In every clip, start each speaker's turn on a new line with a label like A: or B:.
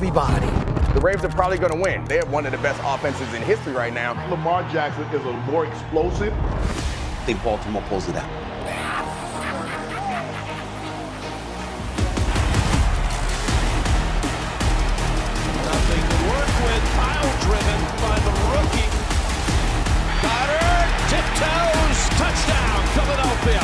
A: everybody. The Ravens are probably going to win. They have one of the best offenses in history right now.
B: Lamar Jackson is a more explosive.
C: I think Baltimore pulls it out.
D: Nothing to work with. Pile driven by the rookie. Goddard, tiptoes, touchdown, Philadelphia.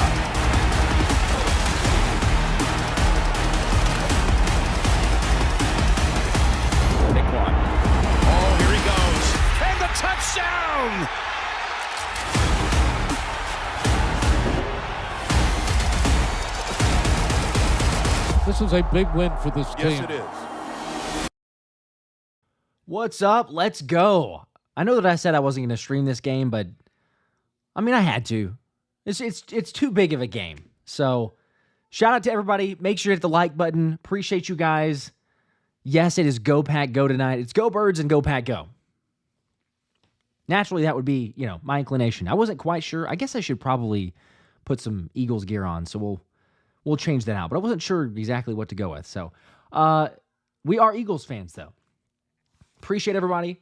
D: Touchdown!
E: This is a big win for this team.
D: Yes, it is.
F: What's up? Let's go. I know that I said I wasn't going to stream this game, but I mean, I had to. It's too big of a game. So, shout out to everybody. Make sure to hit the like button. Appreciate you guys. Yes, it is Go Pack Go tonight. It's Go Birds and Go Pack Go. Naturally, that would be, my inclination. I wasn't quite sure. I guess I should probably put some Eagles gear on, so we'll change that out. But I wasn't sure exactly what to go with. So, we are Eagles fans, though. Appreciate everybody.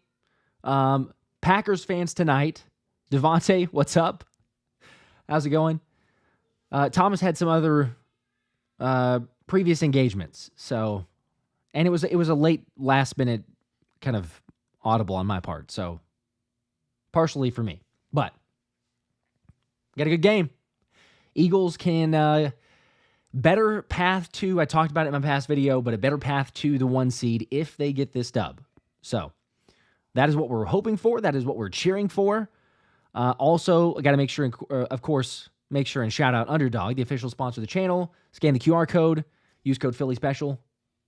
F: Packers fans tonight. Devontae, what's up? How's it going? Thomas had some other previous engagements, so, and it was a late, last-minute kind of audible on my part, so partially for me, but got a good game. Eagles can better path to, I talked about it in my past video, but a better path to the 1 seed if they get this dub. So that is what we're hoping for. That is what we're cheering for. Also, I got to make sure, of course, make sure and shout out Underdog, the official sponsor of the channel. Scan the QR code, use code Philly Special,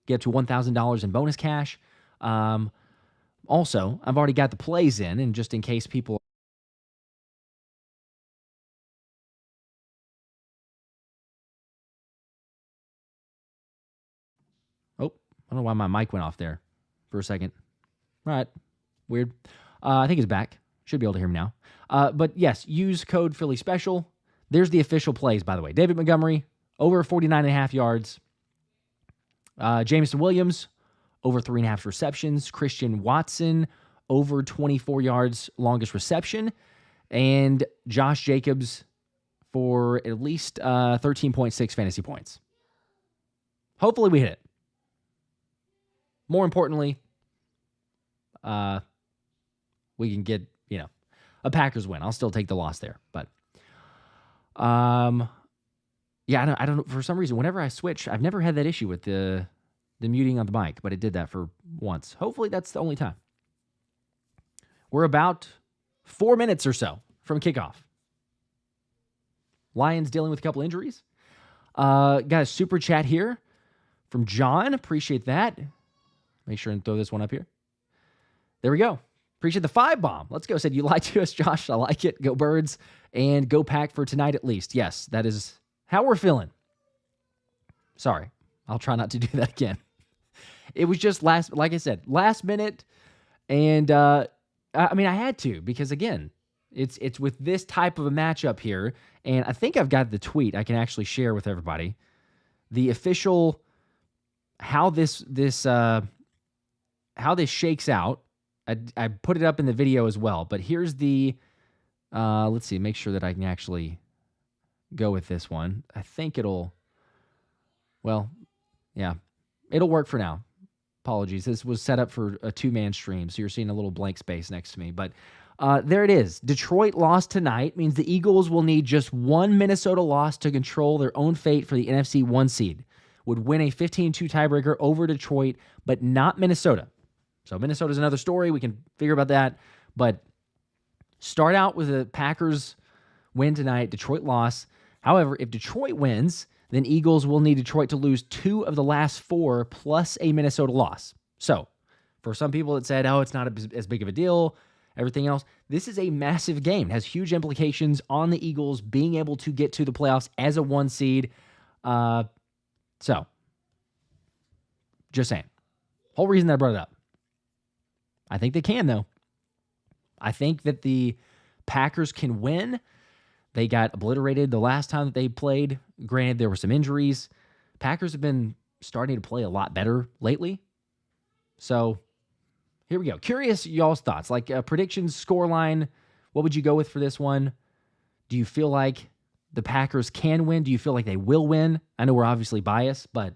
F: get up to $1,000 in bonus cash. Also, I've already got the plays in, and just in case people... Oh, I don't know why my mic went off there for a second. All right, weird. I think it's back. Should be able to hear me now. But yes, use code Philly Special. There's the official plays, by the way. David Montgomery, over 49.5 yards. Jameson Williams, over 3.5 receptions. Christian Watson, over 24 yards, longest reception. And Josh Jacobs for at least 13.6 fantasy points. Hopefully we hit it. More importantly, we can get, a Packers win. I'll still take the loss there. But, yeah, I don't know. For some reason, whenever I switch, I've never had that issue with the muting on the mic, but it did that for once. Hopefully that's the only time. We're about 4 minutes or so from kickoff. Lions dealing with a couple injuries. Got a super chat here from John. Appreciate that. Make sure and throw this one up here. There we go. Appreciate the 5 bomb. Let's go. Said you lied to us, Josh. I like it. Go Birds and go Pack for tonight at least. Yes, that is how we're feeling. Sorry. I'll try not to do that again. It was just like I said, last minute. And, I had to, because again, it's with this type of a matchup here. And I think I've got the tweet I can actually share with everybody. The official, how this shakes out. I put it up in the video as well, but here's the, let's see, make sure that I can actually go with this one. I think it'll work for now. Apologies. This was set up for a 2-man stream, so you're seeing a little blank space next to me. But there it is. Detroit lost tonight means the Eagles will need just one Minnesota loss to control their own fate for the NFC 1 seed. Would win a 15-2 tiebreaker over Detroit, but not Minnesota. So Minnesota's another story. We can figure about that. But start out with a Packers win tonight, Detroit loss. However, if Detroit wins, then Eagles will need Detroit to lose 2 of the last 4 plus a Minnesota loss. So for some people that said, oh, it's not as big of a deal, everything else, this is a massive game. It has huge implications on the Eagles being able to get to the playoffs as a 1 seed. So just saying. Whole reason that I brought it up. I think they can, though. I think that the Packers can win. They got obliterated the last time that they played. Granted, there were some injuries. Packers have been starting to play a lot better lately. So here we go. Curious y'all's thoughts. Like predictions, scoreline. What would you go with for this one? Do you feel like the Packers can win? Do you feel like they will win? I know we're obviously biased, but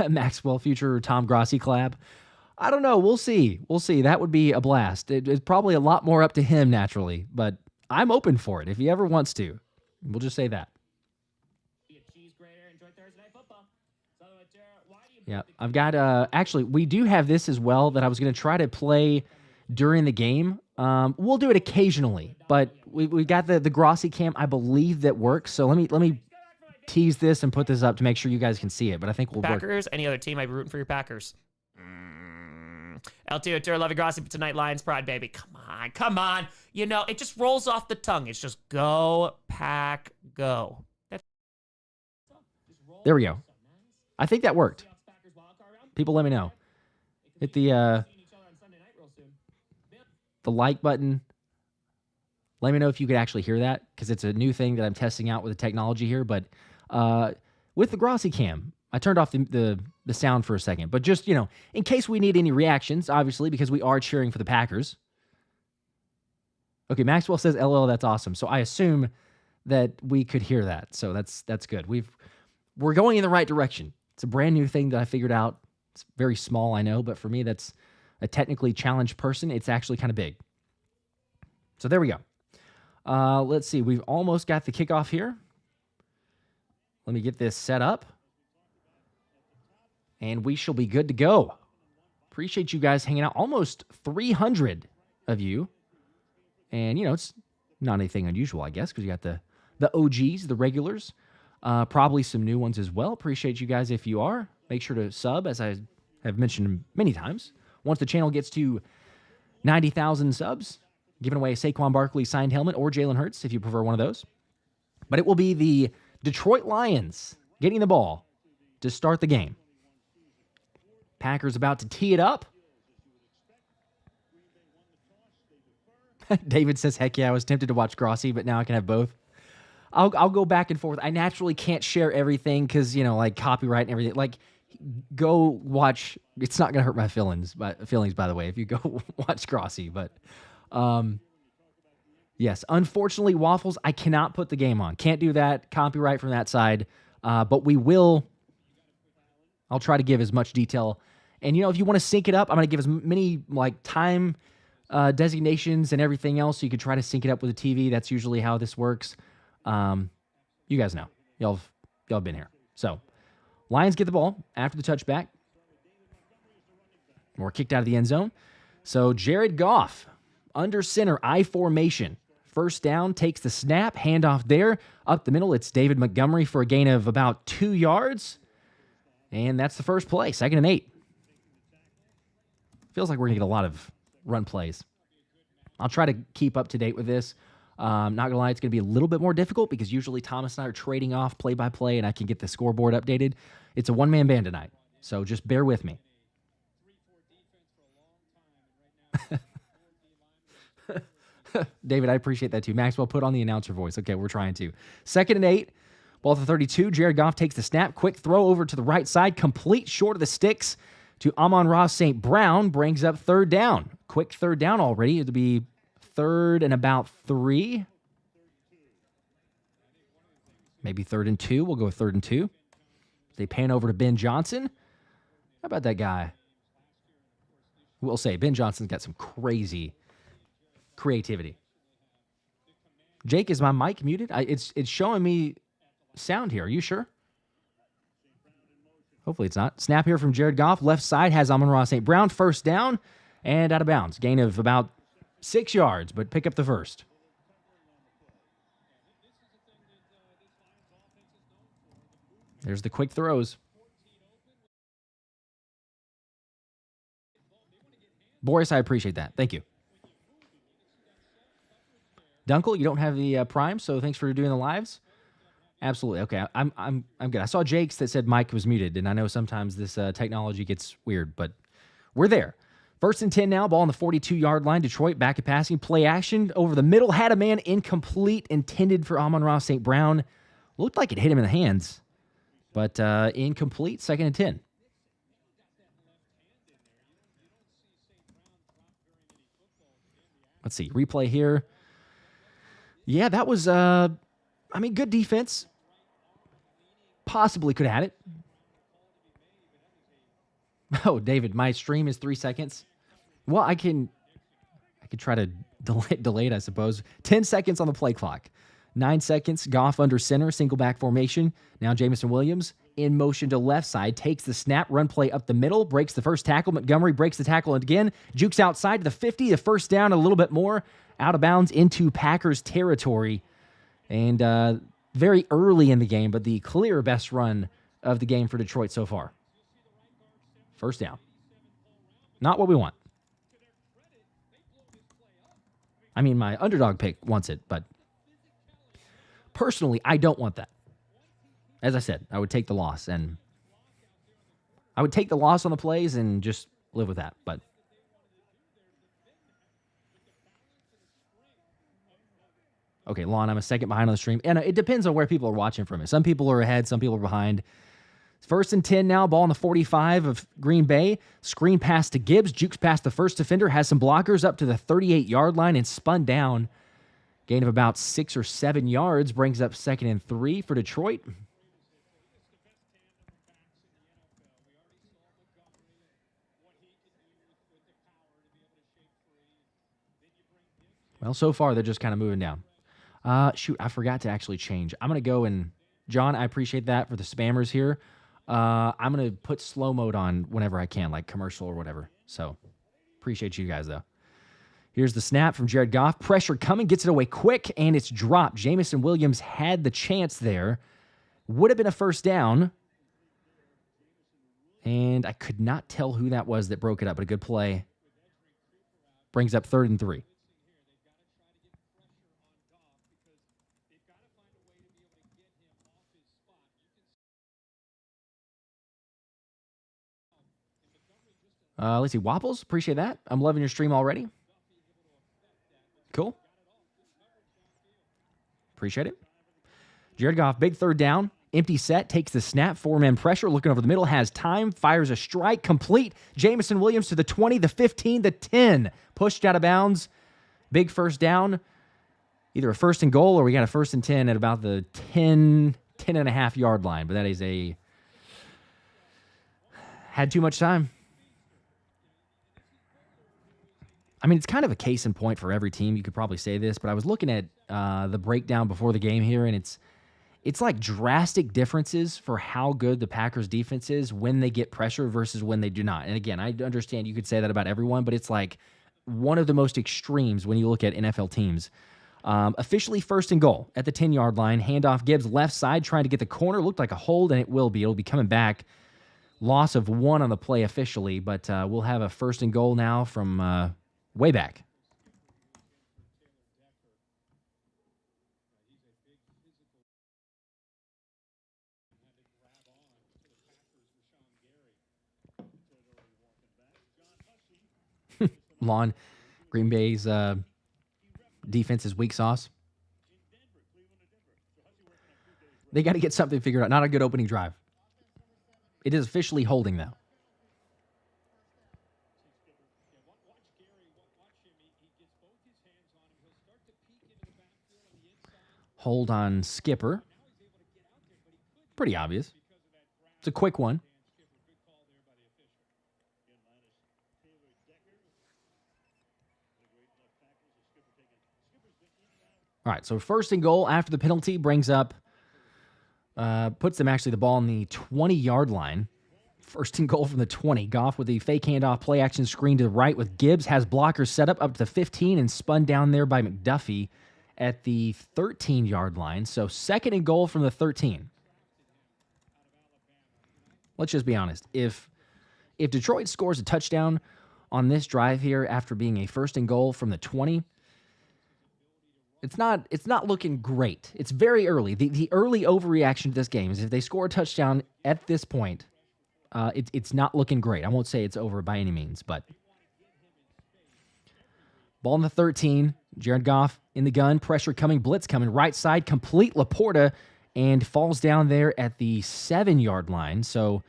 F: Maxwell future Tom Grossi collab. I don't know. We'll see. We'll see. That would be a blast. It's probably a lot more up to him naturally, but I'm open for it if he ever wants to. We'll just say that. Yeah, I've got, actually, we do have this as well that I was going to try to play during the game. We'll do it occasionally, but we got the Grossi cam. I believe that works. So let me tease this and put this up to make sure you guys can see it, but I think we'll
G: Packers, any other team, I'd be rooting for your Packers. L2 Tour, love you, Grossi, but tonight, Lions pride, baby. Come on. You know, it just rolls off the tongue. It's just go, Pack, go.
F: There we go. I think that worked. People let me know. Hit the like button. Let me know if you could actually hear that, because it's a new thing that I'm testing out with the technology here. But with the Grossi cam, I turned off the sound for a second. But just, in case we need any reactions, obviously, because we are cheering for the Packers. Okay, Maxwell says, LOL, that's awesome. So I assume that we could hear that. So that's good. We're going in the right direction. It's a brand new thing that I figured out. It's very small, I know, but for me, that's a technically challenged person. It's actually kind of big. So there we go. Let's see. We've almost got the kickoff here. Let me get this set up. And we shall be good to go. Appreciate you guys hanging out. Almost 300 of you. And, it's not anything unusual, I guess, because you got the OGs, the regulars. Probably some new ones as well. Appreciate you guys if you are. Make sure to sub, as I have mentioned many times. Once the channel gets to 90,000 subs, giving away a Saquon Barkley signed helmet or Jalen Hurts, if you prefer one of those. But it will be the Detroit Lions getting the ball to start the game. Packers about to tee it up. David says, heck yeah, I was tempted to watch Grossi, but now I can have both. I'll go back and forth. I naturally can't share everything because, like copyright and everything. Like, go watch. It's not going to hurt my feelings, by the way, if you go watch Grossi. But, yes, unfortunately, Waffles, I cannot put the game on. Can't do that. Copyright from that side. But we will. I'll try to give as much detail. And, if you want to sync it up, I'm going to give as many, time designations and everything else so you can try to sync it up with the TV. That's usually how this works. You guys know. Y'all have been here. So, Lions get the ball after the touchback. We're kicked out of the end zone. So, Jared Goff, under center, I formation. First down, takes the snap, handoff there. Up the middle, it's David Montgomery for a gain of about 2 yards. And that's the first play, 2nd and 8. Feels like we're going to get a lot of run plays. I'll try to keep up to date with this. Not going to lie, it's going to be a little bit more difficult because usually Thomas and I are trading off play-by-play and I can get the scoreboard updated. It's a one-man band tonight, so just bear with me. David, I appreciate that too. Maxwell, put on the announcer voice. Okay, we're trying to. 2nd and 8, ball at the 32. Jared Goff takes the snap. Quick throw over to the right side. Complete short of the sticks to Amon-Ra St. Brown. Brings up 3rd down. Quick 3rd down already. It'll be 3rd and about 3. Maybe 3rd and 2. We'll go with 3rd and 2. They pan over to Ben Johnson. How about that guy? We'll say Ben Johnson's got some crazy creativity. Jake, is my mic muted? It's showing me sound here. Are you sure? Hopefully it's not. Snap here from Jared Goff. Left side has Amon-Ra St. Brown. 1st down and out of bounds. Gain of about 6 yards, but pick up the 1st. There's the quick throws. Boris, I appreciate that. Thank you. Dunkel, you don't have the Prime, so thanks for doing the lives. Absolutely. Okay, I'm good. I saw Jake's that said Mike was muted, and I know sometimes this technology gets weird, but we're there. 1st and 10 now, ball on the 42-yard line. Detroit back at passing. Play action over the middle. Had a man incomplete, intended for Amon-Ra St. Brown. Looked like it hit him in the hands. But incomplete, 2nd and 10. Let's see, replay here. Yeah, that was, good defense. Possibly could have had it. Oh, David, my stream is 3 seconds. Well, I could try to delay it, I suppose. 10 seconds on the play clock. 9 seconds, Goff under center, single back formation. Now Jameson Williams in motion to left side, takes the snap, run play up the middle, breaks the first tackle. Montgomery breaks the tackle again, jukes outside to the 50, the first down, a little bit more, out of bounds into Packers territory. And very early in the game, but the clear best run of the game for Detroit so far. First down. Not what we want. I mean, my underdog pick wants it, but personally, I don't want that. As I said, I would take the loss, and I would take the loss on the plays and just live with that. But okay, Lon, I'm a second behind on the stream, and it depends on where people are watching from it. Some people are ahead, some people are behind. 1st and 10 now, ball on the 45 of Green Bay. Screen pass to Gibbs, jukes past the first defender, has some blockers up to the 38-yard line and spun down. Gain of about 6 or 7 yards brings up 2nd and 3 for Detroit. Well, so far, they're just kind of moving down. Shoot, I forgot to actually change. I'm going to go and, John, I appreciate that for the spammers here. I'm going to put slow mode on whenever I can, like commercial or whatever. So, appreciate you guys, though. Here's the snap from Jared Goff. Pressure coming, gets it away quick, and it's dropped. Jameson Williams had the chance there. Would have been a first down. And I could not tell who that was that broke it up, but a good play. Brings up 3rd and 3. Let's see. Wapples, appreciate that. I'm loving your stream already. Cool. Appreciate it. Jared Goff, big 3rd down. Empty set, takes the snap. 4-man pressure, looking over the middle, has time, fires a strike, complete. Jameson Williams to the 20, the 15, the 10. Pushed out of bounds. Big first down. Either a 1st and goal or we got a 1st and 10 at about the 10.5 yard line. But that is had too much time. I mean, it's kind of a case in point for every team. You could probably say this, but I was looking at the breakdown before the game here, and it's like drastic differences for how good the Packers defense is when they get pressure versus when they do not. And again, I understand you could say that about everyone, but it's like one of the most extremes when you look at NFL teams. Officially 1st and goal at the 10-yard line. Handoff Gibbs left side trying to get the corner. Looked like a hold, and it will be. It'll be coming back. Loss of 1 on the play officially, but we'll have a 1st and goal now from way back. Lon, Green Bay's defense is weak sauce. They got to get something figured out. Not a good opening drive. It is officially holding, though. Hold on Skipper. Pretty obvious. It's a quick one. All right, so 1st and goal after the penalty brings up, puts them actually the ball on the 20-yard line. 1st and goal from the 20. Goff with the fake handoff play action screen to the right with Gibbs. Has blockers set up to the 15 and spun down there by McDuffie at the 13-yard line. So 2nd and goal from the 13. Let's just be honest. If Detroit scores a touchdown on this drive here after being a 1st and goal from the 20, it's not looking great. It's very early. The early overreaction to this game is if they score a touchdown at this point, it's not looking great. I won't say it's over by any means, but ball in the 13. Jared Goff in the gun. Pressure coming. Blitz coming. Right side. Complete. LaPorta and falls down there at the 7-yard line. So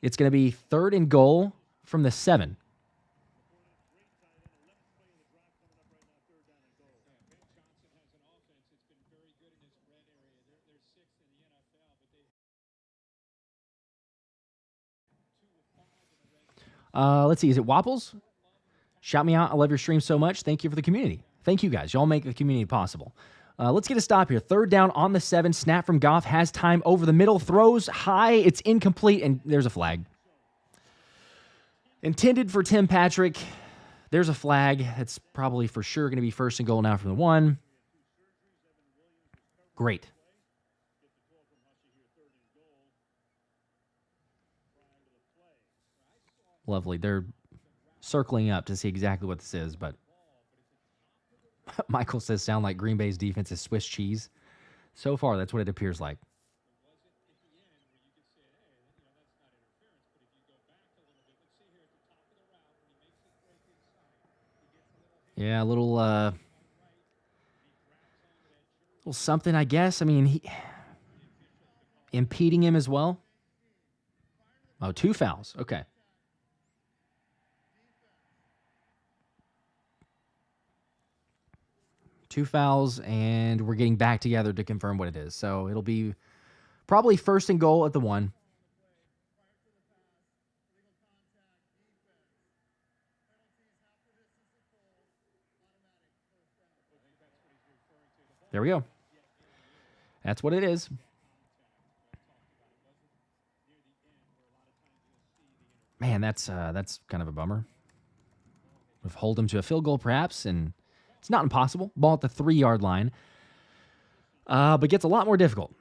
F: it's going to be 3rd and goal from the 7. Let's see. Is it Wapples? Shout me out. I love your stream so much. Thank you for the community. Thank you, guys. Y'all make the community possible. Let's get a stop here. 3rd down on the 7. Snap from Goff. Has time over the middle. Throws high. It's incomplete, and there's a flag. Intended for Tim Patrick. There's a flag. It's probably for sure going to be 1st and goal now from the 1. Great. Lovely. They're circling up to see exactly what this is, but Michael says sound like Green Bay's defense is Swiss cheese. So far, that's what it appears like. Yeah, a little something, I guess. I mean, impeding him as well. Oh, 2 fouls. Okay. Two fouls, and we're getting back together to confirm what it is. So it'll be probably 1st and goal at the 1. There we go. That's what it is. Man, that's kind of a bummer. We've hold him to a field goal, perhaps, and it's not impossible. Ball at the 3-yard line, but gets a lot more difficult.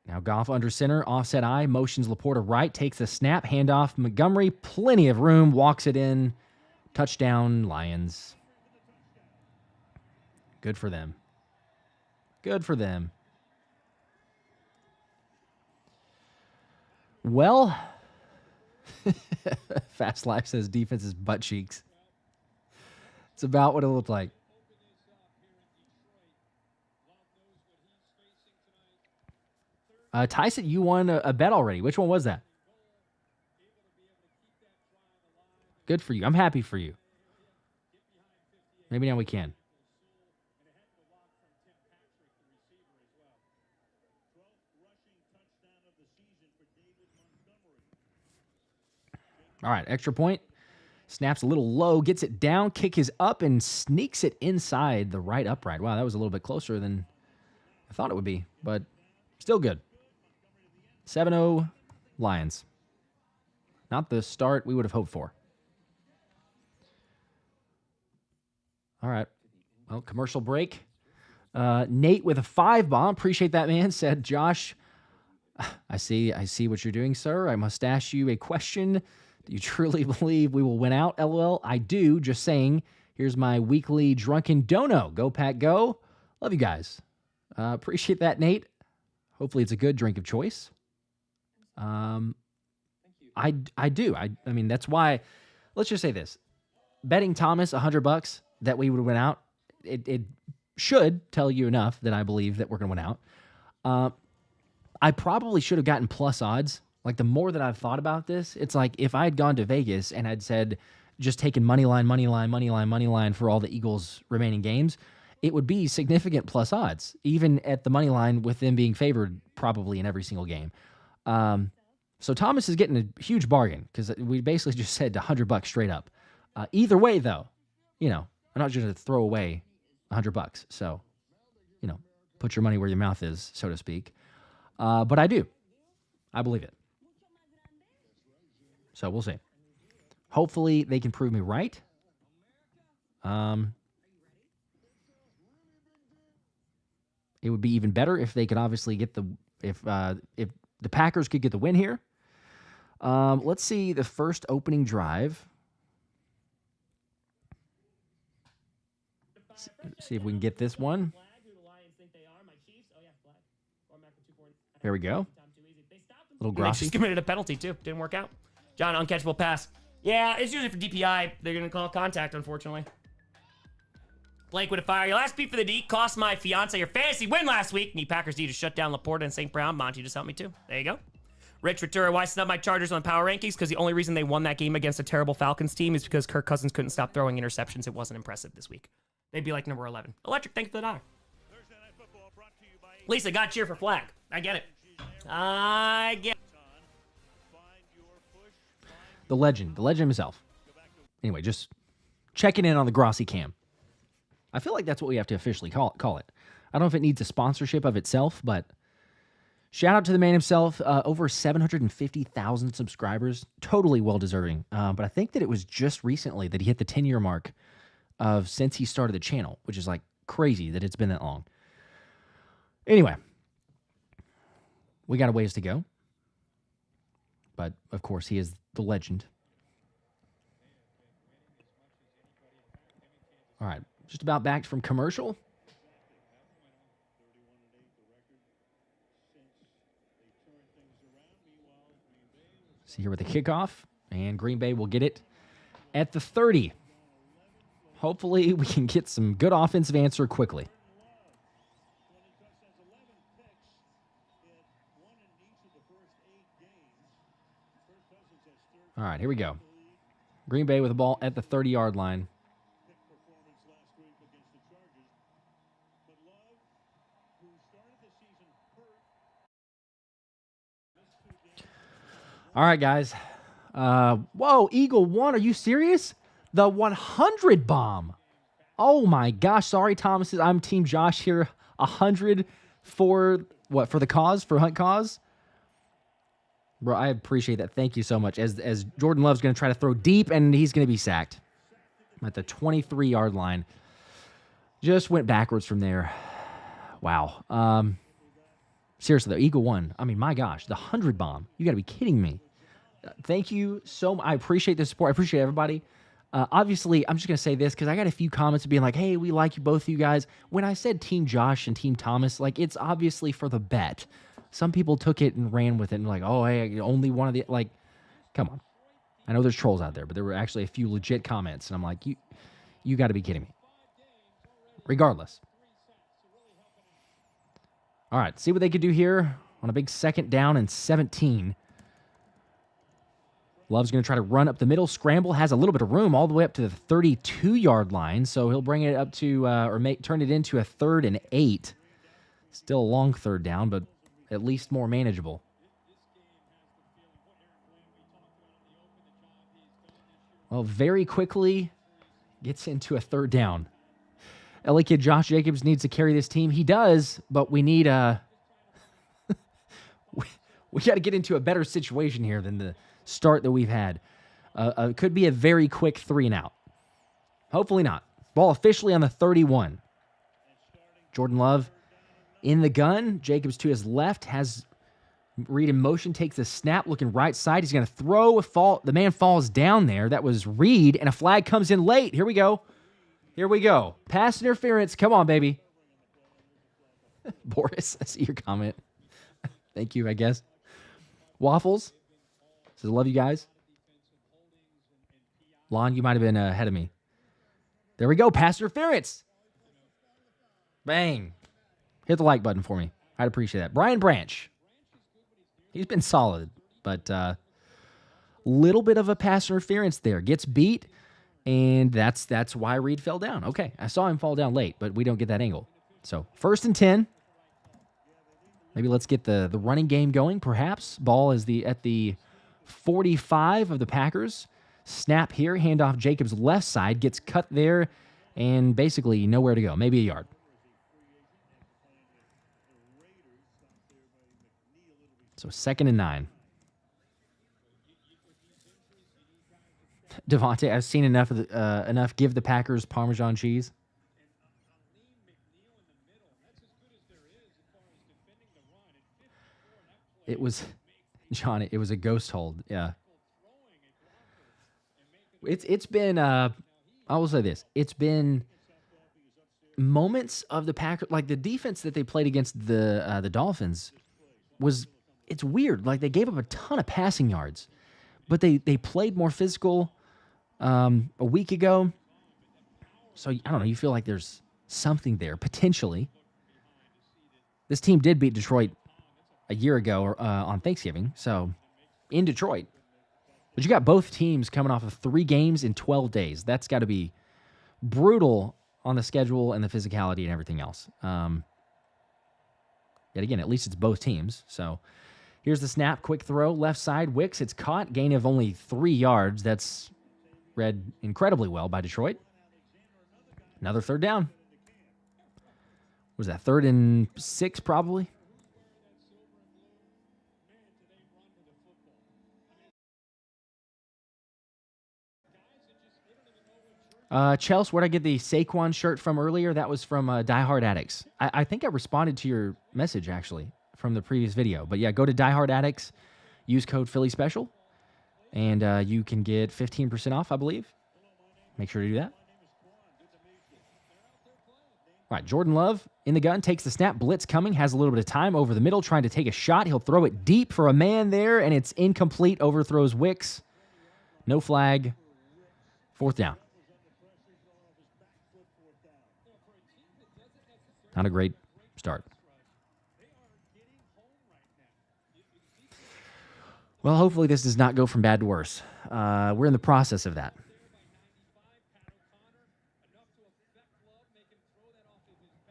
F: Now Goff under center, offset eye, motions LaPorta right, takes the snap, handoff Montgomery, plenty of room, walks it in, touchdown Lions. Good for them. Good for them. Well, Fast Life says defense is butt cheeks. It's about what it looked like. Tyson, you won a bet already. Which one was that? Good for you. I'm happy for you. Maybe now we can. All right, extra point. Snaps a little low, gets it down, kick is up, and sneaks it inside the right upright. Wow, that was a little bit closer than I thought it would be, but still good. 7-0 Lions. Not the start we would have hoped for. All right. Well, commercial break. Nate with a 5-bomb. Appreciate that, man. Said, Josh, I see what you're doing, sir. I must ask you a question. Do you truly believe we will win out? LOL. I do. Just saying. Here's my weekly drunken dono. Go, Pack, go. Love you guys. Appreciate that, Nate. Hopefully it's a good drink of choice. I do. I mean, that's why. Let's just say this. Betting Thomas $100 that we would win out, it should tell you enough that I believe that we're going to win out. I probably should have gotten plus odds. Like, the more that I've thought about this, it's like if I had gone to Vegas and I'd said just taken money line for all the Eagles' remaining games, it would be significant plus odds, even at the money line with them being favored probably in every single game. So Thomas is getting a huge bargain because we basically just said $100 straight up. Either way, though, I'm not just going to throw away $100. So, put your money where your mouth is, so to speak. But I do. I believe it. So we'll see. Hopefully they can prove me right. It would be even better if they could obviously get if the Packers could get the win here. Let's see the first opening drive. See if we can get this one. There we go. Little Grossi.
G: Just committed a penalty, too. Didn't work out. John, uncatchable pass. Yeah, it's usually for DPI. They're going to call contact, unfortunately. Blake with a fire. Your last beat for the D cost my fiance your fantasy win last week. Need Packers D to shut down LaPorta and St. Brown. Monty just helped me too. There you go. Rich Ventura, why snub my Chargers on power rankings? Because the only reason they won that game against a terrible Falcons team is because Kirk Cousins couldn't stop throwing interceptions. It wasn't impressive this week. They'd be like number 11. Electric, thank you for the dollar. Lisa, got cheer for flag. I get it. I get it.
F: The legend himself. Anyway, just checking in on the Grossi cam. I feel like that's what we have to officially call it. I don't know if it needs a sponsorship of itself, but shout out to the man himself. Over 750,000 subscribers. Totally well-deserving. But I think that it was just recently that he hit the 10-year mark of since he started the channel, which is like crazy that it's been that long. Anyway, we got a ways to go. But, of course, he is the legend. All right, just about back from commercial. See here with the kickoff, and Green Bay will get it at the 30. Hopefully, we can get some good offensive answer quickly. All right, here we go. Green Bay with the ball at the 30-yard line. All right, guys. Whoa, Eagle 1, are you serious? The 100 bomb. Oh, my gosh. Sorry, Thomas. I'm Team Josh here. 100 for what? For the cause? For Hunt Cause? Bro, I appreciate that. Thank you so much. As Jordan Love's going to try to throw deep, and he's going to be sacked at the 23-yard line. Just went backwards from there. Wow. Seriously, though, Eagle 1. I mean, my gosh, the 100 bomb. You got to be kidding me. Thank you so much. I appreciate the support. I appreciate everybody. Obviously, I'm just going to say this because I got a few comments being like, hey, we like you, both of you guys. When I said Team Josh and Team Thomas, like, it's obviously for the bet. Some people took it and ran with it and like, oh, hey, only one of the, like, come on. I know there's trolls out there, but there were actually a few legit comments, and I'm like, you got to be kidding me. Regardless. All right, see what they could do here on a big 2nd down and 17. Love's going to try to run up the middle. Scramble has a little bit of room all the way up to the 32-yard line, so he'll bring it up to, turn it into a 3rd and 8. Still a long 3rd down, but at least more manageable. Well, very quickly gets into a 3rd down. LA kid Josh Jacobs needs to carry this team. He does, but we need we got to get into a better situation here than the start that we've had. It could be a very quick 3 and out. Hopefully not. Ball officially on the 31. Jordan Love in the gun. Jacobs to his left, has Reed in motion, takes the snap, looking right side. He's going to throw a fall. The man falls down there. That was Reed, and a flag comes in late. Here we go. Here we go. Pass interference. Come on, baby. Boris, I see your comment. Thank you, I guess. Waffles says, love you guys. Lon, you might have been ahead of me. There we go. Pass interference. Bang. Hit the like button for me. I'd appreciate that. Brian Branch. He's been solid, but little bit of a pass interference there. Gets beat, and that's why Reed fell down. Okay, I saw him fall down late, but we don't get that angle. So 1st and 10. Maybe let's get the running game going, perhaps. Ball is at the 45 of the Packers. Snap here, handoff Jacobs' left side, gets cut there, and basically nowhere to go. Maybe a yard. So 2nd and 9. Devontae, I've seen enough give the Packers Parmesan cheese. It was, John, it was a ghost hold. Yeah. It's been, I will say this. It's been moments of the Packers, like the defense that they played against the Dolphins it's weird. Like they gave up a ton of passing yards, but they played more physical a week ago. So, I don't know, you feel like there's something there, potentially. This team did beat Detroit a year ago on Thanksgiving, so in Detroit. But you got both teams coming off of 3 games in 12 days. That's got to be brutal on the schedule and the physicality and everything else. Yet again, at least it's both teams. So here's the snap, quick throw, left side, Wicks. It's caught, gain of only 3 yards. That's read incredibly well by Detroit. Another third down. Was that 3rd and 6 probably? Chelsea, where'd I get the Saquon shirt from earlier? That was from Die Hard Addicts. I think I responded to your message, actually, from the previous video. But yeah, go to Die Hard Addicts, use code Philly Special, and you can get 15% off, I believe. Make sure to do that. All right, Jordan Love in the gun, takes the snap, blitz coming, has a little bit of time over the middle, trying to take a shot. He'll throw it deep for a man there, and it's incomplete, overthrows Wicks. No flag. 4th down. Not a great start. Well, hopefully this does not go from bad to worse. We're in the process of that.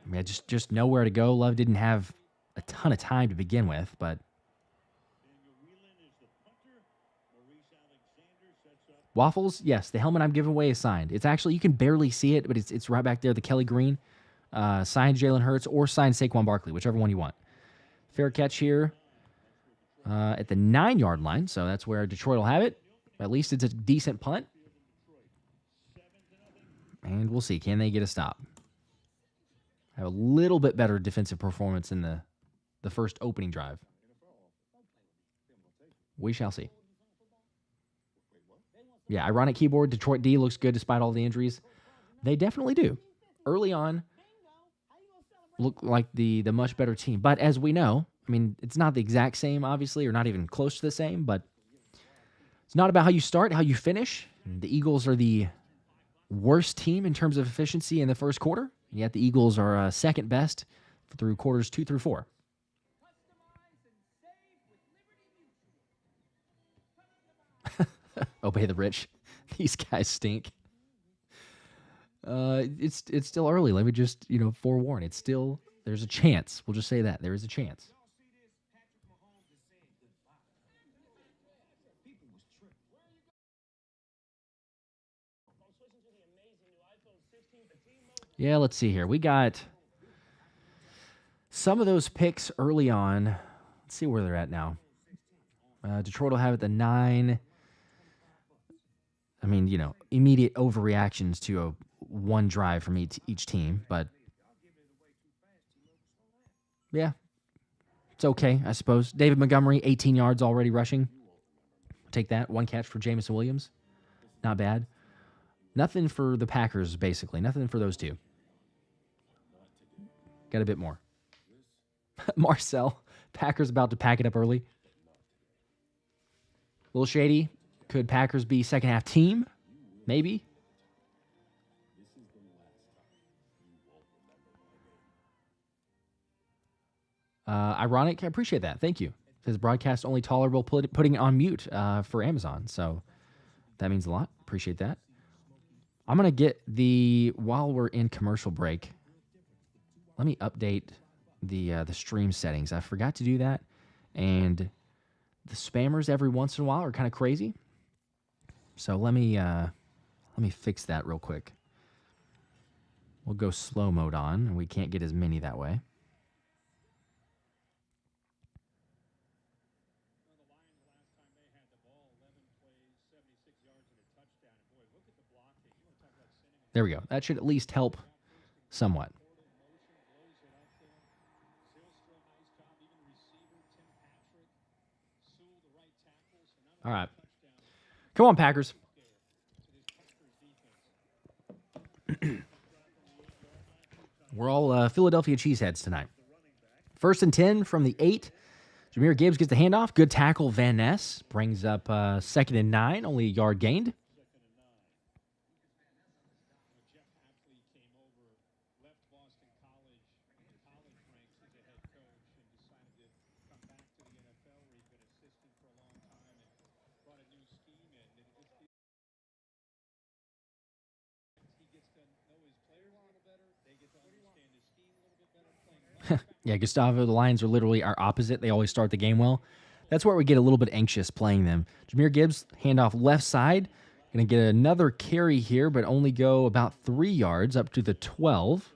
F: I mean, just nowhere to go. Love didn't have a ton of time to begin with, but Waffles, yes, the helmet I'm giving away is signed. It's actually, you can barely see it, but it's right back there, the Kelly Green. Signed Jalen Hurts or signed Saquon Barkley, whichever one you want. Fair catch here at the 9-yard line, so that's where Detroit will have it. At least it's a decent punt. And we'll see. Can they get a stop? Have a little bit better defensive performance in the first opening drive. We shall see. Yeah, ironic keyboard. Detroit D looks good despite all the injuries. They definitely do. Early on, look like the much better team. But as we know, I mean, it's not the exact same, obviously, or not even close to the same, but it's not about how you start, how you finish. The Eagles are the worst team in terms of efficiency in the first quarter, and yet the Eagles are second best through quarters 2 through 4. Obey the rich. These guys stink. It's still early. Let me just, forewarn. It's still, there's a chance. We'll just say that. There is a chance. Yeah, let's see here. We got some of those picks early on. Let's see where they're at now. Detroit will have it the 9. I mean, immediate overreactions to one drive from each team, but yeah, it's okay, I suppose. David Montgomery, 18 yards already rushing. Take that. 1 catch for Jameson Williams. Not bad. Nothing for the Packers, basically. Nothing for those two. Got a bit more. Marcel, Packers about to pack it up early. A little shady. Could Packers be second half team? Maybe. Ironic. I appreciate that. Thank you. It says broadcast only tolerable putting it on mute for Amazon. So that means a lot. Appreciate that. I'm going to get while we're in commercial break, let me update the stream settings. I forgot to do that. And the spammers every once in a while are kind of crazy. So let me fix that real quick. We'll go slow mode on, and we can't get as many that way. There we go. That should at least help somewhat. All right. Come on, Packers. We're all Philadelphia cheeseheads tonight. 1st and 10 from the 8. Jahmyr Gibbs gets the handoff. Good tackle. Van Ness brings up 2nd and 9. Only a yard gained. Yeah, Gustavo, the Lions are literally our opposite. They always start the game well. That's where we get a little bit anxious playing them. Jahmyr Gibbs, handoff left side. Going to get another carry here, but only go about 3 yards up to the 12.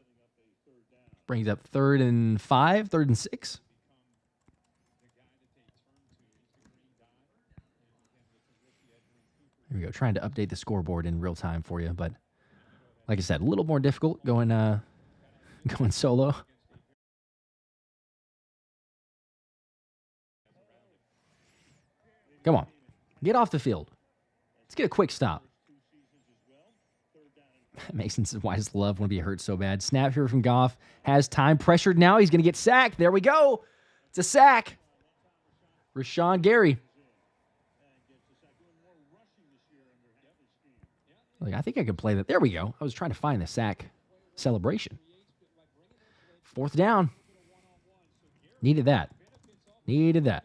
F: Brings up 3rd and 5, 3rd and 6. Here we go, trying to update the scoreboard in real time for you, but like I said, a little more difficult going going solo. Come on, get off the field. Let's get a quick stop. Mason says, why does Love want to be hurt so bad? Snap here from Goff. Has time. Pressured now. He's going to get sacked. There we go. It's a sack. Rashawn Gary. Like, I think I could play that. There we go. I was trying to find the sack celebration. 4th down. Needed that. Needed that.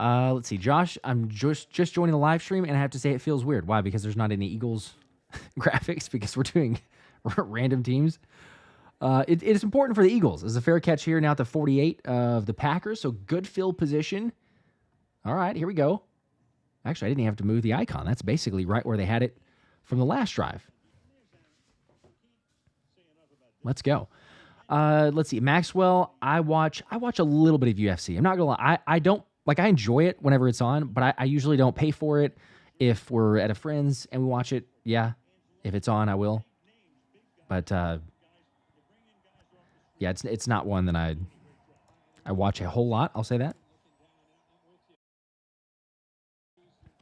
F: Let's see, Josh, I'm just joining the live stream, and I have to say it feels weird. Why? Because there's not any Eagles graphics, because we're doing random teams. It is important for the Eagles. There's a fair catch here now at the 48 of the Packers, so good field position. All right, here we go. Actually, I didn't even have to move the icon. That's basically right where they had it from the last drive. Let's go. Let's see, Maxwell, I watch a little bit of UFC. I'm not going to lie. I don't. Like, I enjoy it whenever it's on, but I usually don't pay for it. If we're at a friend's and we watch it, yeah. If it's on, I will. But, yeah, it's not one that I watch a whole lot, I'll say that.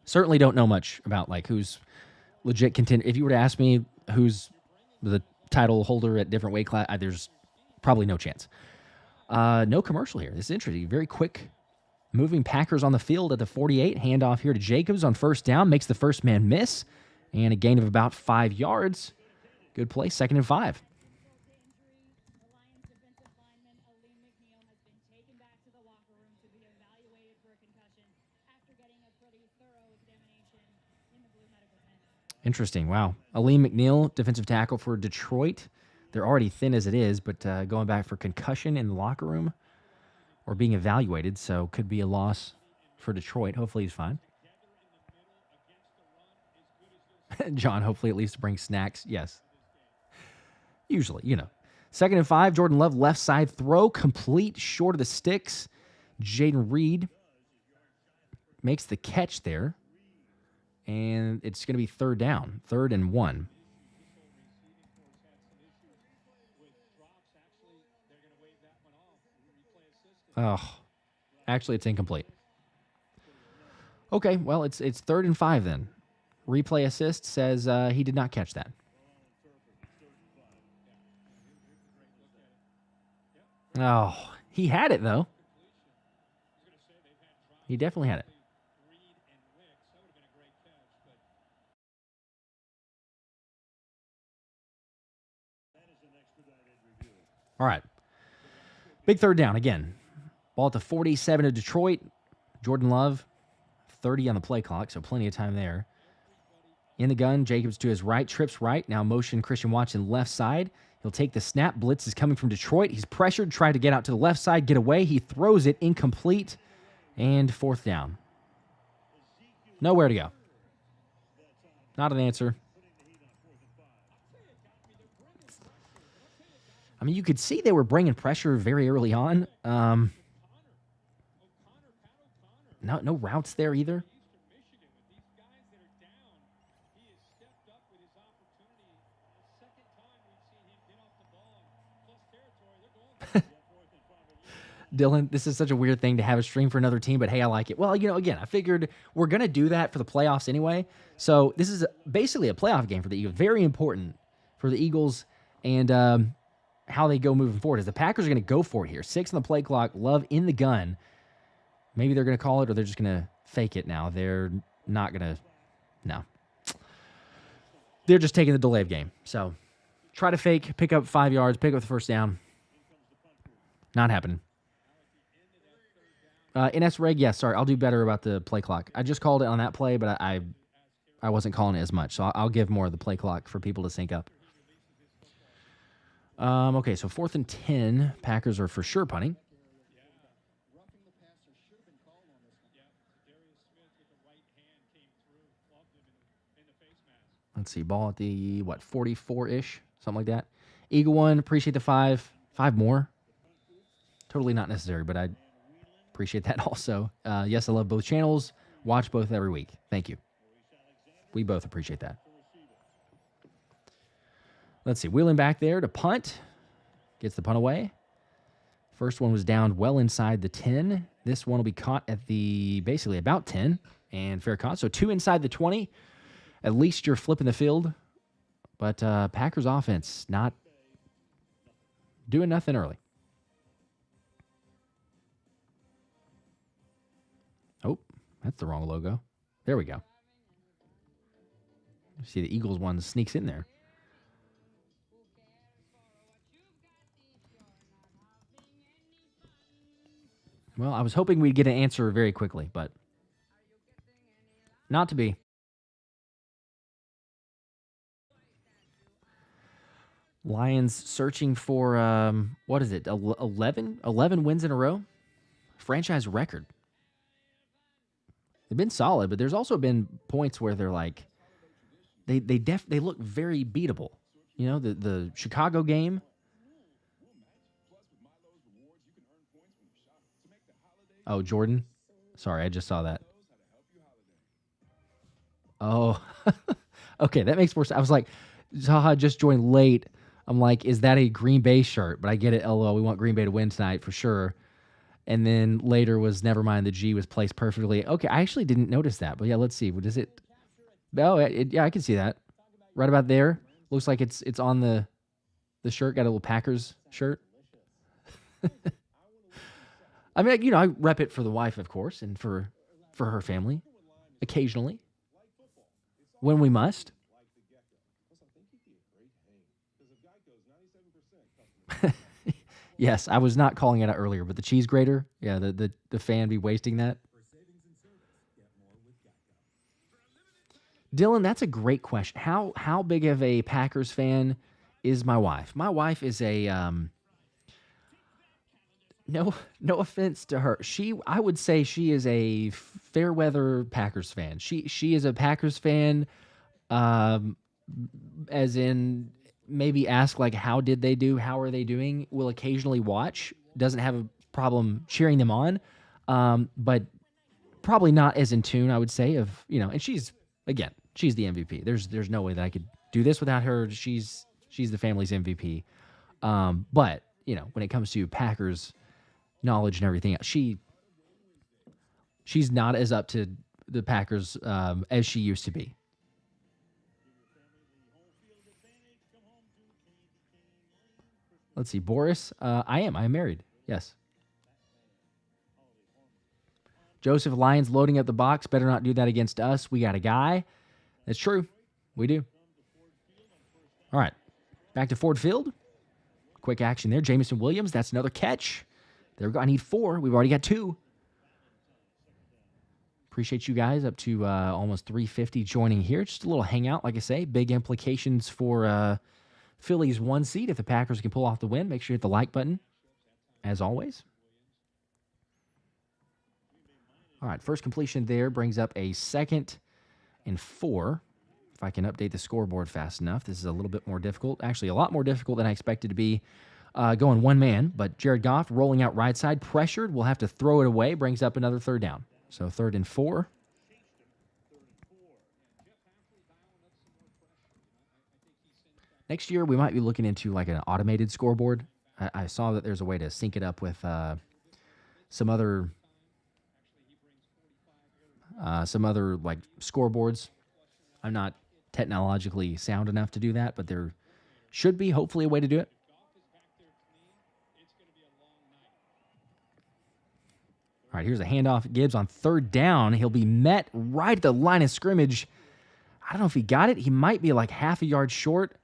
F: Certainly don't know much about, like, who's legit contender. If you were to ask me who's the title holder at different weight class, there's probably no chance. No commercial here. This is interesting. Very quick. Moving Packers on the field at the 48. Handoff here to Jacobs on 1st down. Makes the first man miss. And a gain of about 5 yards. Good play. 2nd and 5. Interesting. Wow. Aleem McNeil, defensive tackle for Detroit. They're already thin as it is, but going back for concussion in the locker room. Or being evaluated, so could be a loss for Detroit. Hopefully he's fine. John, hopefully at least bring snacks. Yes. Usually, 2nd and 5, Jordan Love, left side throw, complete, short of the sticks. Jaden Reed makes the catch there. And it's going to be 3rd down, 3rd and 1. Oh, actually, it's incomplete. Okay, well, it's 3rd and 5 then. Replay assist says he did not catch that. Oh, he had it, though. He definitely had it. All right. Big 3rd down again. Ball at the 47 of Detroit. Jordan Love, 30 on the play clock, so plenty of time there. In the gun, Jacobs to his right, trips right. Now motion Christian Watson left side. He'll take the snap. Blitz is coming from Detroit. He's pressured, tried to get out to the left side, get away. He throws it incomplete, and 4th down. Nowhere to go. Not an answer. I mean, you could see they were bringing pressure very early on. No routes there either. Dylan, this is such a weird thing to have a stream for another team, but hey, I like it. Well, again, I figured we're going to do that for the playoffs anyway. So this is basically a playoff game for the Eagles. Very important for the Eagles and how they go moving forward. As the Packers are going to go for it here. 6 on the play clock, Love in the gun. Maybe they're going to call it or they're just going to fake it now. They're not going to. No. They're just taking the delay of game. So try to fake, pick up 5 yards, pick up the 1st down. Not happening. NS Reg, yes, sorry. I'll do better about the play clock. I just called it on that play, but I wasn't calling it as much, so I'll give more of the play clock for people to sync up. Okay, so 4th and 10. Packers are for sure punting. Let's see, ball at the, 44-ish, something like that. Eagle one, appreciate the 5. 5 more. Totally not necessary, but I appreciate that also. Yes, I love both channels. Watch both every week. Thank you. We both appreciate that. Let's see, wheeling back there to punt. Gets the punt away. First one was down well inside the 10. This one will be caught at the, basically about 10. And fair caught. So 2 inside the 20. At least you're flipping the field. But Packers offense not doing nothing early. Oh, that's the wrong logo. There we go. See the Eagles one sneaks in there. Well, I was hoping we'd get an answer very quickly, but not to be. Lions searching for, what is it, 11 wins in a row? Franchise record. They've been solid, but there's also been points where they're like, they look very beatable. You know, the Chicago game. Oh, Jordan. Sorry, I just saw that. Oh, okay, that makes more sense. I was like, Zaha just joined late. I'm like, is that a Green Bay shirt? But I get it. LOL, we want Green Bay to win tonight for sure. And then later was, never mind, the G was placed perfectly. Okay, I actually didn't notice that. But yeah, let's see. What is it? Oh, yeah, I can see that. Right about there. Looks like it's on the shirt. Got a little Packers shirt. I mean, you know, I rep it for the wife, of course, and for her family, occasionally, when we must. Yes, I was not calling it out earlier, but the cheese grater, yeah, the fan be wasting that. Dylan, that's a great question. How big of a Packers fan is my wife? My wife is a no offense to her. I would say she is a fair weather Packers fan. She is a Packers fan, as in maybe ask like, how did they do? How are they doing? Will occasionally watch. Doesn't have a problem cheering them on, but probably not as in tune, I would say, of, you know, and she's the MVP. There's no way that I could do this without her. She's the family's MVP. But, you know, when it comes to Packers knowledge and everything else, she's not as up to the Packers as she used to be. Let's see, Boris. I am married. Yes. Joseph, Lions loading up the box. Better not do that against us. We got a guy. That's true. We do. All right. Back to Ford Field. Quick action there. Jameson Williams. That's another catch. There we go. I need 4. We've already got 2. Appreciate you guys up to almost 350 joining here. Just a little hangout, like I say. Big implications for Philly's 1 seed. If the Packers can pull off the win, make sure you hit the like button, as always. All right, first completion there brings up a 2nd and 4. If I can update the scoreboard fast enough, this is a little bit more difficult. Actually, a lot more difficult than I expected to be going one man. But Jared Goff rolling out right side, pressured. We'll have to throw it away. Brings up another 3rd down. So 3rd and 4. Next year, we might be looking into like an automated scoreboard. I saw that there's a way to sync it up with some other like scoreboards. I'm not technologically sound enough to do that, but there should be hopefully a way to do it. All right, here's a handoff. Gibbs on 3rd down. He'll be met right at the line of scrimmage. I don't know if he got it. He might be like half a yard short.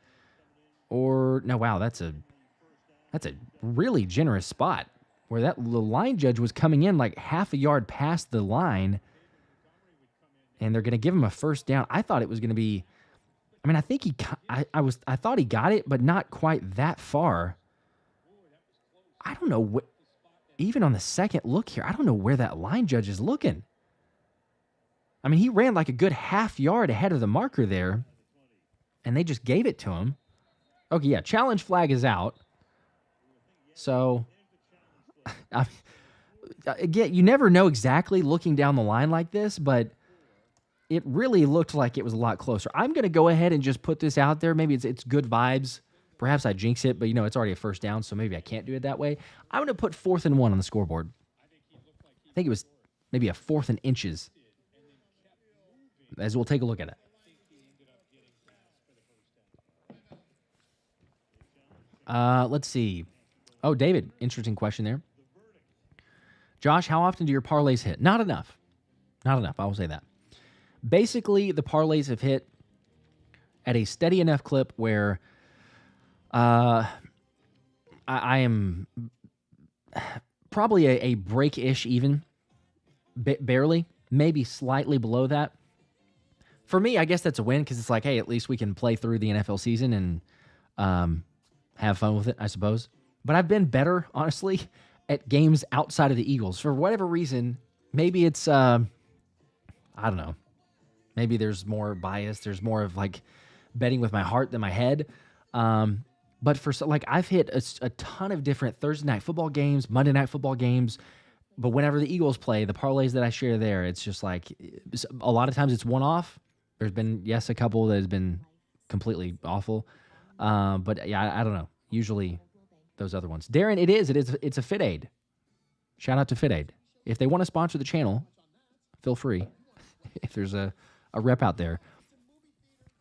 F: Or no, wow, that's a really generous spot. where the line judge was coming in like half a yard past the line, and they're going to give him a first down. I thought it was going to be, I mean, I think I thought he got it, but not quite that far. I don't know, even on the second look here, I don't know where that line judge is looking. I mean, he ran like a good half yard ahead of the marker there, and they just gave it to him. Okay, yeah, challenge flag is out. So, again, you never know exactly looking down the line like this, but it really looked like it was a lot closer. I'm going to go ahead and just put this out there. Maybe it's good vibes. Perhaps I jinx it, but, it's already a first down, so maybe I can't do it that way. I'm going to put 4th and 1 on the scoreboard. I think it was maybe a 4th and inches, as we'll take a look at it. Let's see. Oh, David, interesting question there. Josh, how often do your parlays hit? Not enough. Not enough, I will say that. Basically, the parlays have hit at a steady enough clip where I am probably a break-ish even, barely, maybe slightly below that. For me, I guess that's a win because it's like, hey, at least we can play through the NFL season and have fun with it, I suppose. But I've been better, honestly, at games outside of the Eagles. For whatever reason, maybe it's, I don't know. Maybe there's more bias. There's more of like betting with my heart than my head. But I've hit a ton of different Thursday night football games, Monday night football games. But whenever the Eagles play, the parlays that I share there, it's just like a lot of times it's one-off. There's been, yes, a couple that has been completely awful. But yeah, I don't know. Usually those other ones. Darren, it's a Fit Aid. Shout out to Fit Aid. If they want to sponsor the channel, feel free. If there's a rep out there,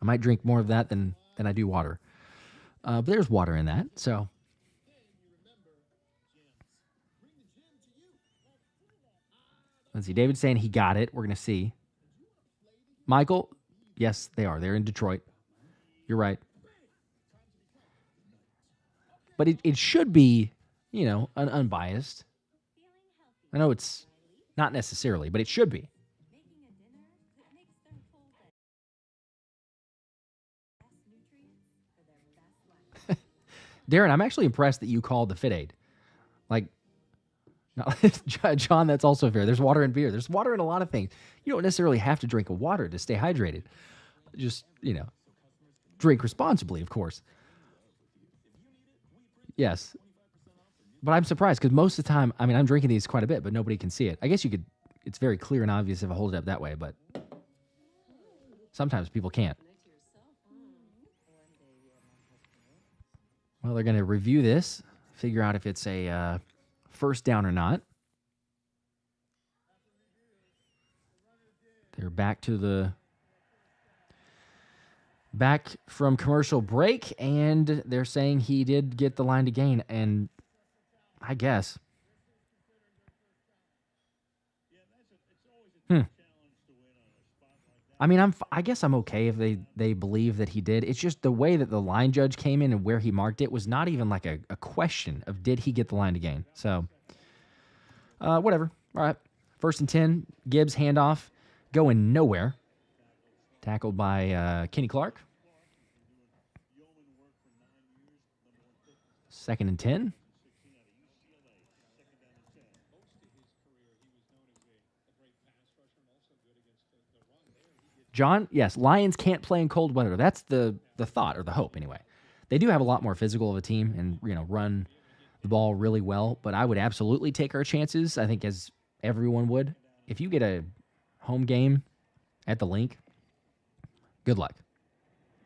F: I might drink more of that than I do water. But there's water in that, so. Let's see. David's saying he got it. We're going to see. Michael, yes, they are. They're in Detroit. You're right. But it should be, unbiased. I know it's not necessarily, but it should be. Darren, I'm actually impressed that you called the Fit Aid. John, that's also fair. There's water in beer. There's water in a lot of things. You don't necessarily have to drink water to stay hydrated. Just, drink responsibly, of course. Yes. But I'm surprised because most of the time, I'm drinking these quite a bit, but nobody can see it. I guess you could, it's very clear and obvious if I hold it up that way, but sometimes people can't. Well, they're going to review this, figure out if it's a first down or not. They're back from commercial break, and they're saying he did get the line to gain, and I guess. I guess I'm okay if they believe that he did. It's just the way that the line judge came in and where he marked it was not even like a question of did he get the line to gain. So, whatever. All right. 1st and 10. Gibbs handoff. Going nowhere. Tackled by Kenny Clark. 2nd and 10. John, yes, Lions can't play in cold weather. That's the thought or the hope anyway. They do have a lot more physical of a team and run the ball really well, but I would absolutely take our chances, I think, as everyone would. If you get a home game at the link, good luck.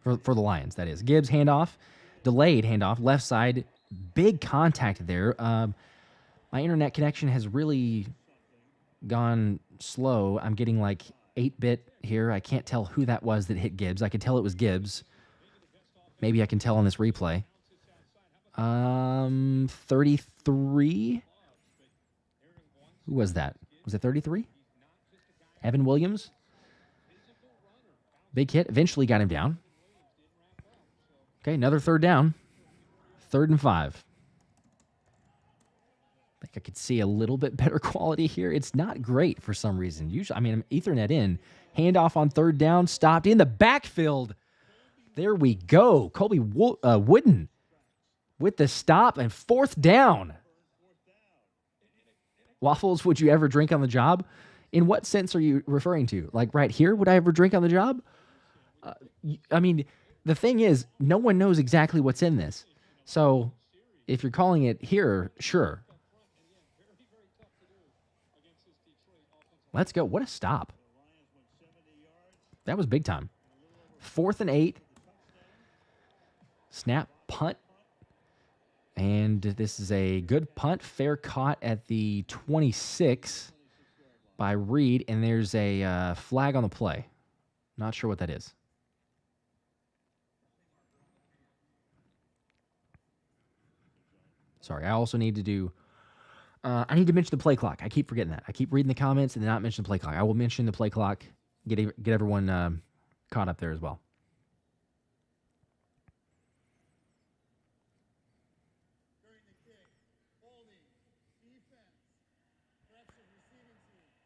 F: For the Lions, that is. Gibbs handoff, delayed handoff, left side, big contact there. My internet connection has really gone slow. I'm getting like 8-bit here. I can't tell who that was that hit Gibbs. I could tell it was Gibbs. Maybe I can tell on this replay. 33? Who was that? Was it 33? Evan Williams? Big hit. Eventually got him down. Okay, another 3rd down. 3rd and 5. They I could see a little bit better quality here. It's not great for some reason. Usually, I mean, Ethernet in. Handoff on third down. Stopped in the backfield. There we go. Colby Wooden with the stop and fourth down. Waffles, would you ever drink on the job? In what sense are you referring to? Like right here, would I ever drink on the job? I mean, the thing is, no one knows exactly what's in this. So if you're calling it here, sure. Let's go. What a stop. That was big time. 4th and 8. Snap, punt. And this is a good punt. Fair caught at the 26 by Reed. And there's a flag on the play. Not sure what that is. Sorry, I also need to do... I need to mention the play clock. I keep forgetting that. I keep reading the comments and not mention the play clock. I will mention the play clock. Get everyone caught up there as well.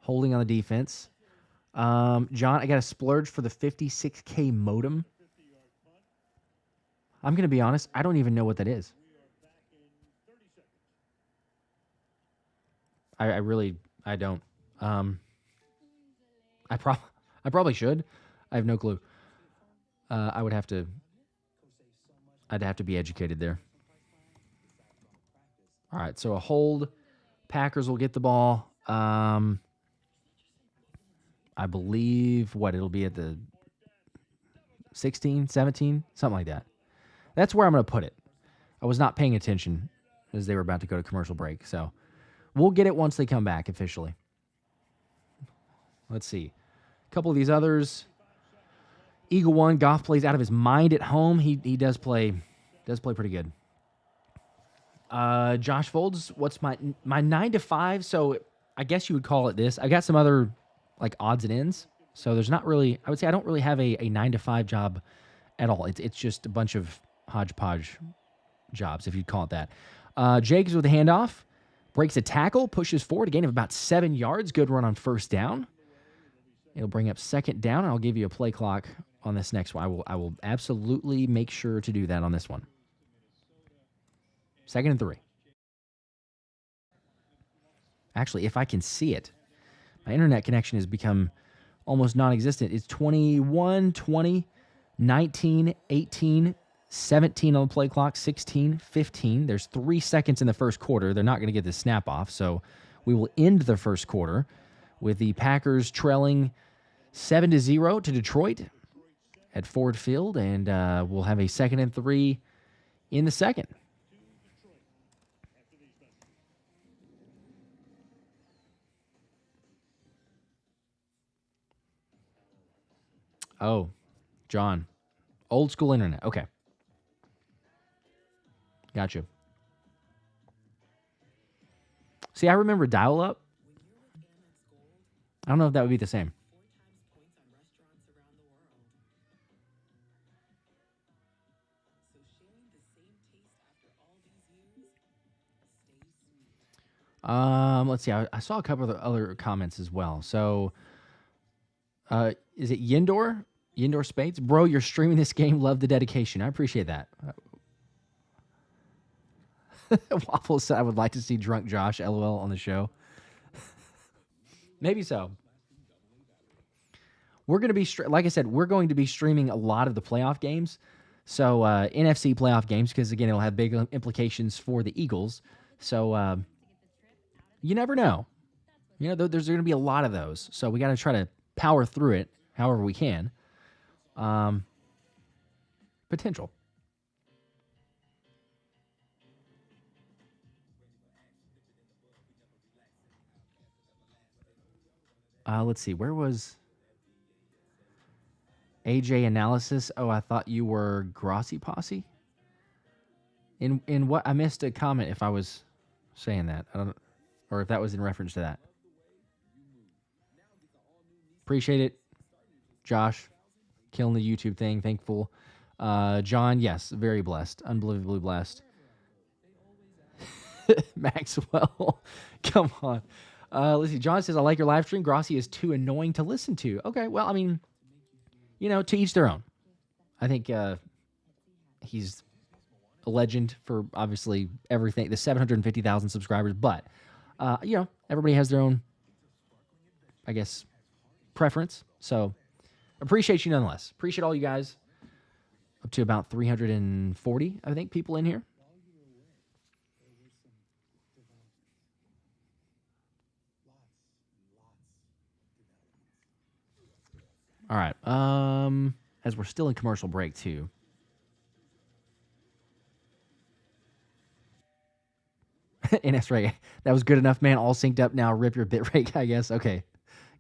F: Holding on the defense. John, I got a splurge for the 56K modem. I'm going to be honest. I don't even know what that is. I don't. I probably should. I have no clue. I'd have to be educated there. All right, so a hold. Packers will get the ball. I believe, it'll be at the 16, 17, something like that. That's where I'm going to put it. I was not paying attention as they were about to go to commercial break, so we'll get it once they come back officially. Let's see. A couple of these others. Eagle 1, Goff plays out of his mind at home. He does play pretty good. Josh Folds, what's my 9 to 5? So I guess you would call it this. I got some other like odds and ends. So there's not really, I would say I don't really have a 9 to 5 job at all. It's just a bunch of hodgepodge jobs, if you'd call it that. Jacobs with a handoff. Breaks a tackle, pushes forward, a gain of about 7 yards. Good run on first down. It'll bring up second down, and I'll give you a play clock on this next one. I will absolutely make sure to do that on this one. 2nd and 3. Actually, if I can see it. My internet connection has become almost non-existent. It's 21, 20, 19, 18, 17 on the play clock, 16, 15. There's 3 seconds in the first quarter. They're not going to get the snap off, so we will end the first quarter with the Packers trailing 7-0 to Detroit at Ford Field, and we'll have a 2nd and 3 in the second. Oh, John. Old school internet. Okay. Gotcha. See, I remember dial-up. I don't know if that would be the same. Let's see. I saw a couple of other comments as well. So, is it Yindor? Yindor Spades? Bro, you're streaming this game. Love the dedication. I appreciate that. Waffles said I would like to see drunk Josh, LOL, on the show. Maybe so. We're going to be, like I said, we're going to be streaming a lot of the playoff games. So, NFC playoff games, because, again, it'll have big implications for the Eagles. So, you never know. You know, there's going to be a lot of those. So, we got to try to power through it however we can. Potential. Let's see. Where was AJ Analysis? Oh, I thought you were Grossi Posse. In what? I missed a comment if I was saying that. I don't, or if that was in reference to that. Appreciate it, Josh. Killing the YouTube thing. Thankful. John, yes, very blessed. Unbelievably blessed. Maxwell. Come on. Let's see. John says, I like your live stream. Grossi is too annoying to listen to. Okay, well, I mean, to each their own. I think he's a legend for obviously everything, the 750,000 subscribers, but, everybody has their own, I guess, preference. So appreciate you nonetheless. Appreciate all you guys. Up to about 340, I think, people in here. All right. As we're still in commercial break, too. And that's right. That was good enough, man. All synced up now. Rip your bit rate, I guess. Okay.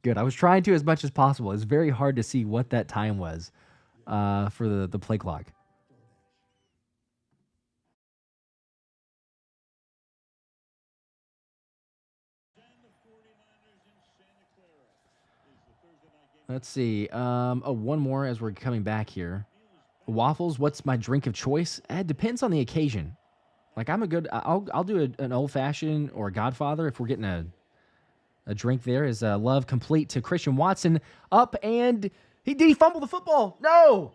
F: Good. I was trying to as much as possible. It's very hard to see what that time was for the play clock. Let's see. One more as we're coming back here. Waffles, what's my drink of choice? It depends on the occasion. Like, I'll do an old-fashioned or a Godfather if we're getting a drink there. Is love complete to Christian Watson. Up, and did he fumble the football? No!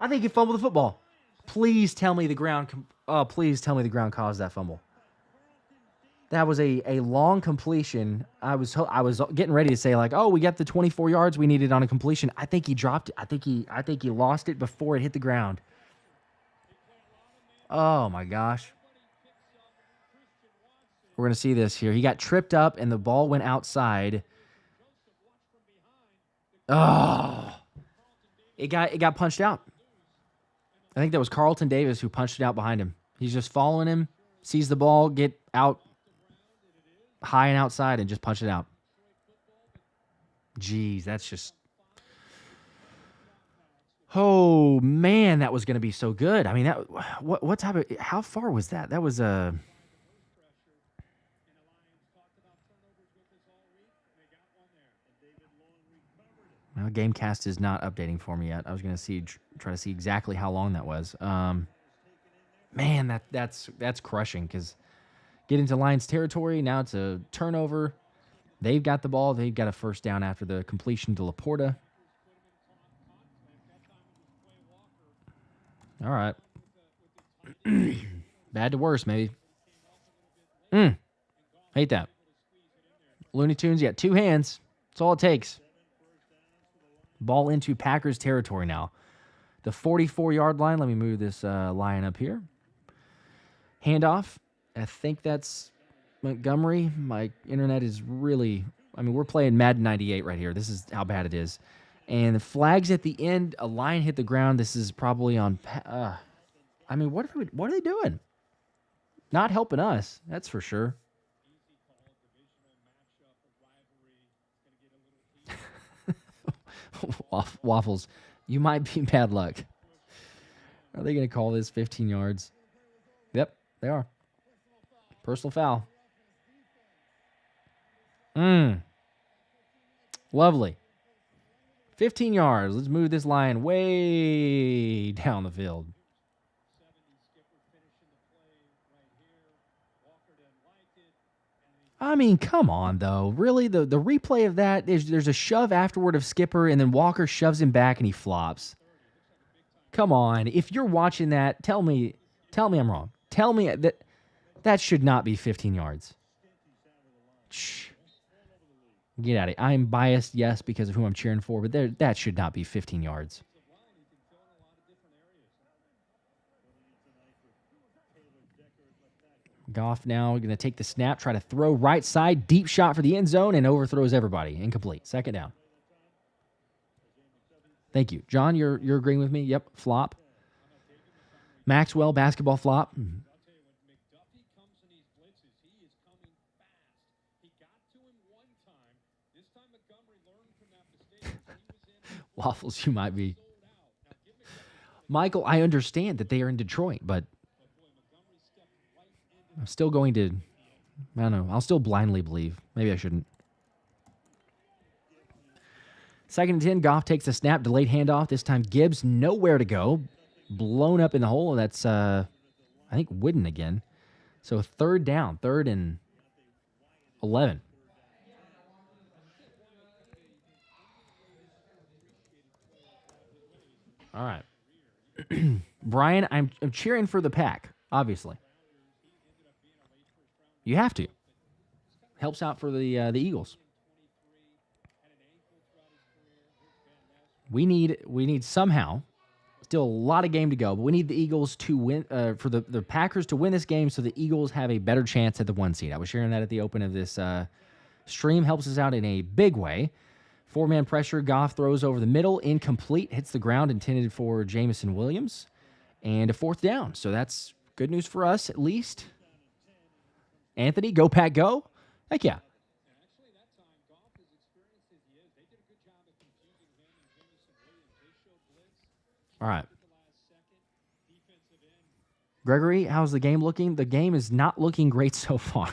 F: I think he fumbled the football. Please tell me the ground caused that fumble. That was a long completion. I was getting ready to say, like, oh, we got the 24 yards we needed on a completion. I think he dropped it. I think he lost it before it hit the ground. Oh my gosh. We're going to see this here. He got tripped up and the ball went outside. Oh. It got punched out. I think that was Carlton Davis who punched it out behind him. He's just following him, sees the ball get out high and outside and just punch it out. Jeez, that's just... Oh, man, that was going to be so good. I mean, what type of... How far was that? That was a... Well, Gamecast is not updating for me yet. I was going to try to see exactly how long that was. Man, that's crushing because get into Lions territory. Now it's a turnover. They've got the ball. They've got a first down after the completion to LaPorta. All right. Bad to worse, maybe. Hate that. Looney Tunes, you got two hands. That's all it takes. Ball into Packers territory now. The 44-yard line. Let me move this line up here. Handoff. I think that's Montgomery. My internet is really... I mean, we're playing Madden 98 right here. This is how bad it is. And the flags at the end. A line hit the ground. This is probably on... I mean, what are they doing? Not helping us. That's for sure. Waffles, you might be bad luck. Are they going to call this 15 yards? Yep, they are. Personal foul. Lovely. 15 yards. Let's move this line way down the field. I mean, come on, though. Really, the replay of that, there's a shove afterward of Skipper, and then Walker shoves him back, and he flops. Come on. If you're watching that, tell me I'm wrong. Tell me that should not be 15 yards. Shh. Get out of here. I'm biased, yes, because of who I'm cheering for, but that should not be 15 yards. Goff now going to take the snap, try to throw right side, deep shot for the end zone, and overthrows everybody. Incomplete. Second down. Thank you. John, you're agreeing with me? Yep, flop. Maxwell, basketball flop. Waffles, you might be. Michael, I understand that they are in Detroit, but I'm still going to, I don't know, I'll still blindly believe. Maybe I shouldn't. 2nd and 10, Goff takes a snap, delayed handoff. This time Gibbs nowhere to go. Blown up in the hole. That's, I think, Wooden again. So third down, 3rd and 11. All right. Brian, I'm cheering for the Pack, obviously. You have to. Helps out for the Eagles. We need somehow, still a lot of game to go, but we need the Eagles to win, for the Packers to win this game so the Eagles have a better chance at the 1 seed. I was sharing that at the open of this stream. Helps us out in a big way. 4-man pressure. Goff throws over the middle. Incomplete. Hits the ground, intended for Jameson Williams. And a 4th down. So that's good news for us, at least. Anthony, go Pack, go. Heck yeah. All right. Gregory, how's the game looking? The game is not looking great so far.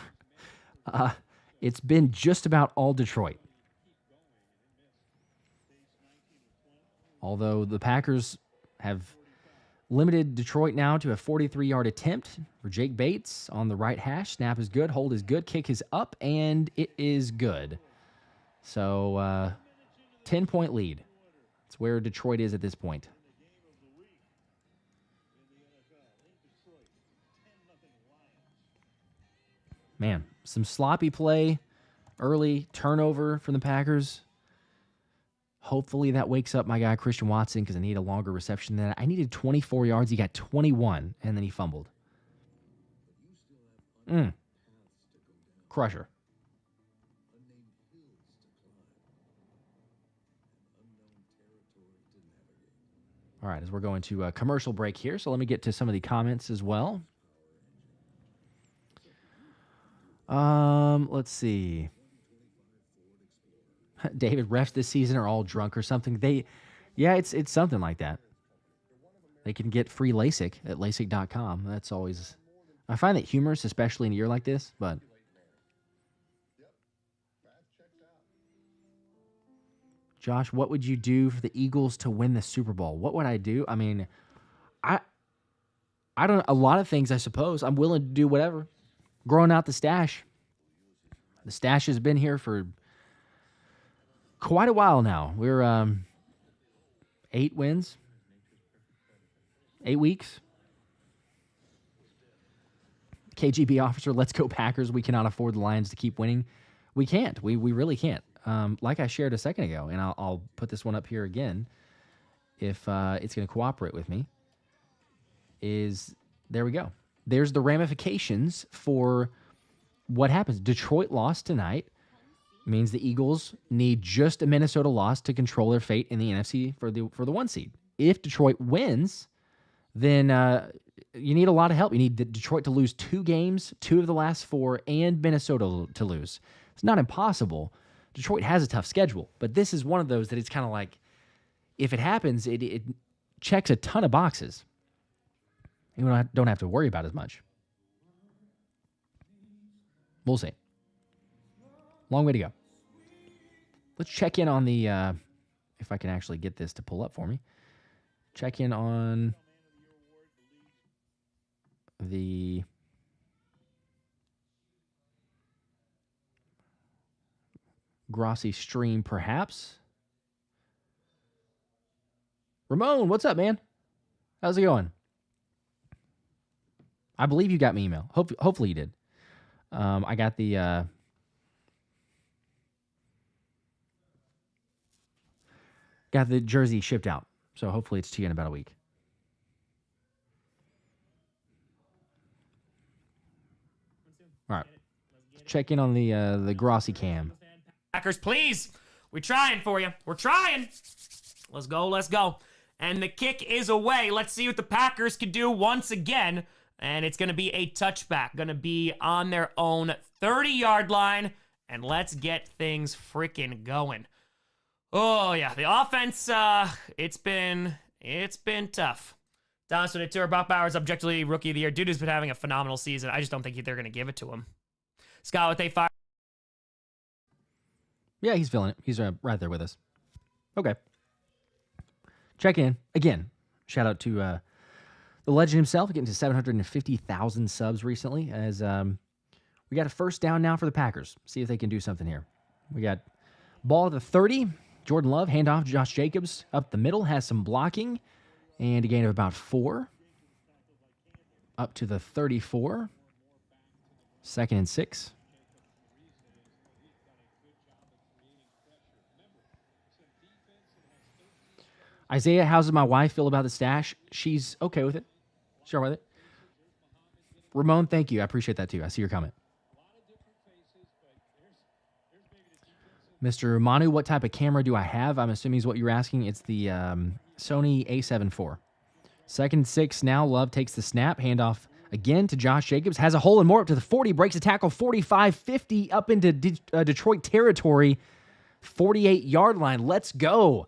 F: It's been just about all Detroit. Although the Packers have limited Detroit now to a 43-yard attempt for Jake Bates on the right hash. Snap is good. Hold is good. Kick is up, and it is good. So 10-point lead. That's where Detroit is at this point. Man, some sloppy play, early turnover from the Packers. Hopefully that wakes up my guy Christian Watson because I need a longer reception than that. I needed 24 yards. He got 21, and then he fumbled. Crusher. All right, as we're going to a commercial break here, so let me get to some of the comments as well. Let's see. David, refs this season are all drunk or something. It's something like that. They can get free LASIK at LASIK.com. That's always, I find that humorous, especially in a year like this, but. Josh, what would you do for the Eagles to win the Super Bowl? What would I do? I mean, I don't, a lot of things, I suppose. I'm willing to do whatever. Growing out the stash. The stash has been here for quite a while now. We're 8 wins, 8 weeks. KGB officer, let's go Packers. We cannot afford the Lions to keep winning. We can't. We really can't. Like I shared a second ago, and I'll put this one up here again if it's going to cooperate with me, is there we go. There's the ramifications for what happens. Detroit lost tonight. Means the Eagles need just a Minnesota loss to control their fate in the NFC for the 1 seed. If Detroit wins, then you need a lot of help. You need Detroit to lose 2 games, 2 of the last 4, and Minnesota to lose. It's not impossible. Detroit has a tough schedule, but this is one of those that it's kind of like, if it happens, it checks a ton of boxes. You don't have to worry about as much. We'll see. Long way to go. Let's check in on the, if I can actually get this to pull up for me. Check in on the Grossi stream, perhaps. Ramon, what's up, man? How's it going? I believe you got me email. Hopefully you did. I got the jersey shipped out, so hopefully it's to you in about a week. All right, check in on the Grossi cam.
G: Packers, please. We're trying for you. We're trying. Let's go. Let's go. And the kick is away. Let's see what the Packers can do once again. And it's going to be a touchback. Going to be on their own 30-yard line. And let's get things freaking going. Oh, yeah. The offense, it's been tough. Donaldson at Brock Bowers, objectively rookie of the year. Dude has been having a phenomenal season. I just don't think they're going to give it to him. Scott, what they fire?
F: Yeah, he's feeling it. He's right there with us. Okay. Check in. Again, shout out to the The legend himself getting to 750,000 subs recently as we got a first down now for the Packers. See if they can do something here. We got ball at the 30. Jordan Love, handoff. Josh Jacobs up the middle, has some blocking, and a gain of about 4. Up to the 34. 2nd and 6. Isaiah, how's my wife feel about the stash? She's okay with it. She's all right with it. Ramon, thank you. I appreciate that too. I see your comment. Mr. Manu, what type of camera do I have? I'm assuming is what you're asking. It's the Sony A7 IV. 2nd and 6 now. Love takes the snap. Handoff again to Josh Jacobs. Has a hole and more up to the 40. Breaks a tackle 45-50 up into Detroit territory. 48-yard line. Let's go.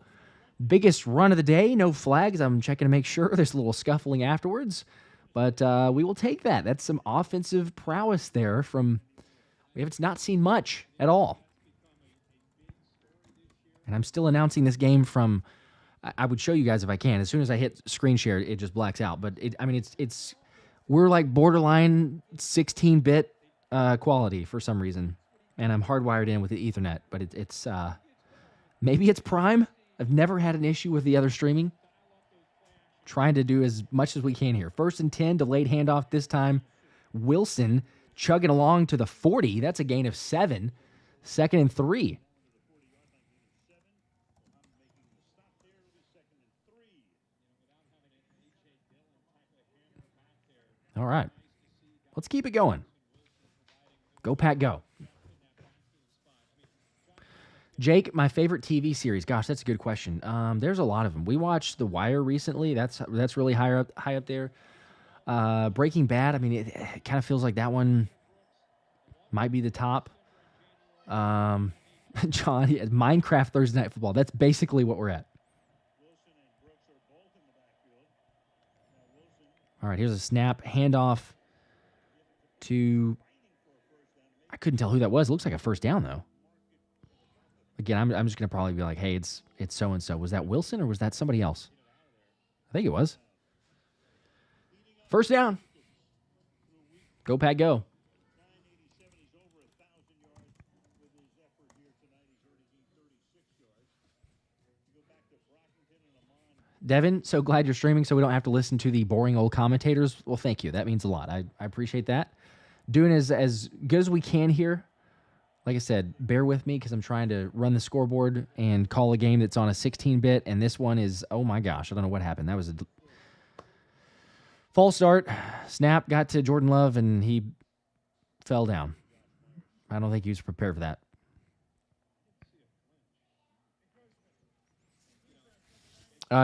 F: Biggest run of the day. No flags. I'm checking to make sure. There's a little scuffling afterwards. But we will take that. That's some offensive prowess there from... We have not seen much at all. And I'm still announcing this game from... I would show you guys if I can. As soon as I hit screen share, it just blacks out. But it's we're like borderline 16-bit quality for some reason, and I'm hardwired in with the Ethernet. But it's maybe it's Prime. I've never had an issue with the other streaming. Trying to do as much as we can here. 1st and 10, delayed handoff this time. Wilson chugging along to the 40. That's a gain of 7. 2nd and 3. All right. Let's keep it going. Go, Pack, go. Jake, my favorite TV series. Gosh, that's a good question. There's a lot of them. We watched The Wire recently. That's really high up there. Breaking Bad. I mean, it kind of feels like that one might be the top. John, Minecraft Thursday Night Football. That's basically what we're at. All right, here's a snap. Handoff to... I couldn't tell who that was. It looks like a first down, though. Again, I'm just going to probably be like, hey, it's so-and-so. Was that Wilson or was that somebody else? I think it was. First down. Go, Pat, go. Devin, so glad you're streaming so we don't have to listen to the boring old commentators. Well, thank you. That means a lot. I appreciate that. Doing as good as we can here. Like I said, bear with me because I'm trying to run the scoreboard and call a game that's on a 16-bit, and this one is, oh my gosh, I don't know what happened. That was a false start. Snap got to Jordan Love, and he fell down. I don't think he was prepared for that.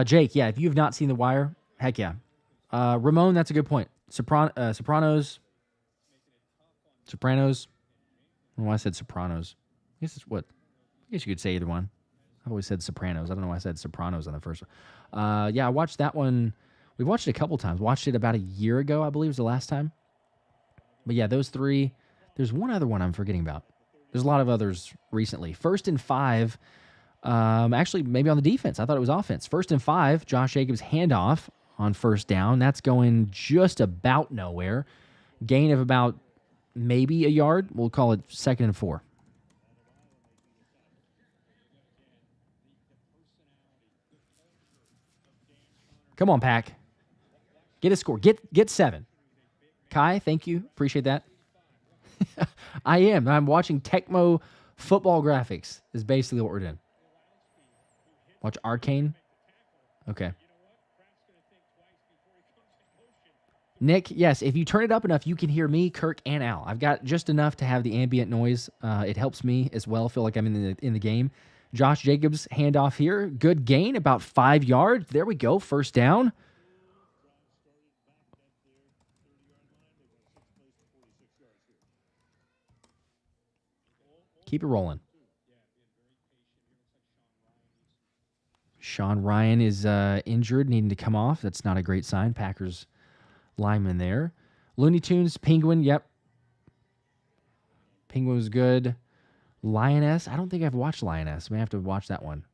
F: Jake, yeah, if you have not seen The Wire, heck yeah. Ramon, that's a good point. Sopranos. I don't know why I said Sopranos. I guess it's what? I guess you could say either one. I've always said Sopranos. I don't know why I said Sopranos on the first one. Yeah, I watched that one. We've watched it a couple times. Watched it about a year ago, I believe was the last time. But yeah, those three. There's one other one I'm forgetting about. There's a lot of others recently. 1st and 5. Actually, maybe on the defense. I thought it was offense. 1st and 5. Josh Jacobs handoff on first down. That's going just about nowhere. Gain of about maybe a yard. We'll call it 2nd and 4. Come on, Pack. Get a score. Get 7. Kai, thank you. Appreciate that. I am. I'm watching Tecmo football graphics is basically what we're doing. Watch Arcane. Okay. Nick, yes, if you turn it up enough, you can hear me, Kirk, and Al. I've got just enough to have the ambient noise. It helps me as well feel like I'm in the game. Josh Jacobs, handoff here. Good gain, about 5 yards. There we go, first down. Keep it rolling. Sean Ryan is injured, needing to come off. That's not a great sign. Packers lineman there. Looney Tunes, Penguin, yep. Penguin was good. Lioness, I don't think I've watched Lioness. May have to watch that one.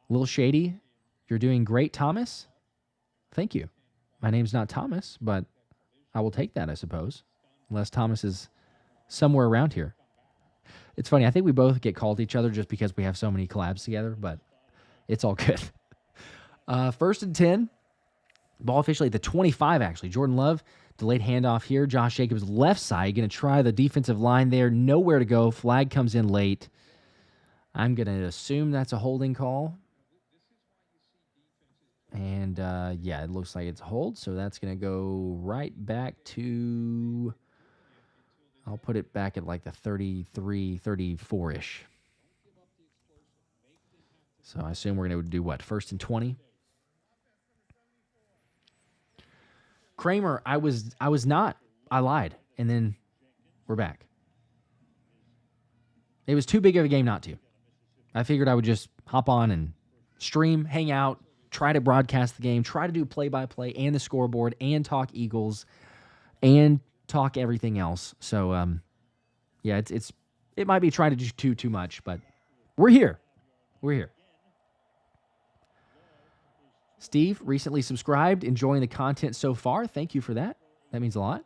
F: Little Shady, you're doing great, Thomas. Thank you. My name's not Thomas, but I will take that, I suppose. Unless Thomas is somewhere around here. It's funny. I think we both get called each other just because we have so many collabs together, but it's all good. 1st and 10. Ball officially at the 25, actually. Jordan Love, delayed handoff here. Josh Jacobs left side. Going to try the defensive line there. Nowhere to go. Flag comes in late. I'm going to assume that's a holding call. And, yeah, it looks like it's a hold. So that's going to go right back to, I'll put it back at like the 33, 34-ish. So I assume we're going to do what? 1st and 20? Kramer, I was not. I lied. And then we're back. It was too big of a game not to. I figured I would just hop on and stream, hang out, try to broadcast the game, try to do play-by-play and the scoreboard and talk Eagles and talk everything else. So, yeah, it might be trying to do too much, but we're here. We're here. Steve, recently subscribed, enjoying the content so far. Thank you for that. That means a lot.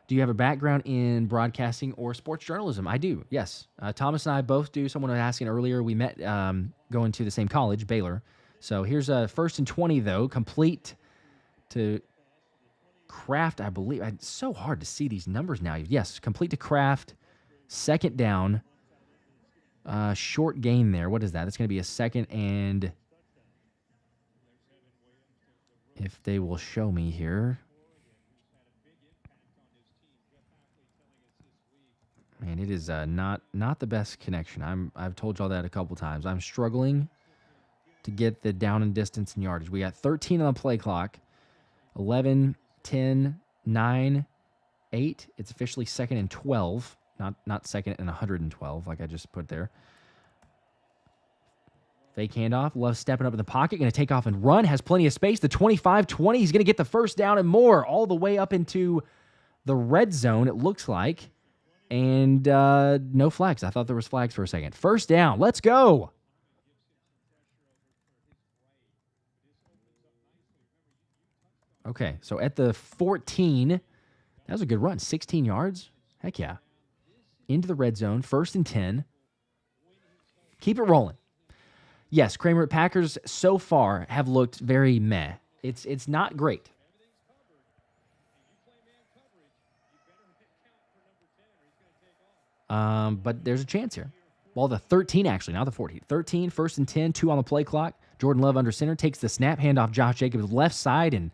F: Do you have a background in broadcasting or sports journalism? I do, yes. Thomas and I both do. Someone was asking earlier. We met going to the same college, Baylor. So here's a 1st and 20, though, complete to Kraft, I believe. It's so hard to see these numbers now. Yes, complete to Kraft, 2nd down, short gain there. What is that? That's going to be a 2nd and, if they will show me here. Man, it is not the best connection. I've told y'all that a couple times. I'm struggling to get the down and distance and yardage. We got 13 on the play clock. 11, 10, 9, 8. It's officially 2nd and 12. Not 2nd and 112 like I just put there. Fake handoff. Love stepping up in the pocket. Going to take off and run. Has plenty of space. The 25-20. He's going to get the 1st down and more. All the way up into the red zone, it looks like. And no flags. I thought there was flags for a second. 1st down. Let's go. Okay, so at the 14, that was a good run. 16 yards. Heck yeah. Into the red zone. 1st and 10. Keep it rolling. Yes, Kramer, Packers so far have looked very meh. It's not great. But there's a chance here. Well, the 13 actually, not the 14. 13, 1st and 10, 2 on the play clock. Jordan Love under center, takes the snap, handoff Josh Jacobs left side, and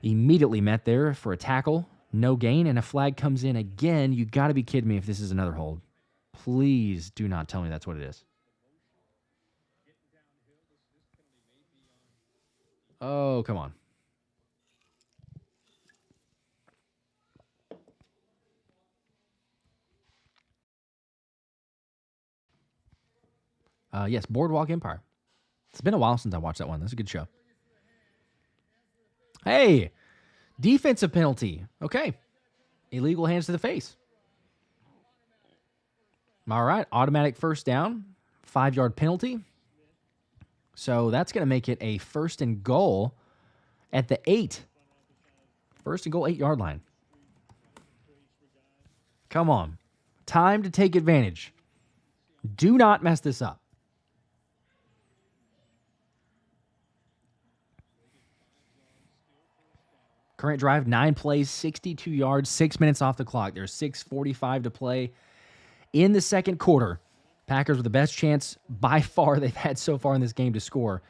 F: immediately met there for a tackle. No gain, and a flag comes in again. You got to be kidding me if this is another hold. Please do not tell me that's what it is. Oh, come on. Yes, Boardwalk Empire. It's been a while since I watched that one. That's a good show. Hey, defensive penalty. Okay. Illegal hands to the face. All right, automatic 1st down, 5-yard penalty. So that's going to make it a 1st and goal at the 8. 1st and goal, 8-yard line. Come on. Time to take advantage. Do not mess this up. Current drive, 9 plays, 62 yards, 6 minutes off the clock. There's 6:45 to play in the 2nd quarter. Packers with the best chance by far they've had so far in this game to score.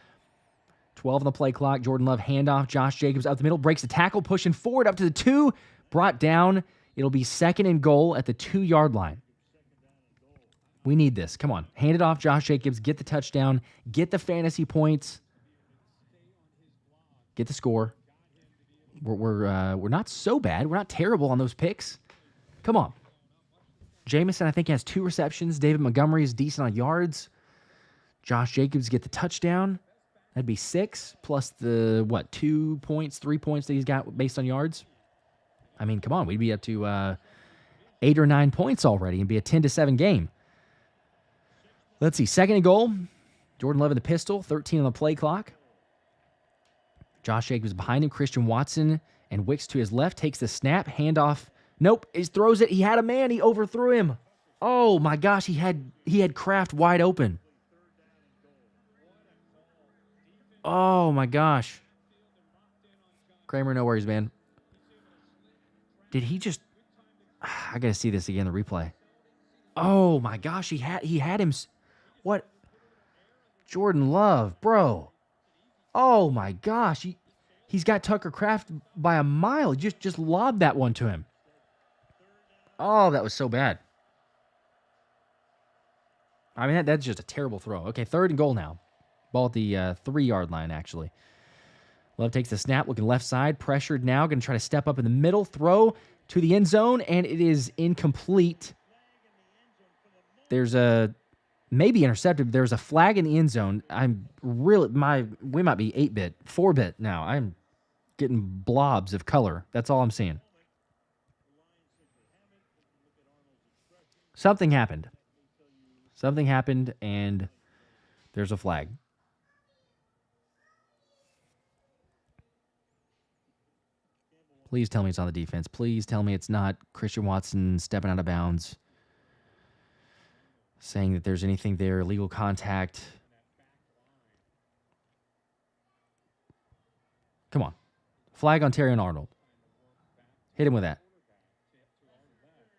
F: 12 on the play clock. Jordan Love handoff. Josh Jacobs out the middle, breaks the tackle, pushing forward up to the 2. Brought down. It'll be 2nd and goal at the 2-yard line. We need this. Come on. Hand it off Josh Jacobs. Get the touchdown. Get the fantasy points. Get the score. We're not so bad. We're not terrible on those picks. Come on. Jameson, I think, has 2 receptions. David Montgomery is decent on yards. Josh Jacobs get the touchdown. That'd be 6 plus the, 2 points, 3 points that he's got based on yards. I mean, come on. We'd be up to 8 or 9 points already and be a 10-7 game. Let's see. 2nd and goal. Jordan Love in the pistol. 13 on the play clock. Josh Jacobs behind him. Christian Watson and Wicks to his left. Takes the snap. Handoff. Nope. He throws it. He had a man. He overthrew him. Oh, my gosh. He had Kraft wide open. Oh, my gosh. Kramer, no worries, man. Did he just... I got to see this again, the replay. Oh, my gosh. He had him... What? Jordan Love, bro. Oh, my gosh. He's got Tucker Kraft by a mile. Just lobbed that one to him. Oh, that was so bad. I mean, that's just a terrible throw. Okay, 3rd and goal now. Ball at the 3-yard line, actually. Love takes the snap, looking left side. Pressured now. Going to try to step up in the middle. Throw to the end zone, and it is incomplete. There's a... Maybe intercepted. There's a flag in the end zone. We might be 8-bit, 4-bit now. I'm getting blobs of color. That's all I'm seeing. Something happened. Something happened, and there's a flag. Please tell me it's on the defense. Please tell me it's not Christian Watson stepping out of bounds, saying that there's anything there, illegal contact. Come on. Flag on Terry and Arnold. Hit him with that.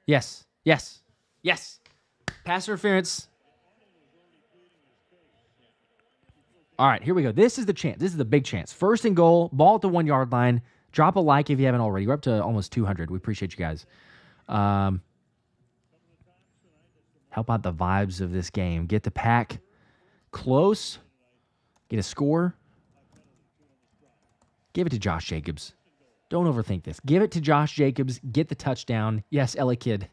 F: Yes. Yes. Yes. Pass interference. All right, here we go. This is the chance. This is the big chance. 1st and goal, ball at the 1-yard line. Drop a like if you haven't already. We're up to almost 200. We appreciate you guys. Help out the vibes of this game. Get the pack close. Get a score. Give it to Josh Jacobs. Don't overthink this. Give it to Josh Jacobs. Get the touchdown. Yes, LA Kid.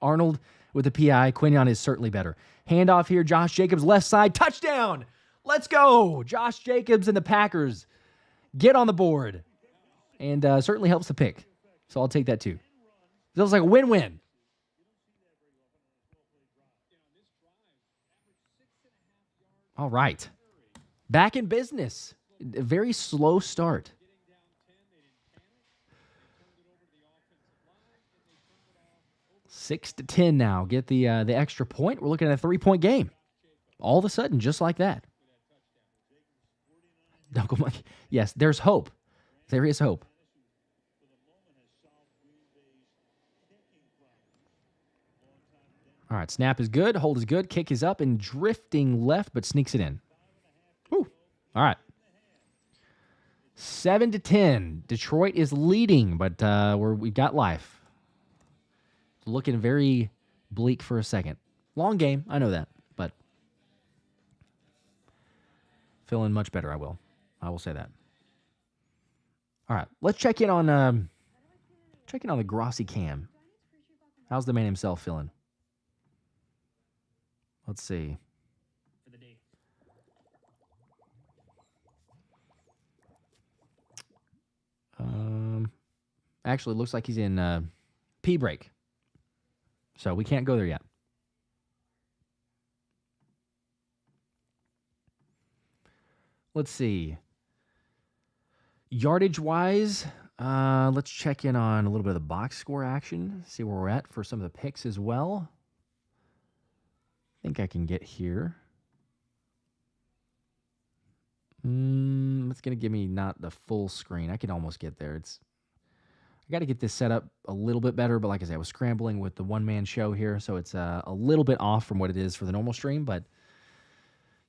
F: Arnold with the PI. Quinion is certainly better. Handoff here. Josh Jacobs, left side. Touchdown. Let's go. Josh Jacobs and the Packers get on the board. And certainly helps the pick. So I'll take that too. Feels like a win-win. All right. Back in business. A very slow start. Six to 10 now. Get the extra point. We're looking at a 3-point game. All of a sudden, just like that. Yes, there's hope. There is hope. All right, snap is good. Hold is good. Kick is up and drifting left, but sneaks it in. Woo. All right. 7 to 10. Detroit is leading, but we've got life. Looking very bleak for a second. Long game, I know that, but feeling much better. I will say that. All right, let's check in on the Grossi cam. How's the man himself feeling? Let's see.
G: For the D.
F: Actually, looks like he's in pee break. So we can't go there yet. Let's see. Yardage-wise, let's check in on a little bit of the box score action, see where we're at for some of the picks as well. I think I can get here. It's going to give me not the full screen. I can almost get there. I got to get this set up a little bit better, but like I said, I was scrambling with the one-man show here, so it's a little bit off from what it is for the normal stream, but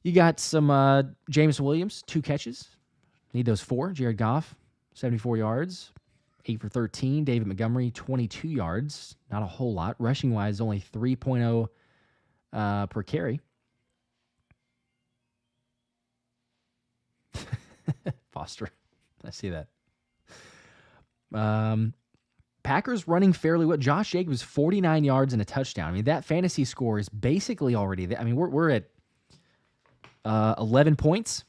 F: you got some Jameson Williams, 2 catches. Need those 4. Jared Goff, 74 yards, 8 for 13. David Montgomery, 22 yards. Not a whole lot. Rushing-wise, only 3.0 per carry. Foster. I see that. Packers running fairly well. Josh Jacobs, 49 yards and a touchdown. I mean, that fantasy score is basically already there. I mean, we're at 11 points.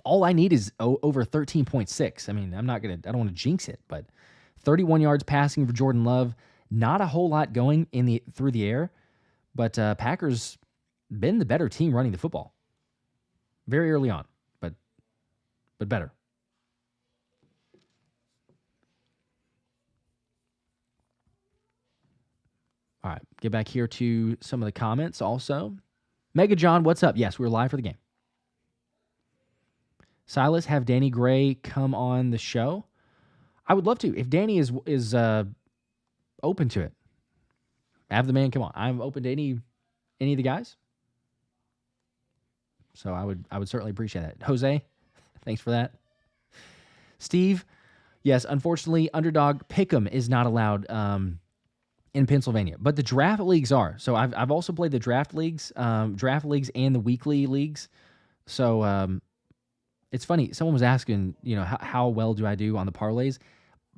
F: All I need is over 13.6. I mean, I don't want to jinx it, but 31 yards passing for Jordan Love. Not a whole lot going through the air, but Packers been the better team running the football. Very early on, but better. All right, get back here to some of the comments also. Mega John, what's up? Yes, we're live for the game. Silas, have Danny Gray come on the show. I would love to. If Danny is open to it, have the man come on. I'm open to any of the guys. So I would certainly appreciate that. Jose, thanks for that. Steve, yes, unfortunately, Underdog Pick'em is not allowed in Pennsylvania, but the draft leagues are. So I've also played the draft leagues and the weekly leagues. So it's funny. Someone was asking, how well do I do on the parlays?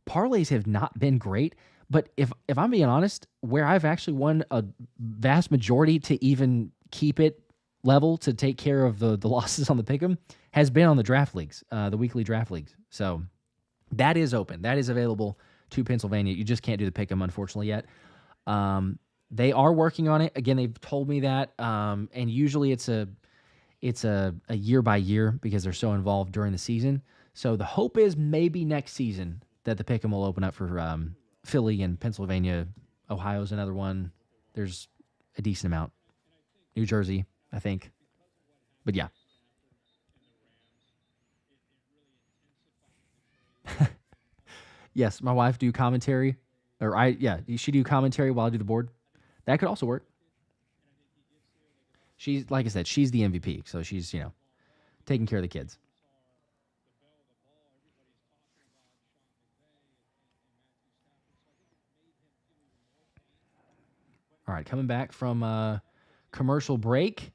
F: Parlays have not been great, but if I'm being honest, where I've actually won a vast majority to even keep it level to take care of the losses on the pick'em has been on the draft leagues, the weekly draft leagues. So that is open. That is available to Pennsylvania. You just can't do the pick'em, unfortunately, yet. They are working on it. Again, they've told me that, and usually it's a year by year because they're so involved during the season. So the hope is maybe next season that the pick'em will open up for Philly and Pennsylvania. Ohio's another one. There's a decent amount. New Jersey, I think. But yeah. Yes, my wife do commentary. She do commentary while I do the board. That could also work. She's, like I said, she's the MVP. So she's, taking care of the kids. All right, coming back from commercial break.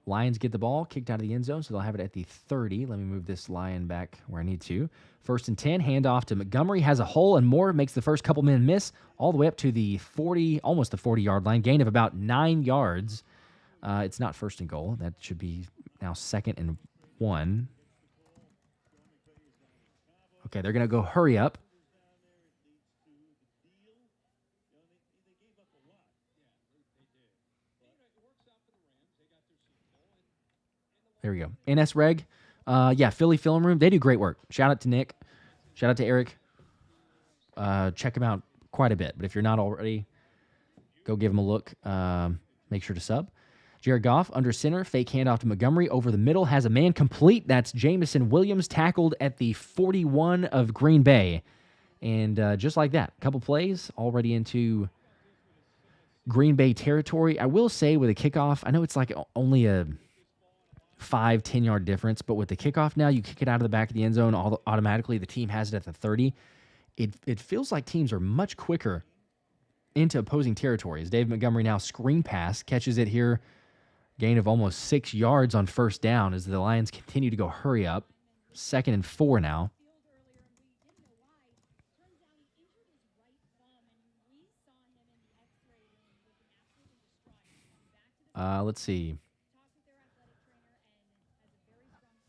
F: Lions get the ball, kicked out of the end zone, so they'll have it at the 30. Let me move this Lion back where I need to. 1st and 10, handoff to Montgomery, has a hole, and Moore makes the first couple men miss, all the way up to the 40, almost the 40-yard line, gain of about 9 yards. It's not 1st and goal. That should be now 2nd and 1. Okay, they're going to go hurry up. There we go. NS Reg. Philly Film Room. They do great work. Shout out to Nick. Shout out to Eric. Check them out quite a bit. But if you're not already, go give them a look. Make sure to sub. Jared Goff under center. Fake handoff to Montgomery. Over the middle. Has a man complete. That's Jameson Williams tackled at the 41 of Green Bay. And just like that, a couple plays already into Green Bay territory. I will say with a kickoff, I know it's like only a 5-10 yard difference, but with the kickoff now, you kick it out of the back of the end zone automatically. The team has it at the 30. It feels like teams are much quicker into opposing territory. As Dave Montgomery now screen pass, catches it here, gain of almost 6 yards on 1st down as the Lions continue to go hurry up. 2nd and 4 now. Let's see.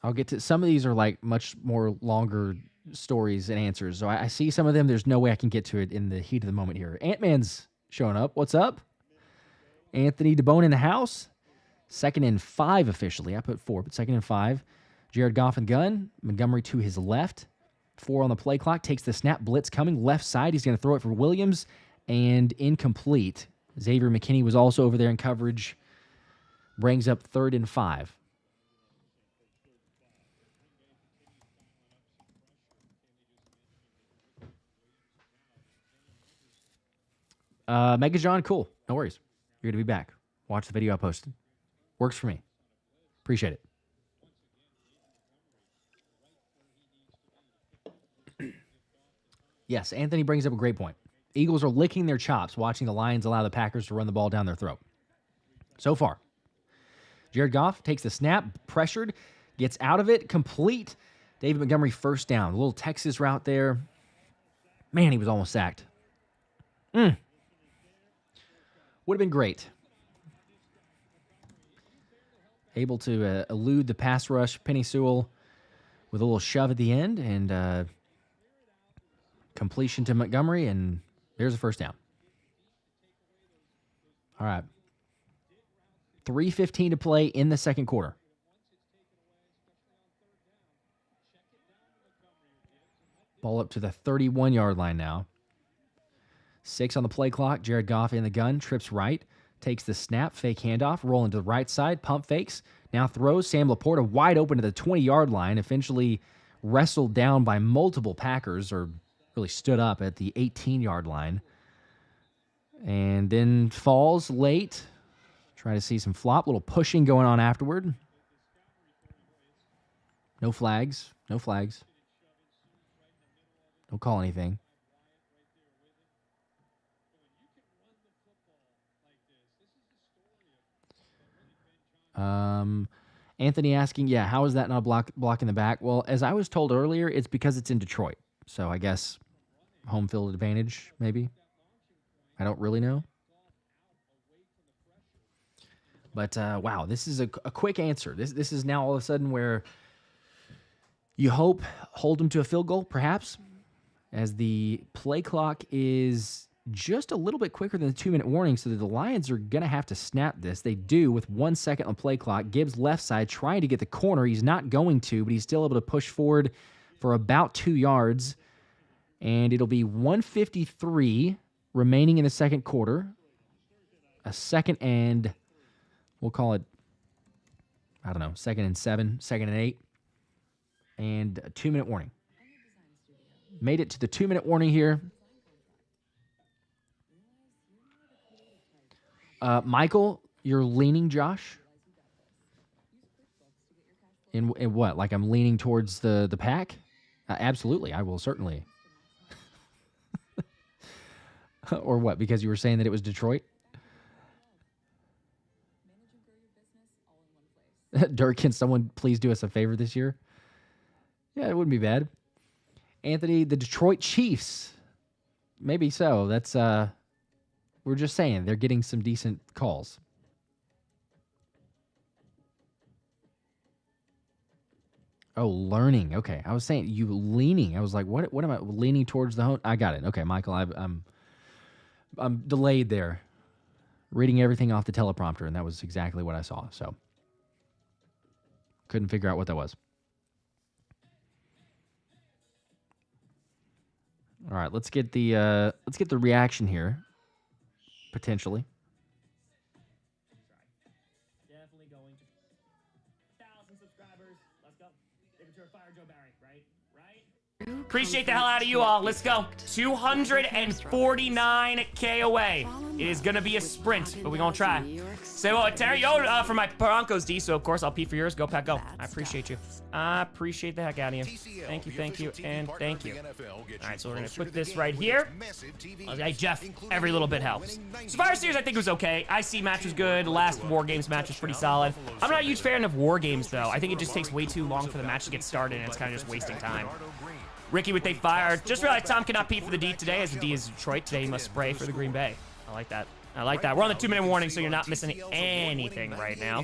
F: I'll get to some of these are like much more longer stories and answers. So I see some of them. There's no way I can get to it in the heat of the moment here. Ant-Man's showing up. What's up? Anthony DeBone in the house. 2nd and 5 officially. I put 4, but 2nd and 5. Jared Goff and gun. Montgomery to his left. 4 on the play clock. Takes the snap. Blitz coming. Left side. He's going to throw it for Williams. And incomplete. Xavier McKinney was also over there in coverage. Brings up 3rd and 5. Mega John, cool. No worries. You're going to be back. Watch the video I posted. Works for me. Appreciate it. Yes, Anthony brings up a great point. Eagles are licking their chops watching the Lions allow the Packers to run the ball down their throat. So far. Jared Goff takes the snap, pressured, gets out of it, complete. David Montgomery 1st down. A little Texas route there. Man, he was almost sacked. Would have been great. Able to elude the pass rush. Penny Sewell with a little shove at the end and completion to Montgomery, and there's a 1st down. All right. 3:15 to play in the 2nd quarter. Ball up to the 31-yard line now. 6 on the play clock. Jared Goff in the gun, trips right, takes the snap, fake handoff, rolling to the right side, pump fakes, now throws. Sam LaPorta wide open to the 20-yard line, eventually wrestled down by multiple Packers, or really stood up at the 18-yard line, and then falls late. Try to see some flop, little pushing going on afterward. No flags, no flags. Don't call anything. Anthony asking, yeah, how is that not block in the back? Well, as I was told earlier, it's because it's in Detroit. So I guess home field advantage, maybe. I don't really know. But, wow, this is a quick answer. This is now all of a sudden where you hold them to a field goal, perhaps, as the play clock is just a little bit quicker than the 2-minute warning, so that the Lions are going to have to snap this. They do with 1 second on play clock. Gibbs left side trying to get the corner. He's not going to, but he's still able to push forward for about 2 yards. And it'll be 1:53 remaining in the second quarter. A second and, we'll call it, I don't know, 2nd and 7, 2nd and 8. And a 2-minute warning. Made it to the 2-minute warning here. Michael, you're leaning Josh? In what? Like I'm leaning towards the pack? Absolutely, I will certainly. Or what? Because you were saying that it was Detroit? Dirk, can someone please do us a favor this year? Yeah, it wouldn't be bad. Anthony, the Detroit Chiefs. Maybe so. That's we're just saying they're getting some decent calls. Oh, learning. Okay, I was saying you leaning. I was like, what am I leaning towards the home? I got it. Okay, Michael, I'm delayed there, reading everything off the teleprompter, and that was exactly what I saw. So couldn't figure out what that was. All right, let's get the reaction here, potentially.
G: Definitely going to 1,000 subscribers. Let's go. Give it to our fire Joe Barry, right? Appreciate the hell out of you all. Let's go. 249K away. It is gonna be a sprint, but we're gonna try. Say what, Terry? Yo, for my Broncos D, so of course I'll pee for yours. Go Pack, go. I appreciate you. I appreciate the heck out of you. Thank you, and thank you. All right, so we're gonna put this right here. Hey, Jeff, every little bit helps. Survivor Series I think was okay. IC match was good. The last War Games match was pretty solid. I'm not a huge fan of War Games though. I think it just takes way too long for the match to get started, and it's kind of just wasting time. Ricky with they fire. Just realized Tom cannot pee for the D today, as the D is Detroit. Today he must spray for the Green Bay. I like that. I like that. We're on the 2-minute warning, so you're not missing anything right now.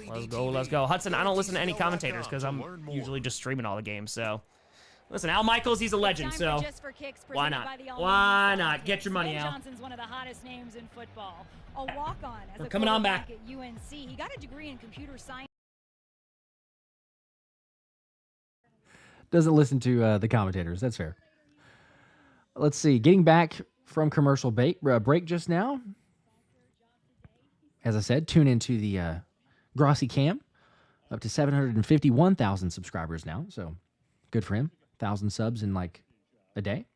G: Let's go, let's go. Hudson, I don't listen to any commentators because I'm usually just streaming all the games, so. Listen, Al Michaels, he's a legend, so why not? Why not? Get your money, Al.
H: Johnson's one of the hottest names in football. A walk-on as
G: We're
H: a
G: coming on back
H: at UNC. He got a degree in computer science.
F: Doesn't listen to the commentators. That's fair. Let's see. Getting back from commercial break just now. As I said, tune into the Grossi cam. Up to 751,000 subscribers now. So good for him. 1,000 subs in like a day.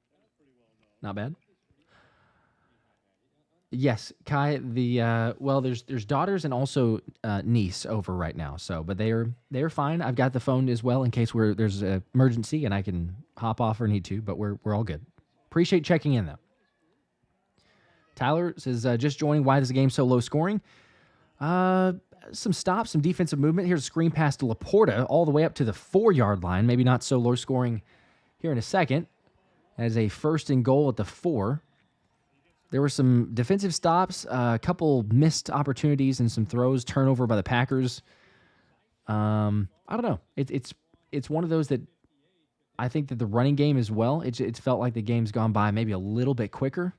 F: Not bad. Yes, Kai. Well, there's daughters and also niece over right now. So, but they're fine. I've got the phone as well in case there's an emergency and I can hop off or need to. But we're all good. Appreciate checking in though. Tyler says just joining. Why is the game so low scoring? Some stops, some defensive movement. Here's a screen pass to LaPorta all the way up to the 4-yard line. Maybe not so low scoring here in a second. As a 1st and goal at the 4. There were some defensive stops, a couple missed opportunities, and some throws, turnover by the Packers. I don't know. It's one of those that I think that the running game as well. It's felt like the game's gone by maybe a little bit quicker,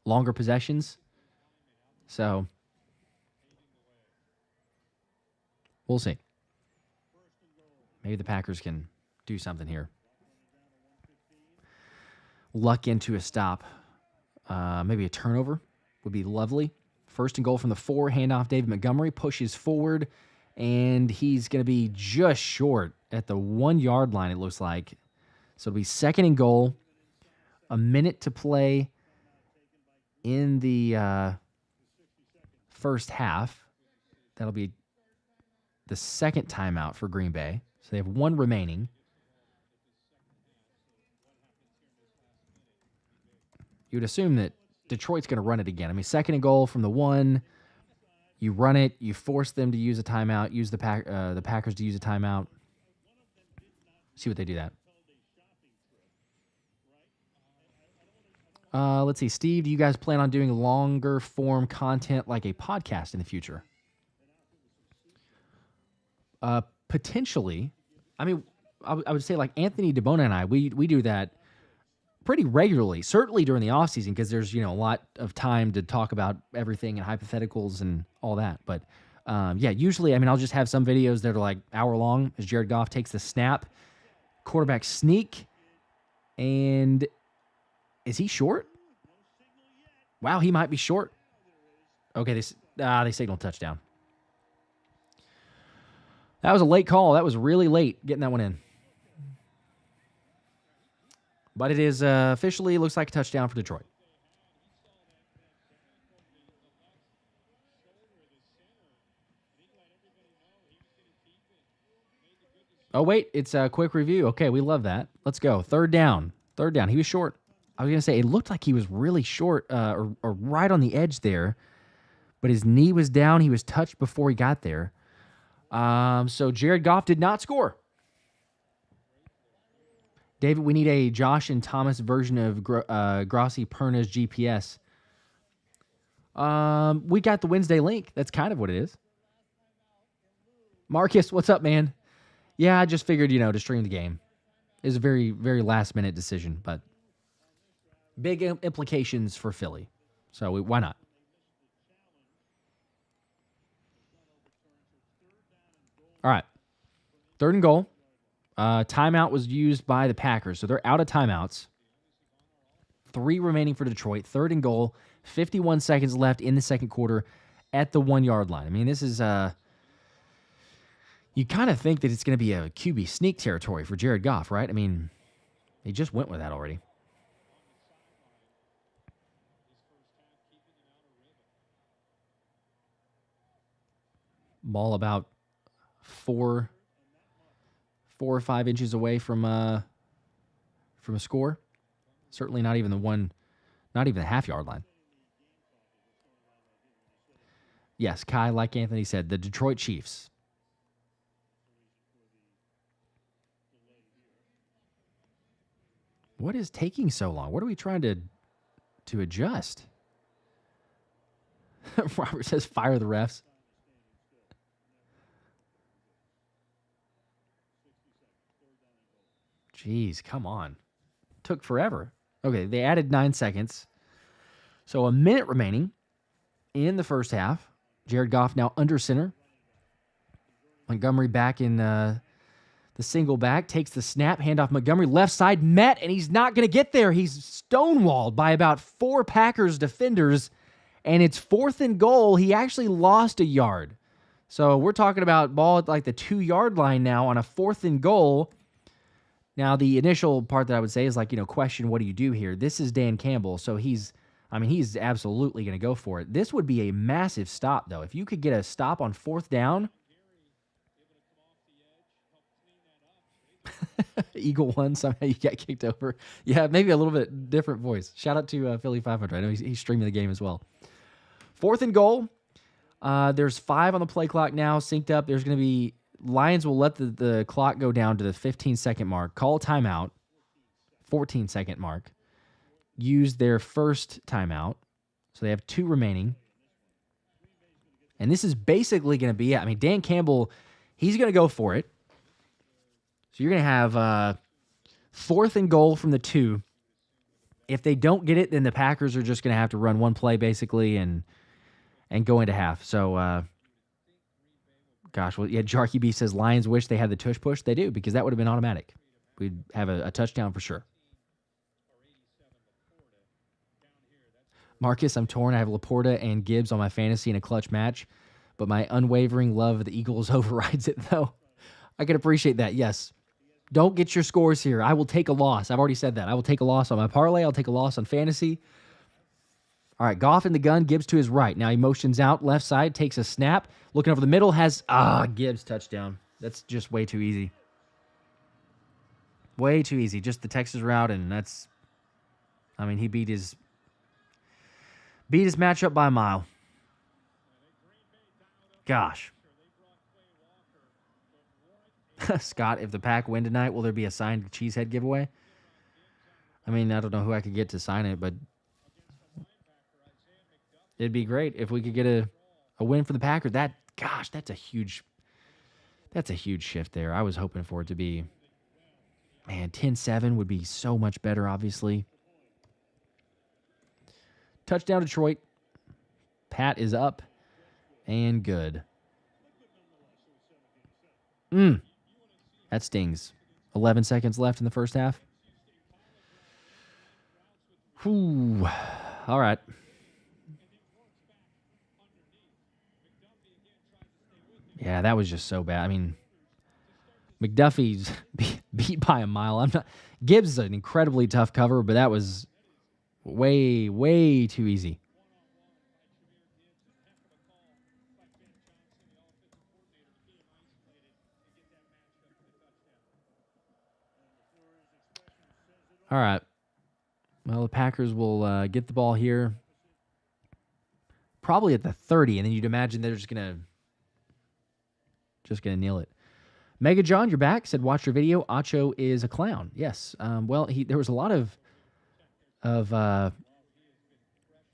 F: longer possessions. So we'll see. Maybe the Packers can do something here. Luck into a stop. Maybe a turnover would be lovely. First and goal from the 4, handoff David Montgomery, pushes forward, and he's going to be just short at the 1-yard line, it looks like. So it'll be second and goal, a minute to play in the first half. That'll be the second timeout for Green Bay. So they have 1 remaining. You would assume that Detroit's going to run it again. I mean, second and goal from the 1. You run it. You force them to use a timeout. Use the Packers to use a timeout. See what they do that. Let's see. Steve, do you guys plan on doing longer form content like a podcast in the future? Potentially. I mean, I would say like Anthony DeBona and I, we do that pretty regularly, certainly during the off season, because there's, a lot of time to talk about everything and hypotheticals and all that. But yeah, usually, I mean, I'll just have some videos that are like hour long as Jared Goff takes the snap, quarterback sneak, and is he short? Wow, he might be short. Okay, they signal touchdown. That was a late call. That was really late getting that one in. But it is officially looks like a touchdown for Detroit. Oh, wait, it's a quick review. Okay, we love that. Let's go. Third down. He was short. I was going to say, it looked like he was really short or right on the edge there, but his knee was down. He was touched before he got there. So Jared Goff did not score. David, we need a Josh and Thomas version of Grossi Perna's GPS. We got the Wednesday link. That's kind of what it is. Marcus, what's up, man? Yeah, I just figured, to stream the game. It was a very, very last-minute decision, but big implications for Philly. So why not? All right. Third and goal. Timeout was used by the Packers, so they're out of timeouts. 3 remaining for Detroit. Third and goal. 51 seconds left in the second quarter at the 1-yard line. I mean, this is... you kind of think that it's going to be a QB sneak territory for Jared Goff, right? I mean, he just went with that already. Ball about 4 or 5 inches away from a score. Certainly not even the half-yard line. Yes, Kai, like Anthony said, the Detroit Chiefs. What is taking so long? What are we trying to adjust? Robert says, fire the refs. Jeez, come on. Took forever. Okay, they added 9 seconds. So a minute remaining in the first half. Jared Goff now under center. Montgomery back in the single back. Takes the snap. Handoff Montgomery. Left side met, and he's not going to get there. He's stonewalled by about 4 Packers defenders, and it's 4th and goal. He actually lost a yard. So we're talking about ball at like the 2-yard line now on a 4th and goal. Now, the initial part that I would say is like, question, what do you do here? This is Dan Campbell, so he's absolutely going to go for it. This would be a massive stop, though. If you could get a stop on 4th down. Eagle 1, somehow you got kicked over. Yeah, maybe a little bit different voice. Shout out to Philly 500. I know he's streaming the game as well. 4th and goal. There's 5 on the play clock now, synced up. There's going to be... Lions will let the clock go down to the 15-second mark, call timeout, 14-second mark, use their first timeout. So they have 2 remaining. And this is basically going to be it. I mean, Dan Campbell, he's going to go for it. So you're going to have 4th and goal from the 2. If they don't get it, then the Packers are just going to have to run one play, basically, and go into half. So... Gosh, well, yeah, Jarky B says Lions wish they had the tush push. They do, because that would have been automatic. We'd have a touchdown for sure. Marcus, I'm torn. I have LaPorta and Gibbs on my fantasy in a clutch match, but my unwavering love of the Eagles overrides it, though. I can appreciate that, yes. Don't get your scores here. I will take a loss. I've already said that. I will take a loss on my parlay. I'll take a loss on fantasy. All right, Goff in the gun, Gibbs to his right. Now he motions out, left side, takes a snap. Looking over the middle, has, Gibbs touchdown. That's just way too easy. Way too easy. Just the Texas route, and that's, I mean, he beat his matchup by a mile. Gosh. Scott, if the Pack win tonight, will there be a signed cheesehead giveaway? I mean, I don't know who I could get to sign it, but it'd be great if we could get a win for the Packers. That's a huge shift there. I was hoping for it to be, man, 10-7 would be so much better, obviously. Touchdown Detroit. Pat is up and good. That stings. 11 seconds left in the first half. Whew. All right. Yeah, that was just so bad. I mean, McDuffie's beat by a mile. Gibbs is an incredibly tough cover, but that was way, way too easy. All right. Well, the Packers will get the ball here probably at the 30, and then you'd imagine they're just gonna kneel it. Mega John, you're back. Said, watch your video. Acho is a clown. Yes. Well, there was a lot of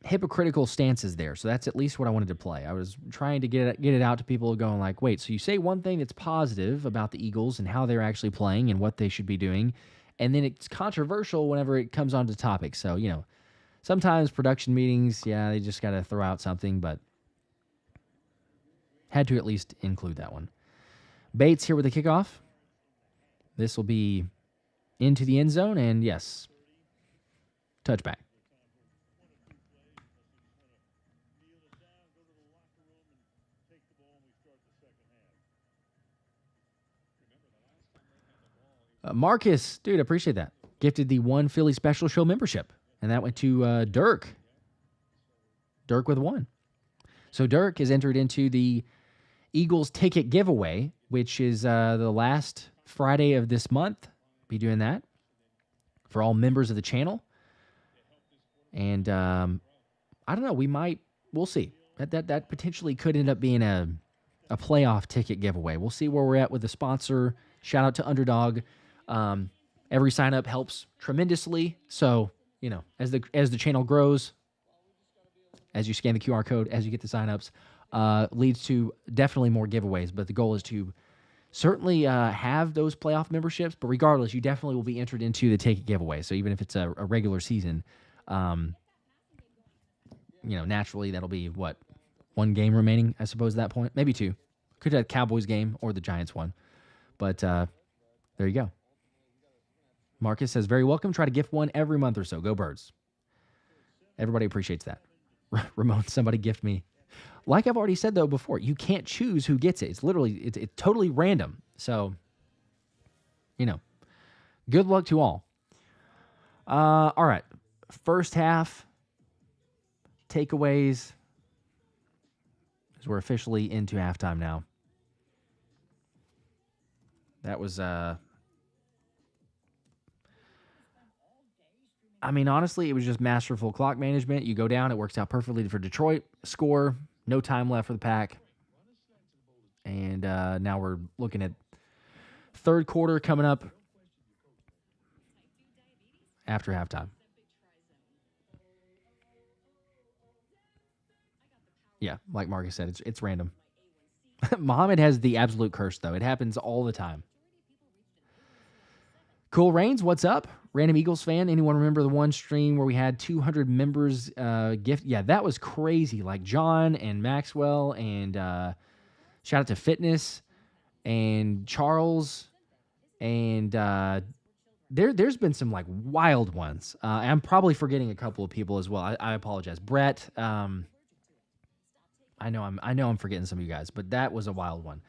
F: hypocritical stances there, so that's at least what I wanted to play. I was trying to get it out to people going like, wait, so you say one thing that's positive about the Eagles and how they're actually playing and what they should be doing, and then it's controversial whenever it comes onto topic. So, sometimes production meetings, they just got to throw out something, but had to at least include that one. Bates here with the kickoff. This will be into the end zone, and yes, touchback. Marcus, dude, appreciate that. Gifted the one Philly Special Show membership, and that went to Dirk. Dirk with one. So Dirk has entered into the Eagles ticket giveaway, which is the last Friday of this month. Be doing that for all members of the channel. And I don't know, we'll see. That potentially could end up being a playoff ticket giveaway. We'll see where we're at with the sponsor. Shout out to Underdog. Every sign up helps tremendously. So, as the channel grows, as you scan the QR code, as you get the signups, leads to definitely more giveaways. But the goal is to certainly have those playoff memberships. But regardless, you definitely will be entered into the ticket giveaway. So even if it's a regular season, naturally that'll be one game remaining, I suppose, at that point. Maybe two. Could have Cowboys game or the Giants one. But there you go. Marcus says, very welcome. Try to gift one every month or so. Go Birds. Everybody appreciates that. Ramon, somebody gift me. Like I've already said, though, before, you can't choose who gets it. It's literally, it's totally random. So, good luck to all. All right. First half takeaways, as we're officially into halftime now. That was, honestly, it was just masterful clock management. You go down, it works out perfectly for Detroit. Score, no time left for the Pack. And now we're looking at third quarter coming up after halftime. Yeah, like Marcus said, it's random. Muhammad has the absolute curse, though. It happens all the time. Cool Rains, what's up? Random Eagles fan. Anyone remember the one stream where we had 200 members gift? Yeah, that was crazy. Like John and Maxwell and shout out to Fitness and Charles and there's been some like wild ones. I'm probably forgetting a couple of people as well. I apologize. Brett, I know I'm forgetting some of you guys, but that was a wild one.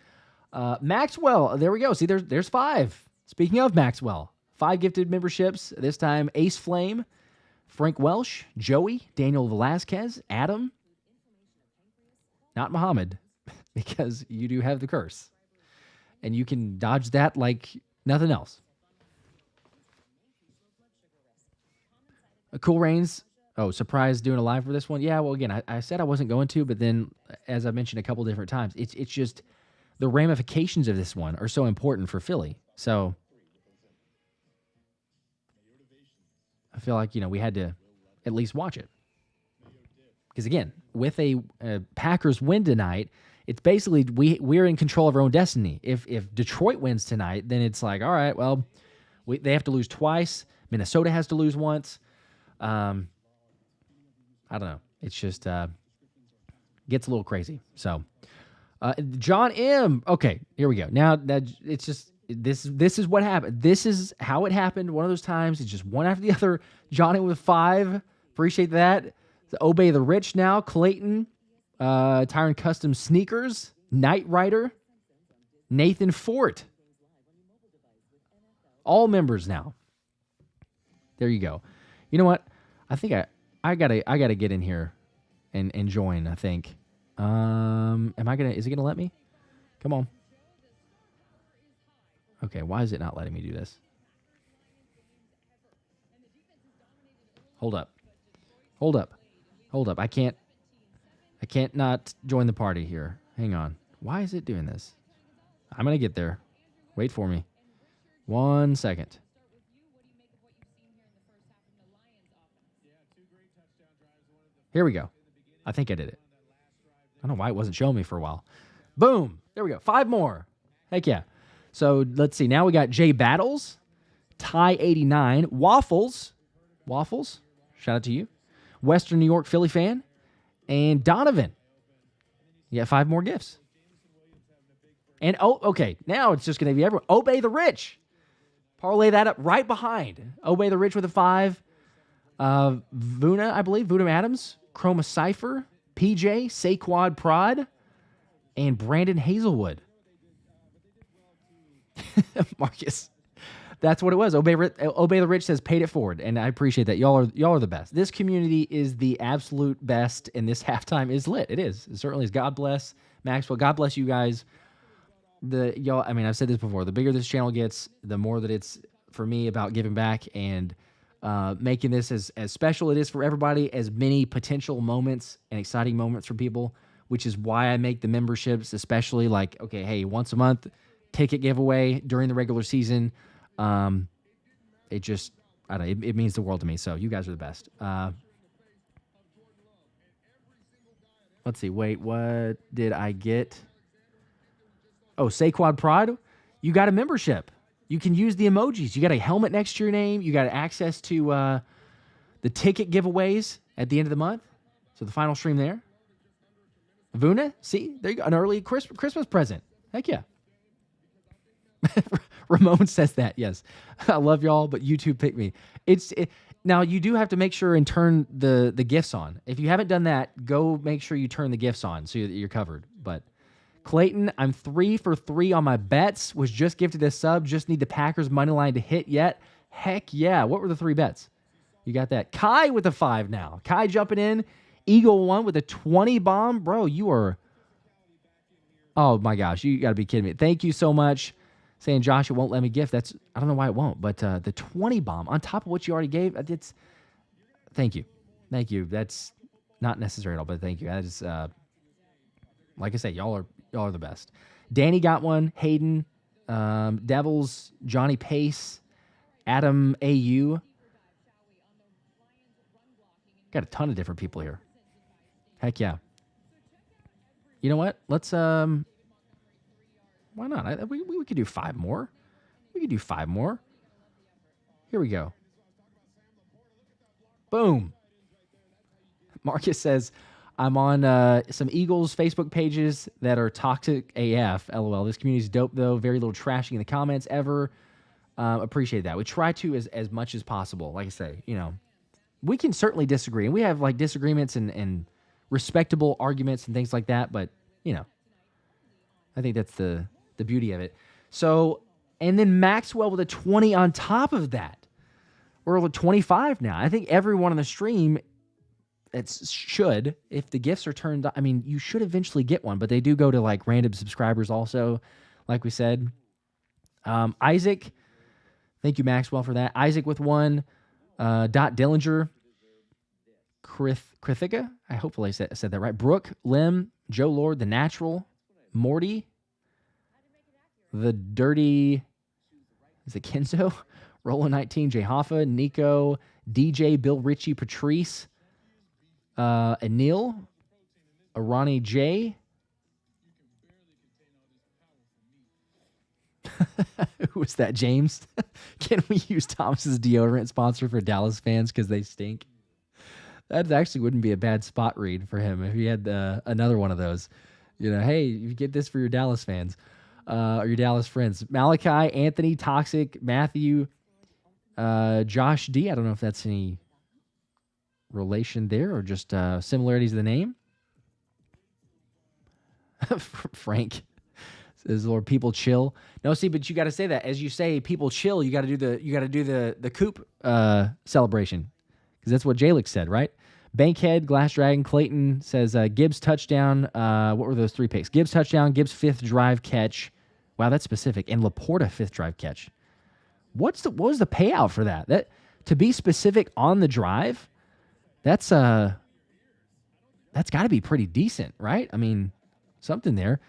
F: Maxwell, there we go. See, there's 5. Speaking of Maxwell, 5 gifted memberships. This time, Ace Flame, Frank Welsh, Joey, Daniel Velasquez, Adam, not Muhammad, because you do have the curse. And you can dodge that like nothing else. Cool Rains. Oh, surprise doing a live for this one? Yeah, well, again, I said I wasn't going to, but then, as I mentioned a couple different times, it's just the ramifications of this one are so important for Philly. So I feel like, we had to at least watch it. Because, again, with a Packers win tonight, it's basically we're in control of our own destiny. If Detroit wins tonight, then it's like, all right, well, they have to lose twice. Minnesota has to lose once. I don't know. It's just gets a little crazy. So, John M. Okay, here we go. Now that it's just this is what happened. This is how it happened. One of those times. It's just one after the other. John M. with 5. Appreciate that. Obey the Rich now. Clayton, Tyron Custom Sneakers, Knight Rider, Nathan Fort. All members now. There you go. You know what? I think I gotta get in here and join, I think. Is it gonna let me? Come on. Okay, why is it not letting me do this? Hold up. I can't not join the party here. Hang on. Why is it doing this? I'm gonna get there. Wait for me. 1 second. Here we go. I think I did it. I don't know why it wasn't showing me for a while. Boom. There we go. 5 more. Heck yeah. So let's see. Now we got Jay Battles, Ty89, Waffles. Shout out to you. Western New York Philly fan, and Donovan. You got 5 more gifts. And, okay. Now it's just going to be everyone. Obey the Rich. Parlay that up right behind. Obey the Rich with a 5. Vuna, I believe. Vuna Adams. Chroma Cypher, PJ, Saquad Prod, and Brandon Hazelwood. Marcus, that's what it was. Obey the Rich says paid it forward, and I appreciate that. Y'all are the best. This community is the absolute best, and this halftime is lit. It is. It certainly is. God bless Maxwell. God bless you guys. I've said this before. The bigger this channel gets, the more that it's for me about giving back and making this as special it is for everybody, as many potential moments and exciting moments for people, which is why I make the memberships, especially like, okay, hey, once a month, ticket giveaway during the regular season. It just, I don't know, it means the world to me. So you guys are the best. Let's see. Wait, what did I get? Oh, Saquad Prod. You got a membership. You can use the emojis. You got a helmet next to your name. You got access to the ticket giveaways at the end of the month. So the final stream there. Vuna, see? There you go. An early Christmas present. Heck yeah. Ramon says that, yes. I love y'all, but YouTube picked me. Now, you do have to make sure and turn the gifts on. If you haven't done that, go make sure you turn the gifts on so that you're covered. But Clayton, I'm 3 for 3 on my bets. Was just gifted a sub. Just need the Packers money line to hit yet. Heck yeah. What were the 3 bets? You got that. Kai with a 5 now. Kai jumping in. Eagle 1 with a 20 bomb. Bro, you are... Oh, my gosh. You got to be kidding me. Thank you so much. Saying, Josh, it won't let me gift. I don't know why it won't, but the 20 bomb on top of what you already gave, thank you. Thank you. That's not necessary at all, but thank you. That is, like I said, y'all are the best. Danny got one. Hayden, Devils, Johnny Pace, Adam AU. Got a ton of different people here. Heck yeah. You know what? Let's, why not? We could do 5 more. We could do 5 more. Here we go. Boom. Marcus says, I'm on some Eagles Facebook pages that are toxic AF. LOL. This community's dope, though. Very little trashing in the comments ever. appreciate that. We try to as much as possible. Like I say, we can certainly disagree, and we have like disagreements and respectable arguments and things like that. But I think that's the beauty of it. So, and then Maxwell with a 20 on top of that. We're at 25 now. I think everyone on the stream should, if the gifts are turned on, I mean, you should eventually get one, but they do go to like random subscribers also, like we said. Isaac, thank you, Maxwell, for that. Isaac with one. Dot Dillinger, Krithika, I hopefully said that right. Brooke, Lim, Joe Lord, The Natural, Morty, The Dirty, is it Kenzo? Roland 19, Jay Hoffa, Nico, DJ, Bill Ritchie, Patrice, Anil, Arani J. Who was that, James? Can we use Thomas's deodorant sponsor for Dallas fans because they stink? That actually wouldn't be a bad spot read for him if he had another one of those. Hey, you get this for your Dallas fans or your Dallas friends. Malachi, Anthony, Toxic, Matthew, Josh D. I don't know if that's any relation there or just similarities of the name. Frank says, "Lord, people chill." No, see, but you got to say that as you say, people chill. You got to do the coop celebration because that's what Jalix said, right? Bankhead, Glass Dragon, Clayton says Gibbs touchdown. What were those 3 picks? Gibbs touchdown, Gibbs 5th drive catch. Wow, that's specific. And LaPorta 5th drive catch. What was the payout for that? That to be specific on the drive, that's got to be pretty decent, right? I mean, something there.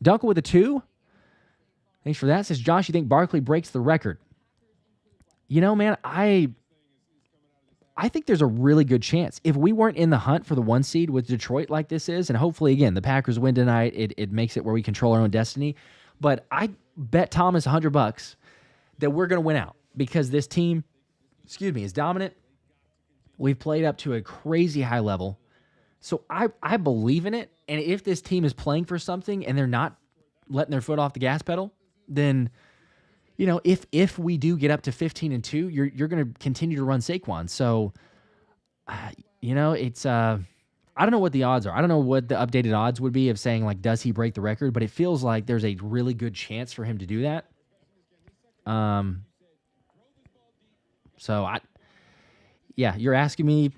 F: Dunkel with a 2. Thanks for that. Says Josh, you think Barkley breaks the record? Man, I think there's a really good chance. If we weren't in the hunt for the 1 seed with Detroit like this is, and hopefully, again, the Packers win tonight, it makes it where we control our own destiny. But I bet Thomas $100 that we're going to win out because this team, is dominant. We've played up to a crazy high level. So I believe in it. And if this team is playing for something and they're not letting their foot off the gas pedal, then, if we do get up to 15-2, you're going to continue to run Saquon. So, it's I don't know what the odds are. I don't know what the updated odds would be of saying, like, does he break the record? But it feels like there's a really good chance for him to do that. So you're asking me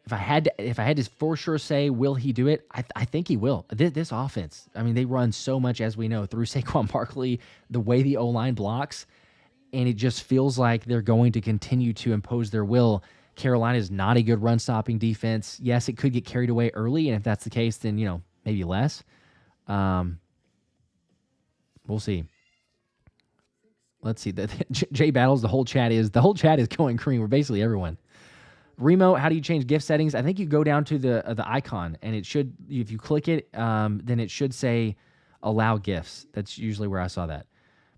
F: if I had to for sure say, will he do it? I think he will. This offense, I mean, they run so much, as we know, through Saquon Barkley, the way the O-line blocks, and it just feels like they're going to continue to impose their will. Carolina is not a good run-stopping defense. Yes, it could get carried away early, and if that's the case, then, maybe less. We'll see. Let's see. Jay Battles, the whole chat is going green. We're basically everyone. Remo, how do you change gift settings? I think you go down to the icon, and it should, if you click it, then it should say allow gifts. That's usually where I saw that.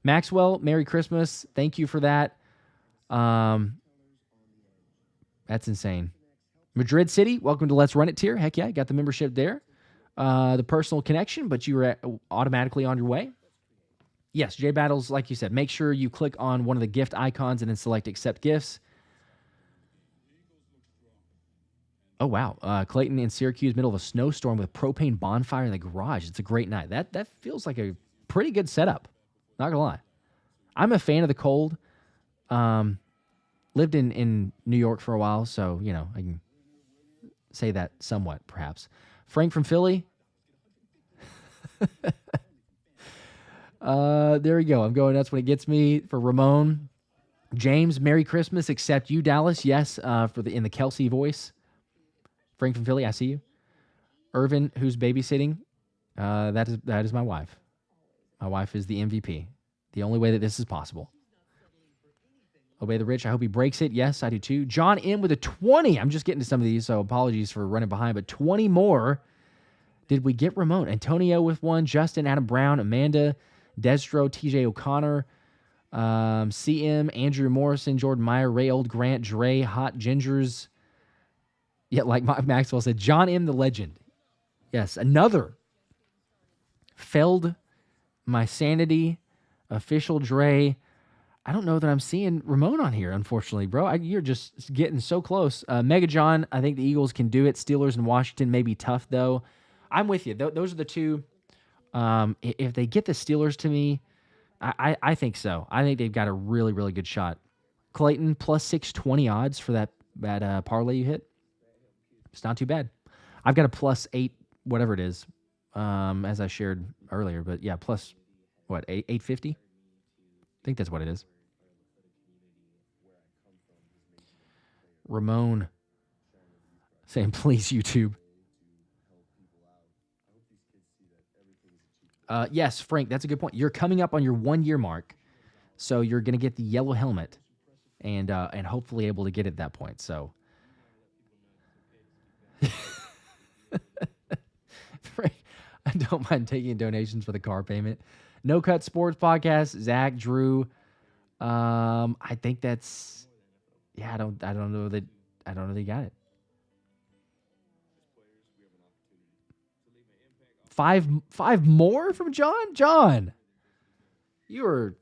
F: Maxwell, Merry Christmas. Thank you for that. That's insane. Madrid City, welcome to Let's Run It tier. Heck yeah, you got the membership there. The personal connection, but you were automatically on your way. Yes, J Battles, like you said, make sure you click on one of the gift icons and then select Accept Gifts. Oh, wow. Clayton in Syracuse, middle of a snowstorm with propane bonfire in the garage. It's a great night. That feels like a pretty good setup. Not going to lie. I'm a fan of the cold. Lived in New York for a while, so, I can say that somewhat, perhaps. Frank from Philly. There we go. I'm going nuts when it gets me. For Ramon. James, Merry Christmas, except you, Dallas. Yes, in the Kelsey voice. Frank from Philly, I see you. Irvin, who's babysitting. That is my wife. My wife is the MVP. The only way that this is possible. Obey the Rich. I hope he breaks it. Yes, I do too. John M with a 20. I'm just getting to some of these, so apologies for running behind, but 20 more. Did we get Ramon? Antonio with one. Justin, Adam Brown, Amanda, Destro, TJ O'Connor, CM, Andrew Morrison, Jordan Meyer, Ray Old Grant, Dre, Hot Gingers. Yeah, like Maxwell said, John M. the legend. Yes, another. Felled my sanity. Official Dre. I don't know that I'm seeing Ramon on here, unfortunately, bro. You're just getting so close. Mega John, I think the Eagles can do it. Steelers and Washington may be tough, though. I'm with you. Those are the two. If they get the Steelers to me, I think so. I think they've got a really, really good shot. Clayton, plus 620 odds for that parlay you hit. It's not too bad. I've got a plus 8, whatever it is, as I shared earlier. But yeah, plus, what, 850? I think that's what it is. Ramon saying, please, YouTube. Yes, Frank, that's a good point. You're coming up on your 1-year mark, so you're going to get the yellow helmet and hopefully able to get it at that point. So, Frank, I don't mind taking donations for the car payment. No Cut Sports Podcast, Zach, Drew. I think that's, yeah. I don't know that they got it. Five more from John? John, you're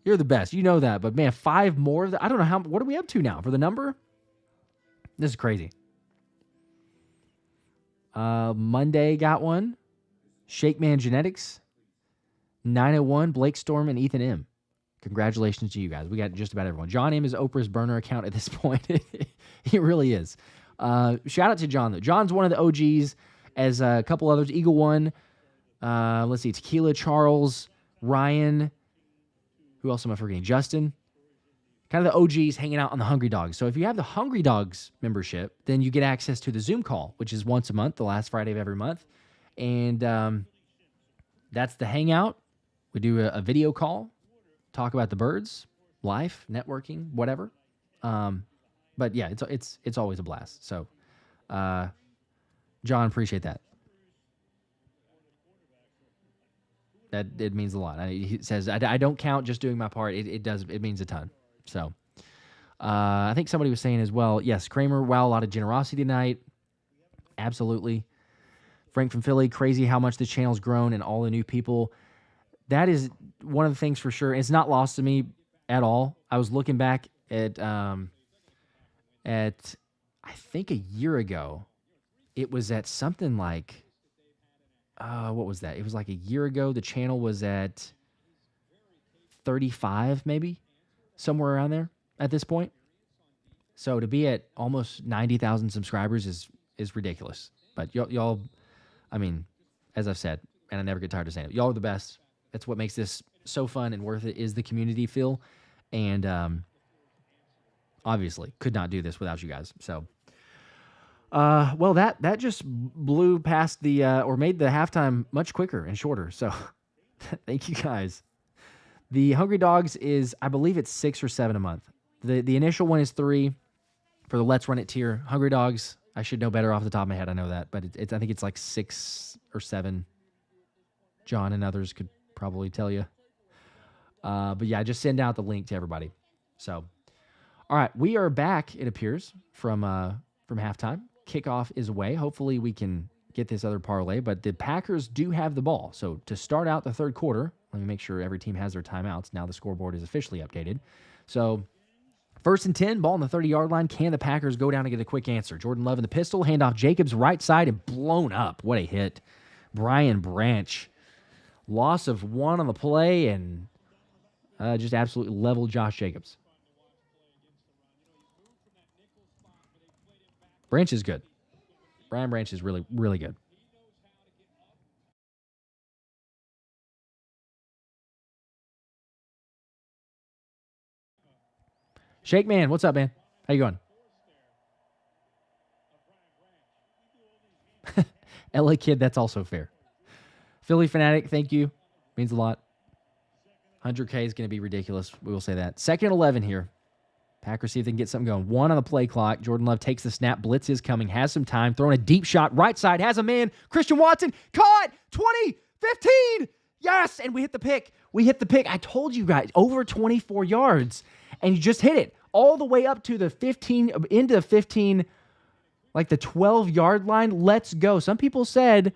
F: the best. You know that. But, man, 5 more? I don't know what are we up to now for the number? This is crazy. Monday got one. Shake Man Genetics. 901, Blake Storm, and Ethan M. Congratulations to you guys. We got just about everyone. John M is Oprah's burner account at this point. He really is. Shout out to John, though. John's one of the OGs, as a couple others. Eagle One, let's see, Tequila Charles, Ryan, who else am I forgetting? Justin. Kind of the OGs hanging out on the Hungry Dogs. So if you have the Hungry Dogs membership, then you get access to the Zoom call, which is once a month, the last Friday of every month. And that's the hangout. We do a video call, talk about the birds, life, networking, whatever. But yeah, it's always a blast. So, John, appreciate that. That it means a lot. He says, I don't count just doing my part. It means a ton. So, I think somebody was saying as well, yes, Kramer, wow, a lot of generosity tonight. Absolutely. Frank from Philly, crazy how much the channel's grown and all the new people. That is one of the things for sure. It's not lost to me at all. I was looking back at I think a year ago. It was at something like, what was that? It was like a year ago. The channel was at 35, maybe, somewhere around there at this point. So to be at almost 90,000 subscribers is ridiculous. But y'all, I mean, as I've said, and I never get tired of saying it, y'all are the best. That's what makes this so fun and worth it, is the community feel. And obviously could not do this without you guys. So, well, that just blew past the or made the halftime much quicker and shorter. So thank you guys. The Hungry Dogs is, I believe it's 6 or 7 a month. The initial one is 3 for the Let's Run It tier. Hungry Dogs, I should know better off the top of my head. I know that, but I think it's like 6 or 7. John and others could probably tell you. But yeah, just send out the link to everybody. So, all right, we are back, it appears, from halftime. Kickoff is away. Hopefully we can get this other parlay, but the Packers do have the ball. So to start out the third quarter, let me make sure every team has their timeouts. Now the scoreboard is officially updated. So 1st and 10, ball on the 30-yard line. Can the Packers go down and get a quick answer? Jordan Love in the pistol, handoff Jacobs right side and blown up. What a hit. Brian Branch. Loss of 1 on the play and just absolutely leveled Josh Jacobs. Branch is good. Brian Branch is really, really good. Shake Man, what's up, man? How you going? LA Kid, that's also fair. Philly Fanatic, thank you. Means a lot. 100K is going to be ridiculous. We will say that. 2nd and 11 here. Packers see if they can get something going. 1 on the play clock. Jordan Love takes the snap. Blitz is coming. Has some time. Throwing a deep shot. Right side. Has a man. Christian Watson. Caught. 20. 15. Yes. And we hit the pick. I told you guys. Over 24 yards. And you just hit it. All the way up to the 15. Into the 15. Like the 12-yard line. Let's go. Some people said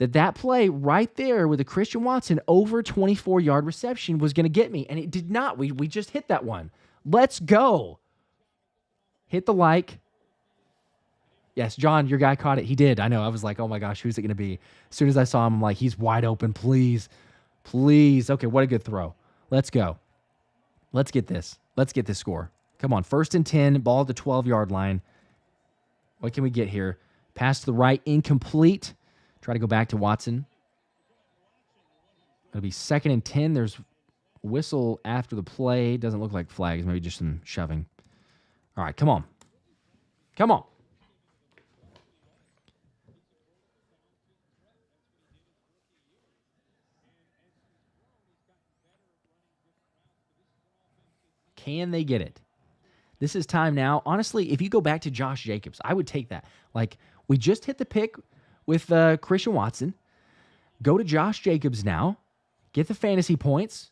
F: that play right there with a Christian Watson over 24-yard reception was going to get me, and it did not. We just hit that one. Let's go. Hit the like. Yes, John, your guy caught it. He did. I know. I was like, oh my gosh, who's it going to be? As soon as I saw him, I'm like, he's wide open. Please. Please. Okay, what a good throw. Let's go. Let's get this. Let's get this score. Come on, 1st and 10, ball at the 12-yard line. What can we get here? Pass to the right, incomplete. Try to go back to Watson. It'll be 2nd and 10. There's a whistle after the play. Doesn't look like flags, maybe just some shoving. All right, come on. Come on. Can they get it? This is time now. Honestly, if you go back to Josh Jacobs, I would take that. Like, we just hit the pick with Christian Watson. Go to Josh Jacobs now. Get the fantasy points.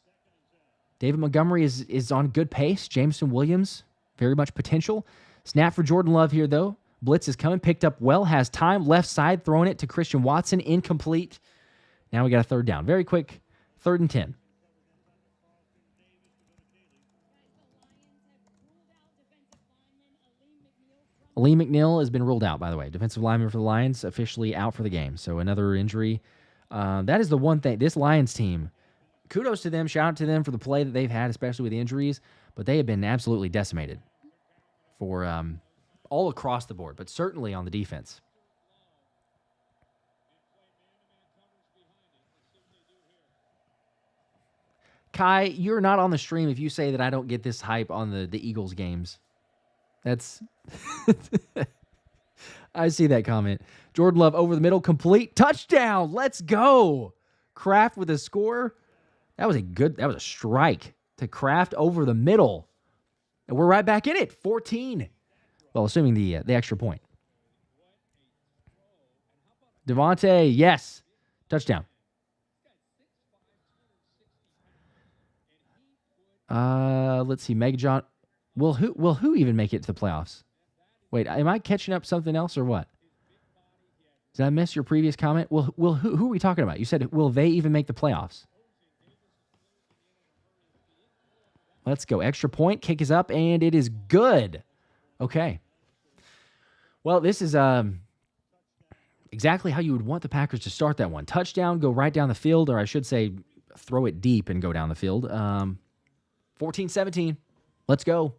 F: David Montgomery is on good pace. Jameson Williams, very much potential. Snap for Jordan Love here, though. Blitz is coming. Picked up well. Has time. Left side. Throwing it to Christian Watson. Incomplete. Now we got a 3rd down. Very quick. 3rd and 10. Lee McNeil has been ruled out, by the way. Defensive lineman for the Lions, officially out for the game. So another injury. That is the one thing. This Lions team, kudos to them. Shout out to them for the play that they've had, especially with the injuries. But they have been absolutely decimated for all across the board, but certainly on the defense. Kai, you're not on the stream if you say that I don't get this hype on the Eagles games. That's I see that comment. Jordan Love over the middle, complete touchdown. Let's go. Kraft with a score. That was a strike to Kraft over the middle. And we're right back in it. 14. Well, assuming the extra point. Devontae, yes. Touchdown. Let's see. Megajohn. Will who even make it to the playoffs? Wait, am I catching up something else or what? Did I miss your previous comment? Who are we talking about? You said, will they even make the playoffs? Let's go. Extra point. Kick is up, and it is good. Okay. Well, this is exactly how you would want the Packers to start that one. Touchdown, go right down the field, or I should say throw it deep and go down the field. 14-17. Let's go.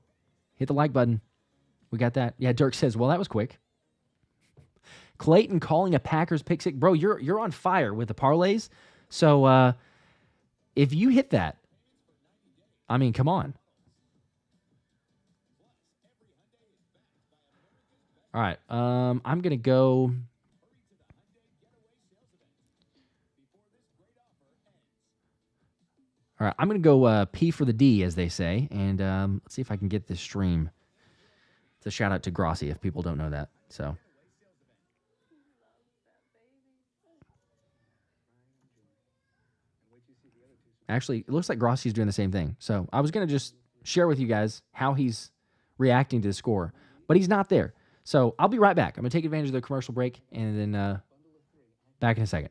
F: Hit the like button. We got that. Yeah, Dirk says, well, that was quick. Clayton calling a Packers pick six. Bro, you're on fire with the parlays. So if you hit that, I mean, come on. All right. I'm going to go. All right. I'm going to go P for the D, as they say. And let's see if I can get this stream. It's a shout out to Grossi if people don't know that. So. Actually, it looks like Grossi's doing the same thing. So I was going to just share with you guys how he's reacting to the score. But he's not there. So I'll be right back. I'm going to take advantage of the commercial break and then back in a second.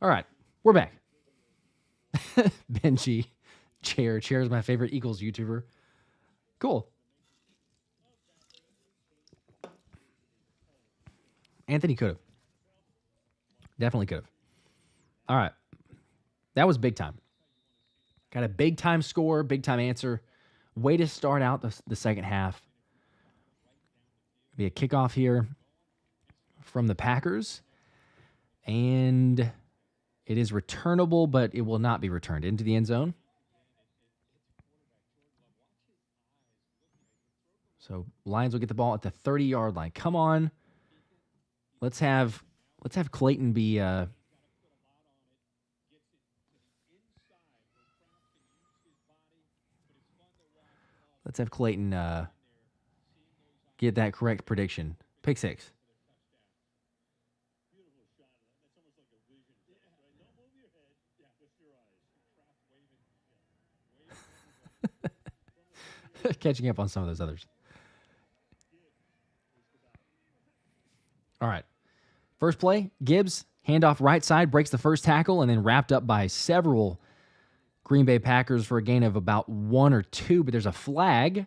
F: All right, we're back. Benji, Chair is my favorite Eagles YouTuber. Cool. Anthony could have. Definitely could have. All right. That was big time. Got a big time score, big time answer. Way to start out the second half. Be a kickoff here from the Packers. And it is returnable, but it will not be returned into the end zone. So Lions will get the ball at the 30-yard line. Come on. Let's have Clayton be let's have Clayton get that correct prediction. Pick 6. Catching up on some of those others. All right. First play, Gibbs, handoff right side, breaks the first tackle, and then wrapped up by several Green Bay Packers for a gain of about 1 or 2, but there's a flag, and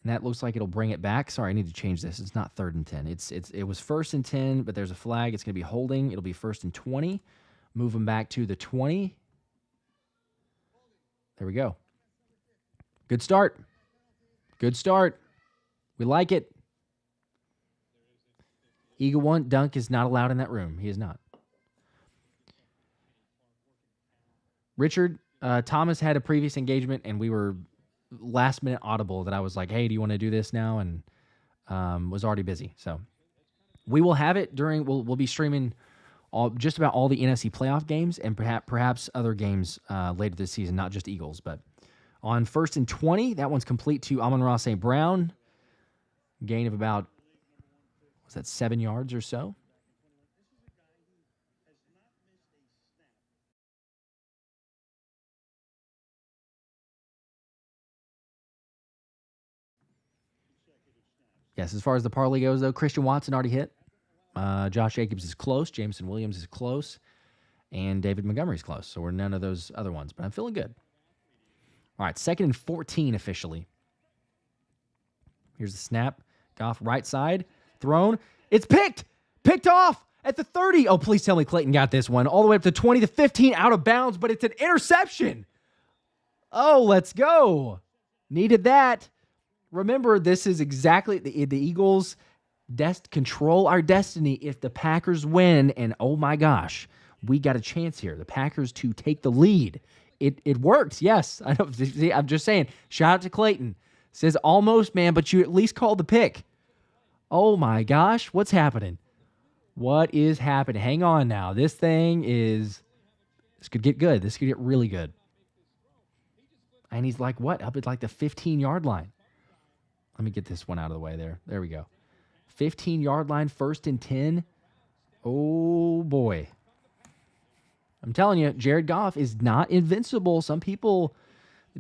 F: that looks like it'll bring it back. Sorry, I need to change this. It's not 3rd and 10. It was 1st and 10, but there's a flag. It's going to be holding. It'll be 1st and 20. Move them back to the 20. There we go. Good start. Good start. We like it. Eagle 1, Dunk is not allowed in that room. He is not. Richard, Thomas had a previous engagement, and we were last-minute audible that I was like, hey, do you want to do this now? And was already busy. So we will have it during, we'll be streaming just about all the NFC playoff games and perhaps other games later this season, not just Eagles. But on 1st and 20, that one's complete to Amon-Ra St. Brown. Gain of about, was that 7 yards or so? Yes, as far as the parlay goes, though, Christian Watson already hit. Josh Jacobs is close. Jameson Williams is close. And David Montgomery's close. So we're none of those other ones. But I'm feeling good. All right, 2nd and 14 officially. Here's the snap. Goff right side. Thrown. It's picked. Picked off at the 30. Oh, please tell me Clayton got this one. All the way up to 20 to 15 out of bounds, but it's an interception. Oh, let's go. Needed that. Remember, this is exactly the Eagles control our destiny if the Packers win, and oh my gosh, we got a chance here. The Packers to take the lead. It worked, yes. I know. See, I'm just saying, shout out to Clayton. Says almost, man, but you at least called the pick. Oh my gosh, what's happening? What is happening? Hang on now. This could get good. This could get really good. And he's like, what? Up at like the 15-yard line. Let me get this one out of the way there. There we go. 15-yard line, 1st and 10. Oh, boy. I'm telling you, Jared Goff is not invincible. Some people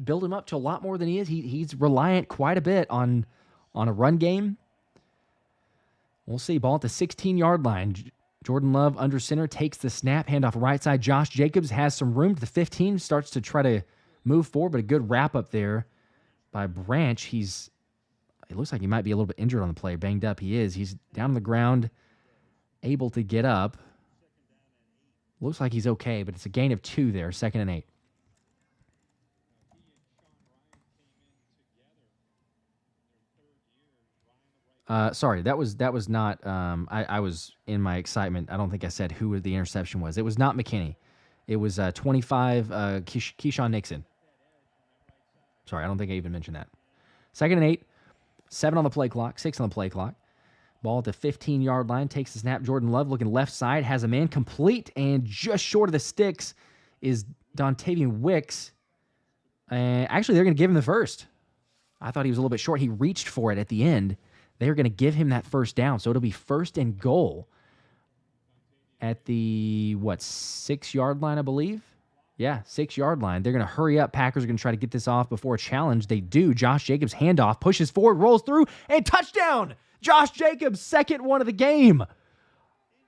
F: build him up to a lot more than he is. He's reliant quite a bit on a run game. We'll see. Ball at the 16-yard line. Jordan Love under center takes the snap. Handoff right side. Josh Jacobs has some room to the 15. Starts to try to move forward, but a good wrap up there by Branch. It looks like he might be a little bit injured on the play. Banged up he is. He's down on the ground, able to get up. Looks like he's okay, but it's a gain of 2 there, 2nd and 8. Sorry, that was not. I was in my excitement. I don't think I said who the interception was. It was not McKinney. It was 25 Keyshawn Nixon. Sorry, I don't think I even mentioned that. 2nd and 8, 7 on the play clock, 6 on the play clock. Ball at the 15-yard line, takes the snap. Jordan Love looking left side, has a man complete, and just short of the sticks is Dontavian Wicks. Actually, they're going to give him the first. I thought he was a little bit short. He reached for it at the end. They're going to give him that first down, so it'll be 1st and goal at the, 6-yard line, I believe? Yeah, 6-yard line. They're going to hurry up. Packers are going to try to get this off before a challenge. They do. Josh Jacobs handoff, pushes forward, rolls through, and touchdown! Josh Jacobs, 2nd one of the game.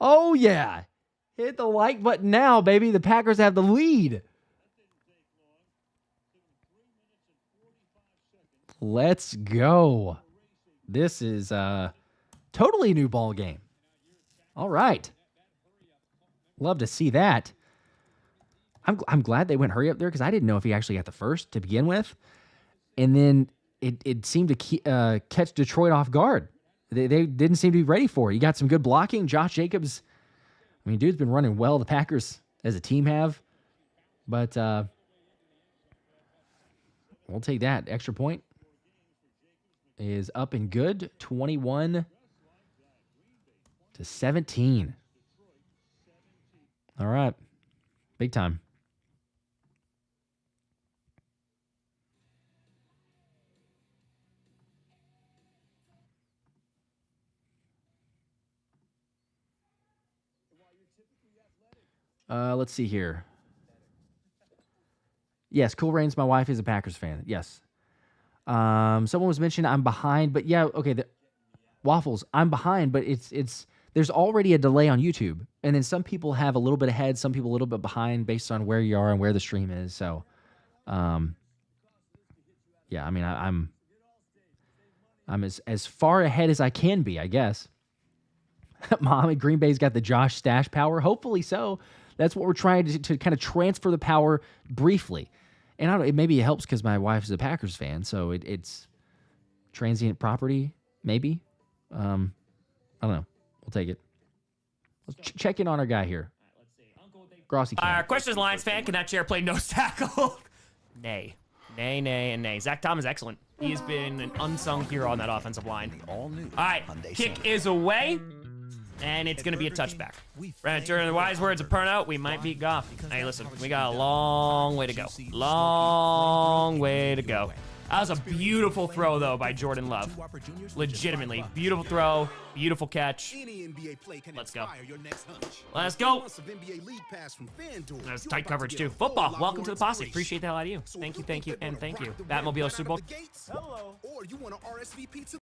F: Oh, yeah. Hit the like button now, baby. The Packers have the lead. Let's go. This is a totally new ball game. All right. Love to see that. I'm glad they went hurry up there because I didn't know if he actually got the first to begin with. And then it seemed to catch Detroit off guard. They didn't seem to be ready for it. You got some good blocking. Josh Jacobs, I mean, dude's been running well. The Packers as a team have. But we'll take that. Extra point is up and good. 21-17. All right. Big time. Let's see here. Yes, Cool Rains, my wife is a Packers fan. Yes. Someone was mentioning I'm behind, but yeah, okay. Waffles, I'm behind, but it's there's already a delay on YouTube, and then some people have a little bit ahead, some people a little bit behind based on where you are and where the stream is. So, yeah, I mean, I'm as far ahead as I can be, I guess. Mohammed, Green Bay's got the Josh Stash power. Hopefully so. That's what we're trying to kind of transfer the power briefly. And I don't. Maybe it helps because my wife is a Packers fan, so it's transient property. Maybe. I don't know. We'll take it. Let's check in on our guy here. Grossi.
G: Our question is, Lions fan, can that chair play nose tackle? Nay. Nay, nay, and nay. Zach Tom is excellent. He has been an unsung hero on that offensive line. All right, kick is away, and it's going to be a touchback. Right, during the wise words of Perno, we might beat Goff. Hey, listen, we got a long way to go. Long way to go. That was a beautiful throw, though, by Jordan Love. Legitimately. Beautiful throw. Beautiful catch. Let's go. Let's go. That's tight coverage, too. Football. Welcome to the posse. Appreciate the hell out of you. Thank you, thank you, and thank you. Batmobile Super Bowl.
I: Hello. Or you want to RSVP to...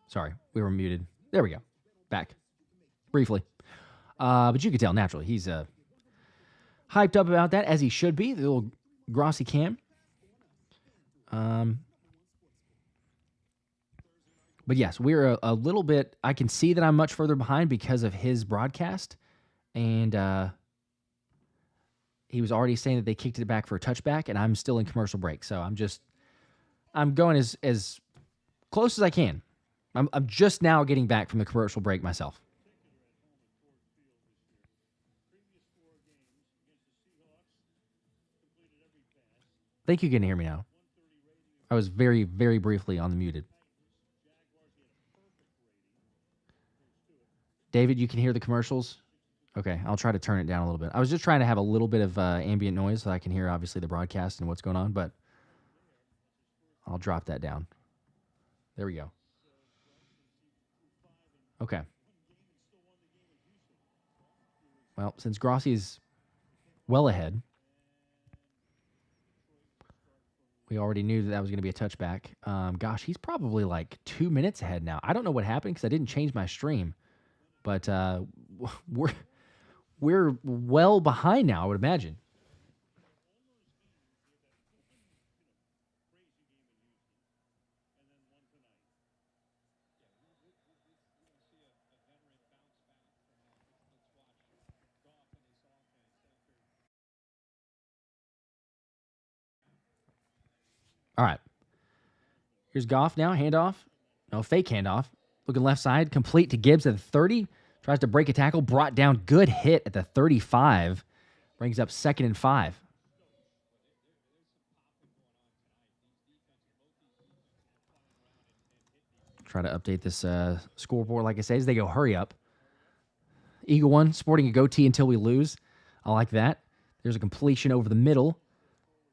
F: Sorry, we were muted. There we go. Back. Briefly. But you can tell, naturally, he's... hyped up about that, as he should be, the little Grossi cam. But yes, we're a little bit... I can see that I'm much further behind because of his broadcast. And he was already saying that they kicked it back for a touchback, and I'm still in commercial break. So I'm going as close as I can. I'm just now getting back from the commercial break myself. I think you can hear me now. I was very, very briefly on the muted. David, you can hear the commercials? Okay, I'll try to turn it down a little bit. I was just trying to have a little bit of ambient noise so I can hear, obviously, the broadcast and what's going on, but I'll drop that down. There we go. Okay. Well, since Grossi's well ahead, we already knew that was going to be a touchback. Gosh, he's probably like 2 minutes ahead now. I don't know what happened because I didn't change my stream, but we're well behind now, I would imagine. All right. Here's Goff now. Handoff. No, fake handoff. Looking left side. Complete to Gibbs at the 30. Tries to break a tackle. Brought down. Good hit at the 35. Brings up 2nd and 5. Try to update this scoreboard, like I say, as they go hurry up. Eagle one, sporting a goatee until we lose. I like that. There's a completion over the middle.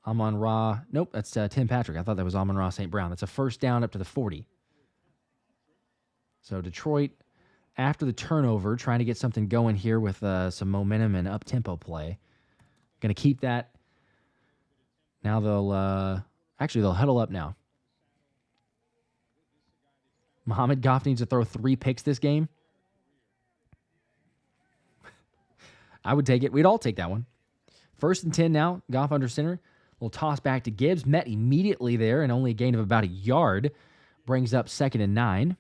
F: Amon-Ra. Nope, that's Tim Patrick. I thought that was Amon-Ra St. Brown. That's a first down up to the 40. So Detroit, after the turnover, trying to get something going here with some momentum and up-tempo play. Going to keep that. Now they'll huddle up now. Mohamed Goff needs to throw 3 picks this game. I would take it. We'd all take that one. 1st and 10 now. Goff under center. We'll toss back to Gibbs. Met immediately there and only a gain of about a yard. Brings up 2nd and 9.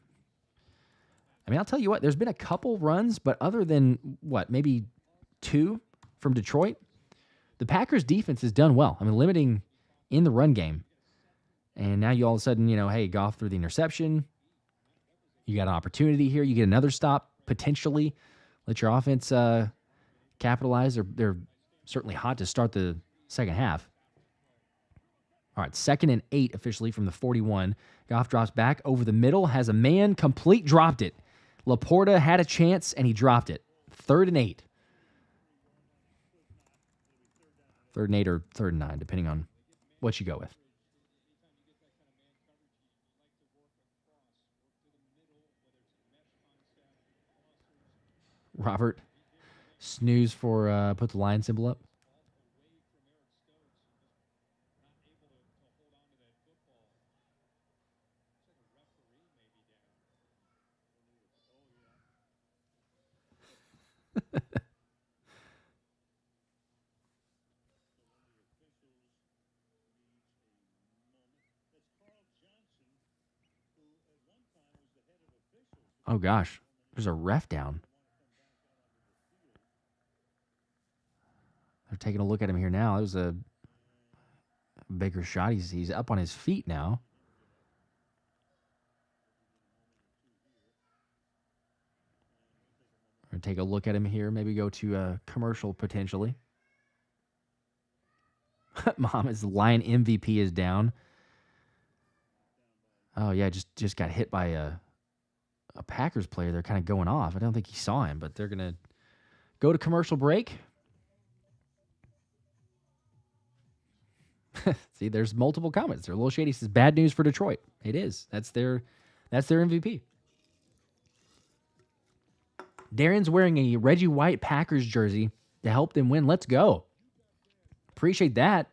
F: I mean, I'll tell you what. There's been a couple runs, but other than, maybe 2 from Detroit, the Packers defense has done well. I mean, limiting in the run game. And now you all of a sudden, hey, Goff threw the interception. You got an opportunity here. You get another stop, potentially. Let your offense capitalize. They're certainly hot to start the second half. All right, 2nd and 8 officially from the 41. Goff drops back over the middle, has a man, complete, dropped it. LaPorta had a chance, and he dropped it. 3rd and 8. 3rd and 8 or 3rd and 9, depending on what you go with. Robert, snooze for put the lion symbol up. Oh, gosh. There's a ref down. They're taking a look at him here now. It was a bigger shot. He's up on his feet now. We're going to take a look at him here. Maybe go to a commercial potentially. Mohamed's Lion MVP is down. Oh, yeah, just got hit by a Packers player. They're kind of going off. I don't think he saw him, but they're going to go to commercial break. See, there's multiple comments. They're a little shady. Says bad news for Detroit. It is. That's their MVP. Darren's wearing a Reggie White Packers jersey to help them win. Let's go. Appreciate that.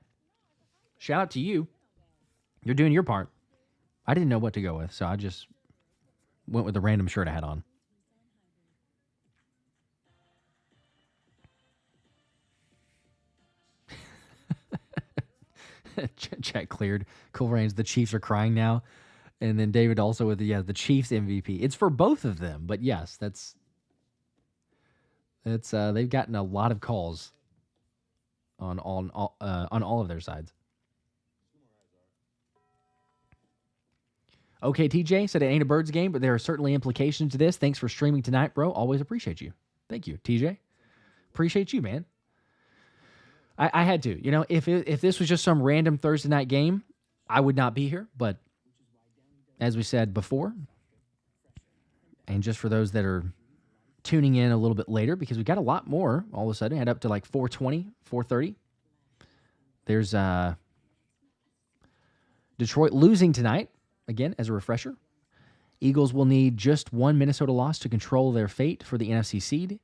F: Shout out to you. You're doing your part. I didn't know what to go with, so I just went with the random shirt I had on. Chat cleared. Cool Rains. The Chiefs are crying now. And then David also with the Chiefs MVP. It's for both of them, but yes, that's they've gotten a lot of calls on all of their sides. Okay, TJ said it ain't a Birds game, but there are certainly implications to this. Thanks for streaming tonight, bro. Always appreciate you. Thank you, TJ. Appreciate you, man. I had to. If this was just some random Thursday night game, I would not be here. But as we said before, and just for those that are tuning in a little bit later, because we got a lot more all of a sudden, head up to like 4:20, 4:30. There's Detroit losing tonight, again, as a refresher. Eagles will need just one Minnesota loss to control their fate for the NFC seed.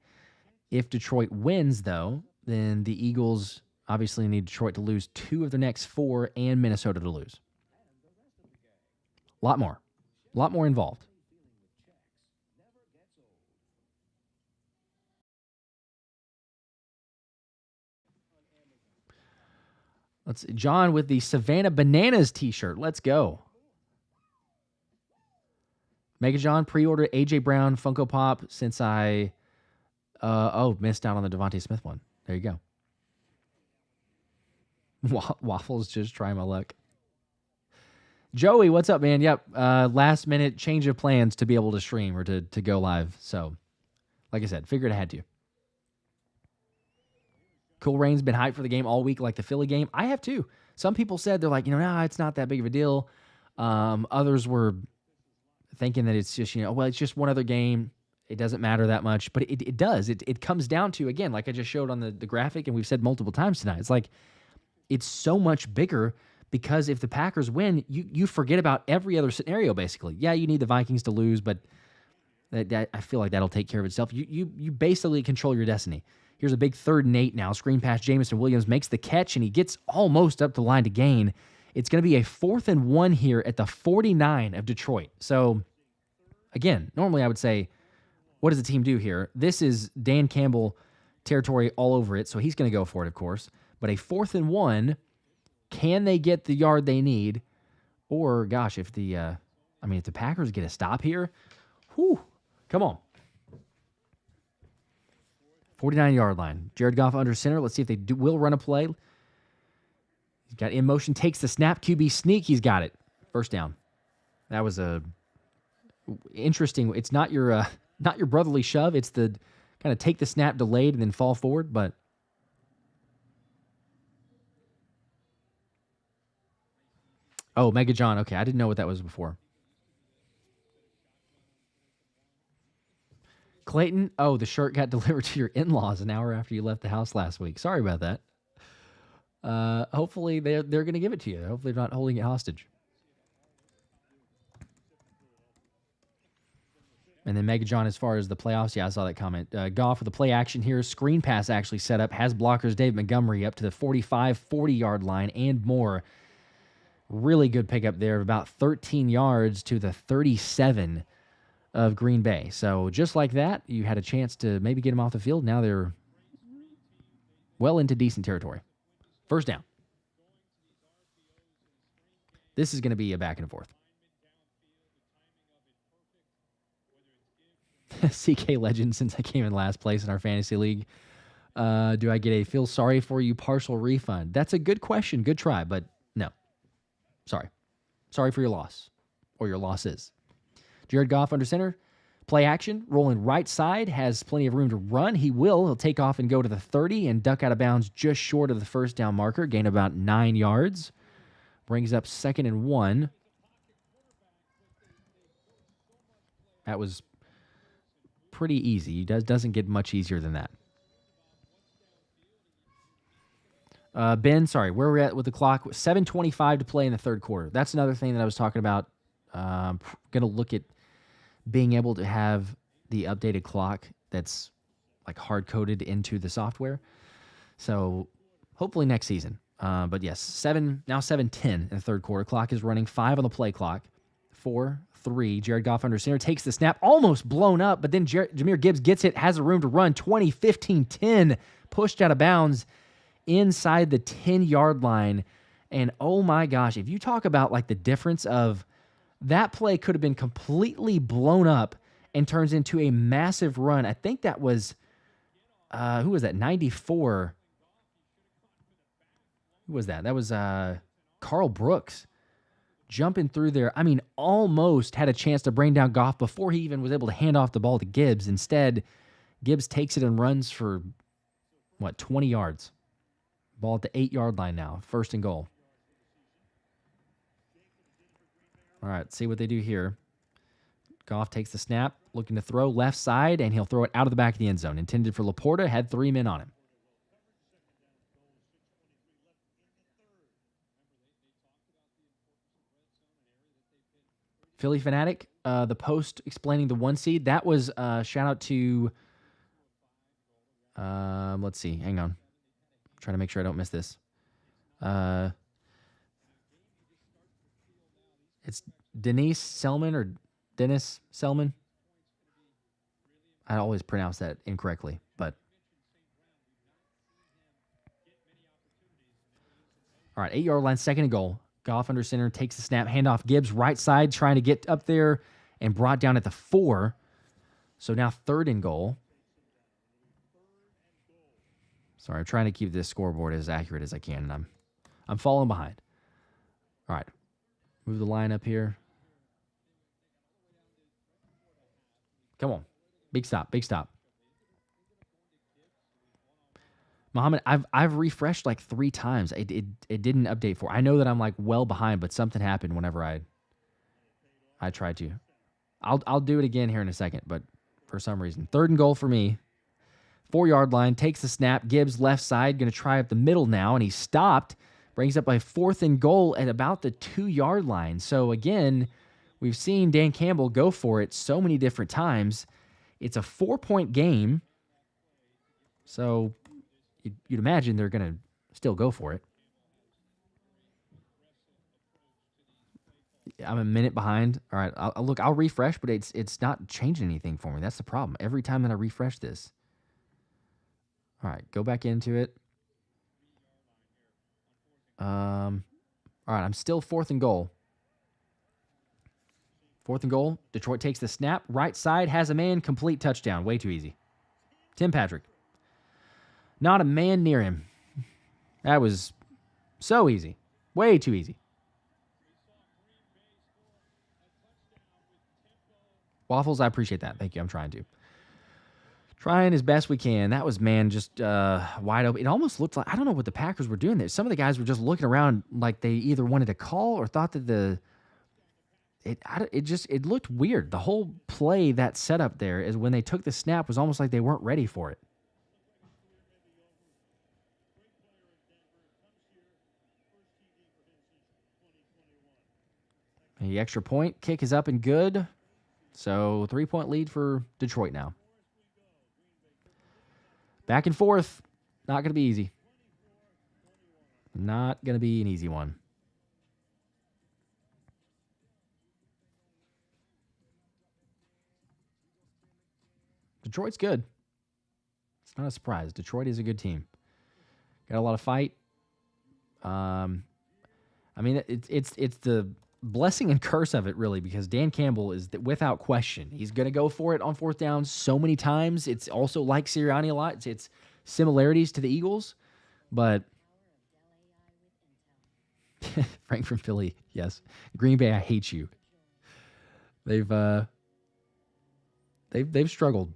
F: If Detroit wins, though, then the Eagles obviously need Detroit to lose 2 of their next 4 and Minnesota to lose. A lot more involved. Let's see. John with the Savannah Bananas t-shirt. Let's go. Mega John, pre-order AJ Brown Funko Pop since I missed out on the Devontae Smith one. There you go. Waffles, just try my luck. Joey, what's up, man? Yep, last minute change of plans to be able to stream or to go live. So, like I said, figured I had to. Cool Rain's been hyped for the game all week like the Philly game. I have too. Some people said, they're like, no, it's not that big of a deal. Others were thinking that it's just, it's just one other game. It doesn't matter that much. But it does. It comes down to, again, like I just showed on the graphic and we've said multiple times tonight, it's like it's so much bigger because if the Packers win, you forget about every other scenario, basically. Yeah, you need the Vikings to lose, but that I feel like that'll take care of itself. You basically control your destiny. Here's a big 3rd and 8 now. Screen pass, Jameson Williams makes the catch, and he gets almost up the line to gain. It's going to be a 4th and 1 here at the 49 of Detroit. So again, normally I would say, what does the team do here? This is Dan Campbell territory all over it, so he's going to go for it, of course. But a 4th and 1, can they get the yard they need? Or, gosh, if the Packers get a stop here, whew, come on. 49-yard line. Jared Goff under center. Let's see if they will run a play. He's got in motion, takes the snap, QB sneak. He's got it. First down. That was a interesting. It's not your brotherly shove. It's the kind of take the snap delayed and then fall forward. But Mega John. Okay, I didn't know what that was before. Clayton, the shirt got delivered to your in-laws an hour after you left the house last week. Sorry about that. Hopefully they're going to give it to you. Hopefully they're not holding it hostage. And then Mega John, as far as the playoffs, I saw that comment. Goff with the play action here. Screen pass actually set up. Has blockers Dave Montgomery up to the 45, 40-yard line and more. Really good pickup there of about 13 yards to the 37 of Green Bay. So just like that, you had a chance to maybe get them off the field. Now they're well into decent territory. First down. This is going to be a back and forth. CK Legend, since I came in last place in our fantasy league, do I get a feel sorry for you partial refund? That's a good question. Good try, but no. Sorry. Sorry for your loss, or your losses. Jared Goff under center. Play action. Rolling right side. Has plenty of room to run. He'll take off and go to the 30 and duck out of bounds just short of the first down marker. Gain about 9 yards. Brings up 2nd and 1. That was pretty easy. Doesn't get much easier than that. Ben, sorry, where we're at with the clock. 7:25 to play in the third quarter. That's another thing that I was talking about. Going to look at being able to have the updated clock that's like hard-coded into the software. So hopefully next season. But yes, 7:10 in the third quarter. Clock is running. 5 on the play clock. 4, 3. Jared Goff under center takes the snap. Almost blown up, but then Jahmyr Gibbs gets it, has a room to run. 20, 15, 10. Pushed out of bounds inside the 10-yard line. And oh my gosh, if you talk about like the difference of that play could have been completely blown up and turns into a massive run. I think that was, who was that? 94. Who was that? That was Carl Brooks jumping through there. I mean, almost had a chance to bring down Goff before he even was able to hand off the ball to Gibbs. Instead, Gibbs takes it and runs for, 20 yards. Ball at the 8-yard line now. 1st and goal. All right, see what they do here. Goff takes the snap, looking to throw left side, and he'll throw it out of the back of the end zone. Intended for LaPorta, had 3 men on him. Philly Fanatic, the post explaining the 1 seed. That was shout out to, let's see, hang on. I'm trying to make sure I don't miss this. It's Denise Selman or Dennis Selman. I always pronounce that incorrectly, but all right, 8-yard line, 2nd and goal. Goff under center, takes the snap, handoff Gibbs, right side, trying to get up there and brought down at the 4. So now 3rd and goal. Sorry, I'm trying to keep this scoreboard as accurate as I can, and I'm falling behind. All right, move the line up here. Come on, big stop, big stop. Muhammad, I've refreshed like 3 times. It didn't update for. I know that I'm like well behind, but something happened whenever I tried to. I'll do it again here in a second, but for some reason, 3rd and goal for me. 4-yard line, takes the snap. Gibbs left side, going to try up the middle now, and he stopped. Brings up a 4th and goal at about the 2-yard line. So again, we've seen Dan Campbell go for it so many different times. It's a 4-point game. So you'd imagine they're going to still go for it. I'm a minute behind. All right, I'll refresh, but it's not changing anything for me. That's the problem. Every time that I refresh this. All right, go back into it. All right, I'm still 4th and goal. 4th and goal. Detroit takes the snap. Right side has a man. Complete touchdown. Way too easy. Tim Patrick. Not a man near him. That was so easy. Way too easy. Waffles, I appreciate that. Thank you. I'm trying to. Trying as best we can. That was, man, just wide open. It almost looked like, I don't know what the Packers were doing there. Some of the guys were just looking around like they either wanted to call or thought that it looked weird. The whole play, that setup there, is when they took the snap, was almost like they weren't ready for it. The extra point kick is up and good. So 3-point lead for Detroit now. Back and forth. Not going to be easy. Not going to be an easy one. Detroit's good. It's not a surprise. Detroit is a good team. Got a lot of fight. I mean, it's the blessing and curse of it, really, because Dan Campbell is, without question, he's going to go for it on 4th down so many times. It's also like Sirianni a lot. It's similarities to the Eagles, but Frank from Philly, yes. Green Bay, I hate you. They've struggled.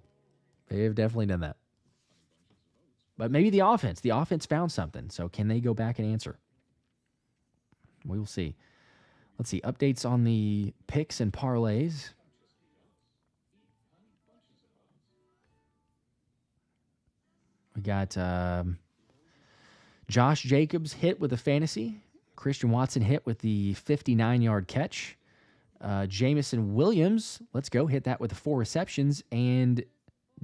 F: They have definitely done that. But maybe the offense found something. So can they go back and answer? We will see. Let's see, updates on the picks and parlays. We got Josh Jacobs hit with a fantasy. Christian Watson hit with the 59-yard catch. Jameson Williams, let's go, hit that with the 4 receptions. And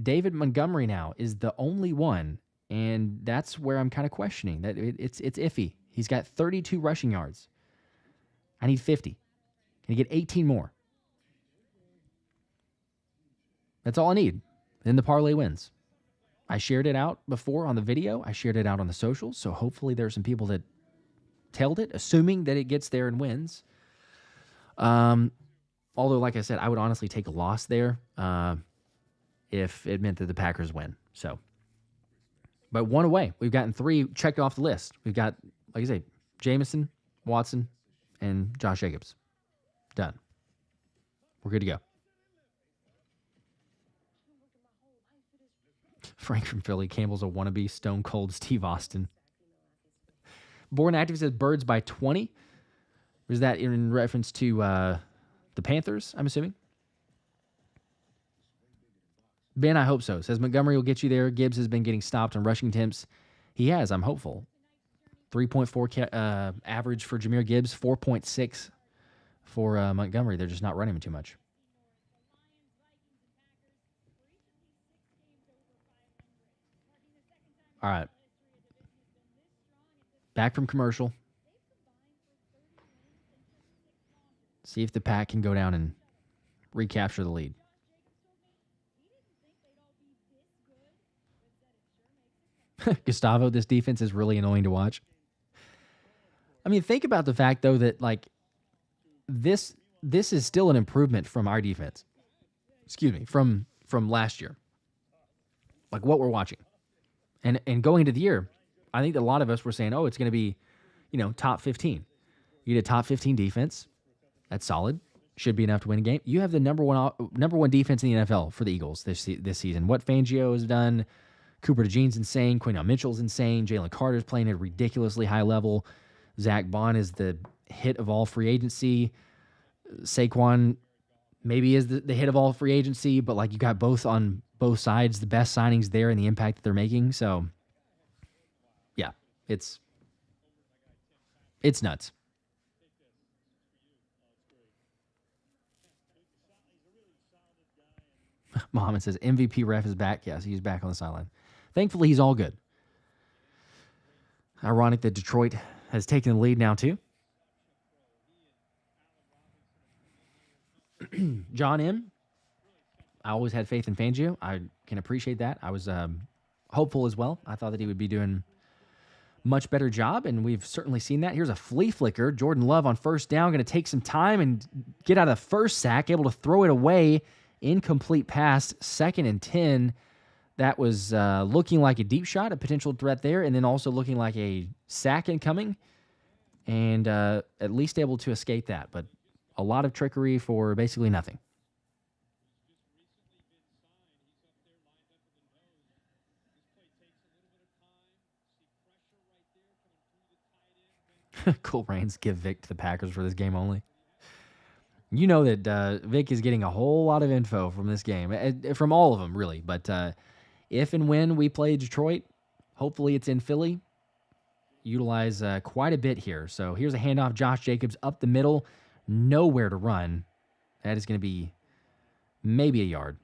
F: David Montgomery now is the only one. And that's where I'm kind of questioning that it's iffy. He's got 32 rushing yards. I need 50. Can he get 18 more? That's all I need. Then the parlay wins. I shared it out before on the video. I shared it out on the socials. So hopefully there's some people that tailed it, assuming that it gets there and wins. Although, like I said, I would honestly take a loss there if it meant that the Packers win. So, but one away. We've gotten 3 checked off the list. We've got, like I say, Jameson, Watson, and Josh Jacobs. Done. We're good to go. Frank from Philly. Campbell's a wannabe Stone Cold Steve Austin. Born Active says Birds by 20. Was that in reference to the Panthers, I'm assuming? Ben, I hope so. Says Montgomery will get you there. Gibbs has been getting stopped on rushing attempts. He has. I'm hopeful. 3.4 average for Jahmyr Gibbs. 4.6 for Montgomery. They're just not running him too much. All right. Back from commercial. See if the Pack can go down and recapture the lead. Gustavo, this defense is really annoying to watch. I mean, think about the fact, though, that, like, this is still an improvement from our defense. Excuse me, from last year. Like, what we're watching. And going into the year, I think that a lot of us were saying, oh, it's going to be, top 15. You get a top 15 defense. That's solid. Should be enough to win a game. You have the number one defense in the NFL for the Eagles this season. What Fangio has done, Cooper DeJean's insane. Quinell Mitchell's insane. Jalen Carter's playing at a ridiculously high level. Zach Bond is the hit of all free agency. Saquon maybe is the hit of all free agency, but like you got both on both sides, the best signings there and the impact that they're making. So, yeah, it's nuts. Mohammed says MVP ref is back. Yes, he's back on the sideline. Thankfully, he's all good. Ironic that Detroit has taken the lead now, too. John M., I always had faith in Fangio. I can appreciate that. I was hopeful as well. I thought that he would be doing much better job, and we've certainly seen that. Here's a flea flicker. Jordan Love on first down, going to take some time and get out of the first sack, able to throw it away. Incomplete pass, 2nd and 10. That was looking like a deep shot, a potential threat there, and then also looking like a sack incoming, and at least able to escape that. But a lot of trickery for basically nothing. Cool Rains give Vic to the Packers for this game only. You know that Vic is getting a whole lot of info from this game, from all of them, really. But if and when we play Detroit, hopefully it's in Philly, utilize quite a bit here. So here's a handoff. Josh Jacobs up the middle, nowhere to run. That is going to be maybe a yard.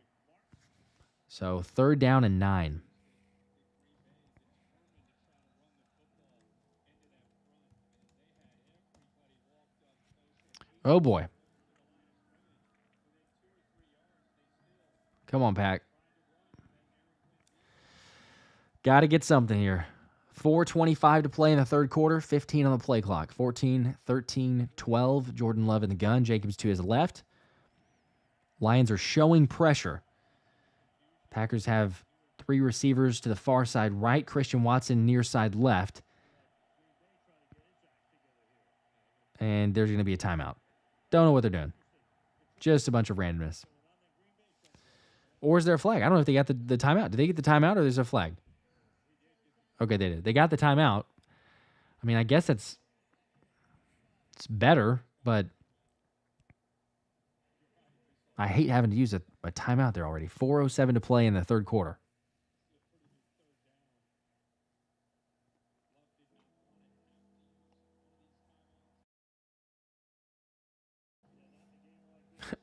F: So 3rd down and 9. Oh, boy. Come on, Pack. Got to get something here. 4:25 to play in the third quarter, 15 on the play clock. 14, 13, 12. Jordan Love in the gun. Jacobs to his left. Lions are showing pressure. Packers have 3 receivers to the far side right. Christian Watson near side left. And there's going to be a timeout. Don't know what they're doing. Just a bunch of randomness. Or is there a flag? I don't know if they got the timeout. Did they get the timeout or there's a flag? Okay, they did. They got the timeout. I mean, I guess it's better, but I hate having to use a timeout there already. 4:07 to play in the third quarter.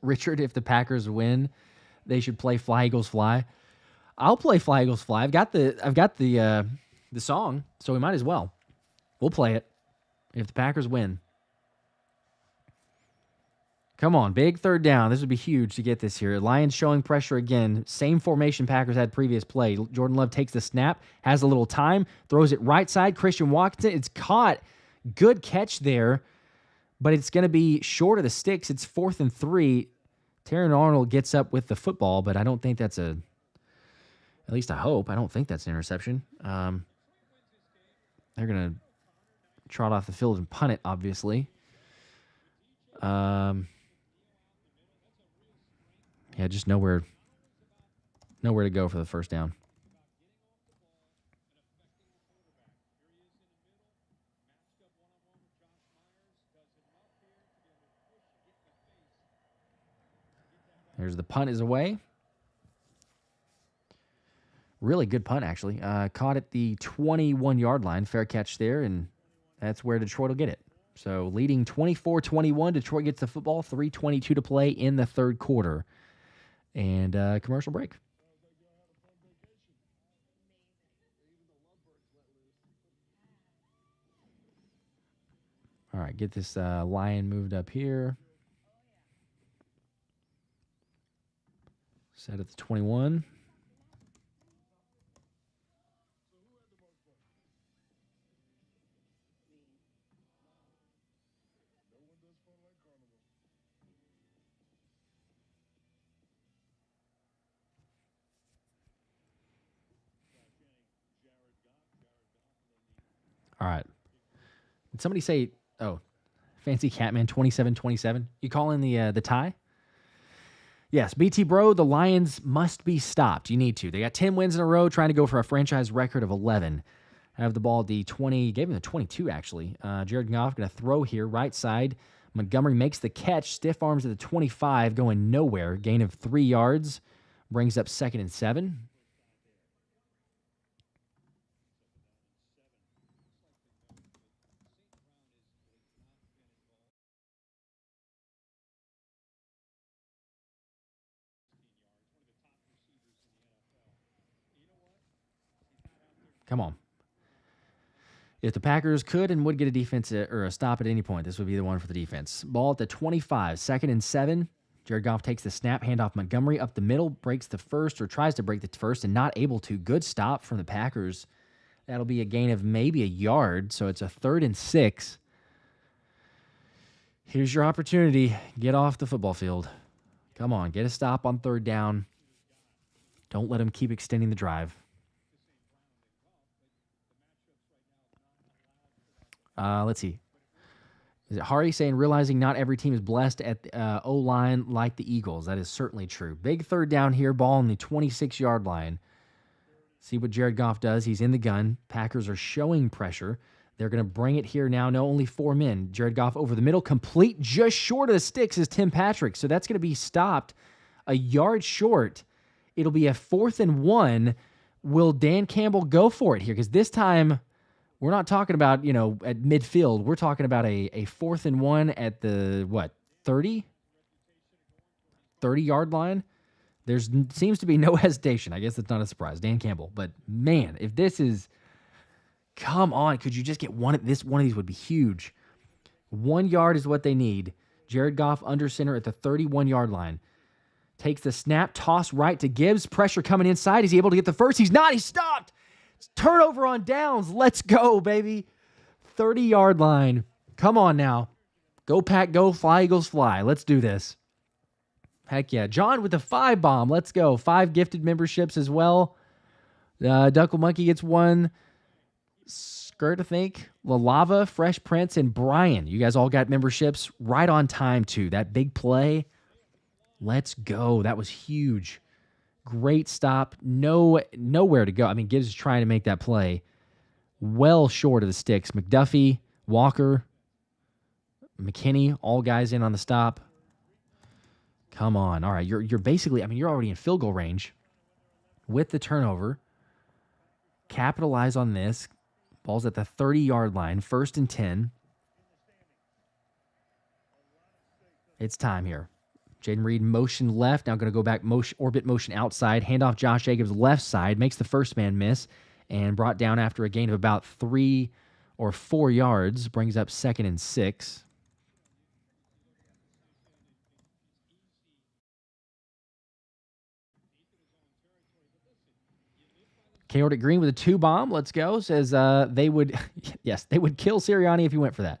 F: Richard, if the Packers win, they should play Fly Eagles Fly. I'll play Fly Eagles Fly. I've got the song, so we might as well. We'll play it if the Packers win. Come on, big 3rd down. This would be huge to get this here. Lions showing pressure again. Same formation Packers had previous play. Jordan Love takes the snap, has a little time, throws it right side. Christian Watson, it's caught. Good catch there, but it's going to be short of the sticks. It's 4th and 3. Terran Arnold gets up with the football, but I don't think that's at least I hope. I don't think that's an interception. They're going to trot off the field and punt it, obviously. Yeah, just nowhere to go for the first down. There's the punt is away. Really good punt, actually. Caught at the 21-yard line. Fair catch there, and that's where Detroit will get it. So leading 24-21, Detroit gets the football. 3:22 to play in the third quarter. And commercial break. All right, get this Lion moved up here. Set at the 21. All right. Did somebody say, Fancy Catman 27-27? You calling the tie? Yes, BT Bro, the Lions must be stopped. You need to. They got 10 wins in a row, trying to go for a franchise record of 11. Have the ball at the 20, gave him the 22, actually. Jared Goff going to throw here, right side. Montgomery makes the catch, stiff arms at the 25, going nowhere. Gain of 3 yards, brings up 2nd and 7. Come on. If the Packers could and would get a defense or a stop at any point, this would be the one for the defense. Ball at the 25, 2nd and 7. Jared Goff takes the snap, handoff Montgomery up the middle, breaks the first or tries to break the first and not able to. Good stop from the Packers. That'll be a gain of maybe a yard, so it's a 3rd and 6. Here's your opportunity. Get off the football field. Come on, get a stop on 3rd down. Don't let them keep extending the drive. Let's see. Is it Hari saying, realizing not every team is blessed at the O-line like the Eagles? That is certainly true. Big 3rd down here, ball on the 26-yard line. See what Jared Goff does. He's in the gun. Packers are showing pressure. They're going to bring it here now. No, only 4 men. Jared Goff over the middle, complete just short of the sticks is Tim Patrick. So that's going to be stopped a yard short. It'll be a 4th and 1. Will Dan Campbell go for it here? Because this time, we're not talking about, at midfield. We're talking about a 4th and 1 at the, 30-yard line? There seems to be no hesitation. I guess that's not a surprise. Dan Campbell. But, man, if this is... Come on. Could you just get one of these would be huge. 1 yard is what they need. Jared Goff under center at the 31-yard line. Takes the snap, toss right to Gibbs. Pressure coming inside. Is he able to get the first? He's not. He's stopped. Turnover on downs. Let's go, baby. 30-yard line. Come on now. Go Pack, go. Fly, Eagles, fly. Let's do this. Heck yeah. John with the 5 bomb. Let's go. 5 gifted memberships as well. Duckle Monkey gets 1. Skirt, I think. La Lava, Fresh Prince, and Brian. You guys all got memberships right on time, too. That big play. Let's go. That was huge. Great stop. Nowhere to go. I mean, Gibbs is trying to make that play well short of the sticks. McDuffie, Walker, McKinney, all guys in on the stop. Come on. All right. You're basically, you're already in field goal range with the turnover. Capitalize on this. Ball's at the 30-yard line. 1st and 10. It's time here. Jaden Reed motion left. Now going to go back orbit motion outside. Handoff Josh Jacobs left side. Makes the first man miss. And brought down after a gain of about 3 or 4 yards. Brings up 2nd and 6. Chaotic Green with a 2 bomb. Let's go. Says they would kill Sirianni if you went for that.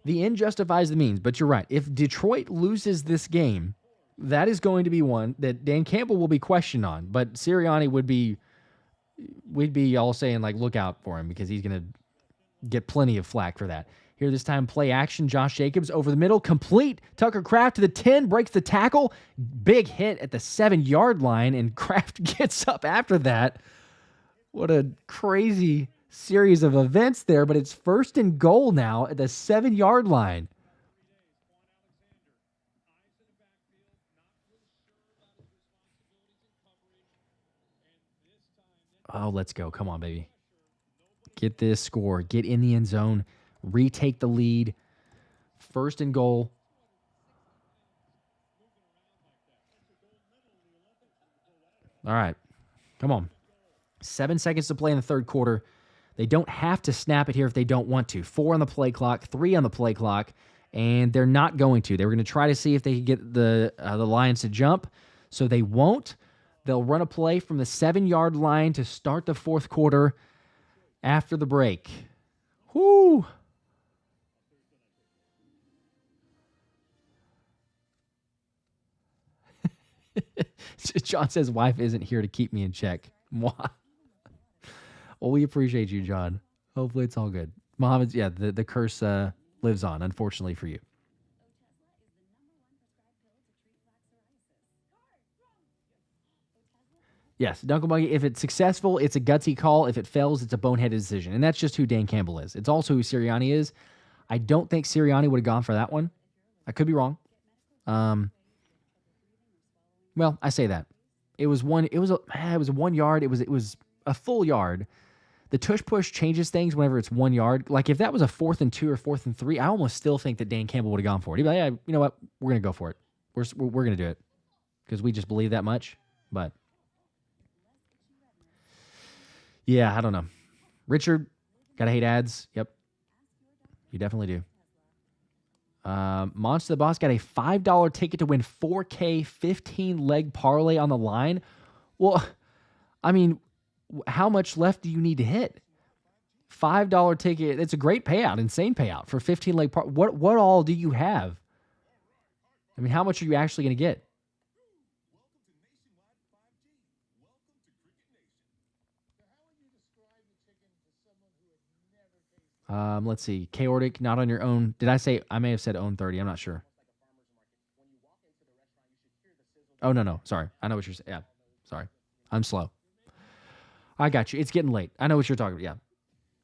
F: The end justifies the means, but you're right. If Detroit loses this game, that is going to be one that Dan Campbell will be questioned on. But Sirianni we'd be all saying, look out for him because he's going to get plenty of flack for that. Here this time, play action. Josh Jacobs over the middle, complete. Tucker Kraft to the 10, breaks the tackle. Big hit at the 7-yard line, and Kraft gets up after that. What a crazy series of events there, but it's 1st and goal now at the 7-yard line. Oh, let's go. Come on, baby. Get this score. Get in the end zone. Retake the lead. 1st and goal. All right. Come on. 7 seconds to play in the 3rd quarter. They don't have to snap it here if they don't want to. 4 on the play clock, 3 on the play clock, and they're not going to. They were going to try to see if they could get the Lions to jump, so they won't. They'll run a play from the 7-yard line to start the 4th quarter after the break. Whoo! John says wife isn't here to keep me in check. Well, we appreciate you, John. Hopefully it's all good. Mohammed's, the curse lives on, unfortunately for you. Yes, Dunkel Buggy, if it's successful, it's a gutsy call. If it fails, it's a boneheaded decision. And that's just who Dan Campbell is. It's also who Sirianni is. I don't think Sirianni would have gone for that one. I could be wrong. Well, I say that. It was a 1 yard. It was a full yard. The tush push changes things whenever it's 1 yard. Like if that was a 4th and 2 or 4th and 3, I almost still think that Dan Campbell would have gone for it. He'd be like, yeah, you know what? We're going to go for it. We're going to do it because we just believe that much. But yeah, I don't know. Richard, gotta hate ads. Yep. You definitely do. Monster the Boss got a $5 ticket to win 4K 15-leg parlay on the line. Well, I mean, how much left do you need to hit? $5 ticket. It's a great payout, insane payout for 15-leg parlay. What all do you have? I mean, how much are you actually going to get? Let's see. Chaotic, not on your own. Did I say? I may have said own 30. I'm not sure. Oh, no. Sorry. I know what you're saying. Yeah. Sorry. I'm slow. I got you. It's getting late. I know what you're talking about.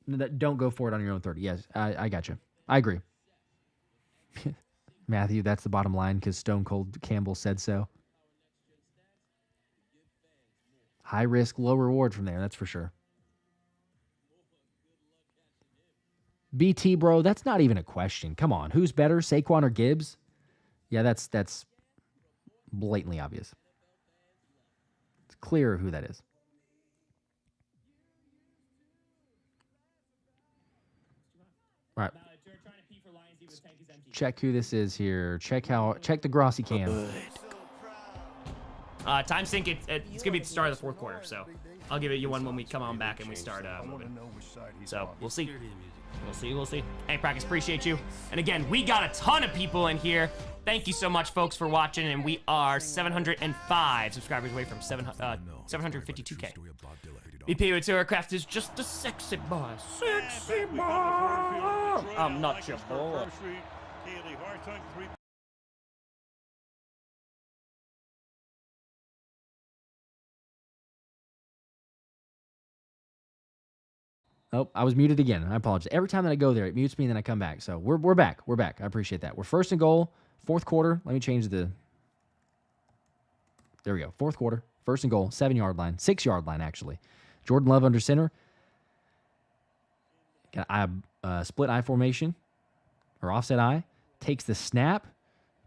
F: Yeah. Don't go for it on your own 30. Yes, I got you. I agree. Matthew, that's the bottom line because Stone Cold Campbell said so. High risk, low reward from there. That's for sure. BT, bro, that's not even a question. Come on. Who's better, Saquon or Gibbs? Yeah, that's blatantly obvious. It's clear who that is. All right. Check who this is here. Check the Grossi cam.
G: Time sync, it's going to be at the start of the fourth quarter, so I'll give it you one when we come on back and we start moving. So, we'll see. We'll see. Hey, Practice, appreciate you. And again, we got a ton of people in here. Thank you so much, folks, for watching, and we are 705 subscribers away from 752K. BP with Aircraft is just a sexy boy. Sexy boy. I'm not your boy.
F: Oh, I was muted again. I apologize. Every time that I go there, it mutes me, and then I come back. So we're back. We're back. I appreciate that. We're first and goal, fourth quarter. Let me change the... There we go. Fourth quarter, first and goal, 7-yard line, 6-yard line, actually. Jordan Love under center. Got split eye formation, or offset eye. Takes the snap.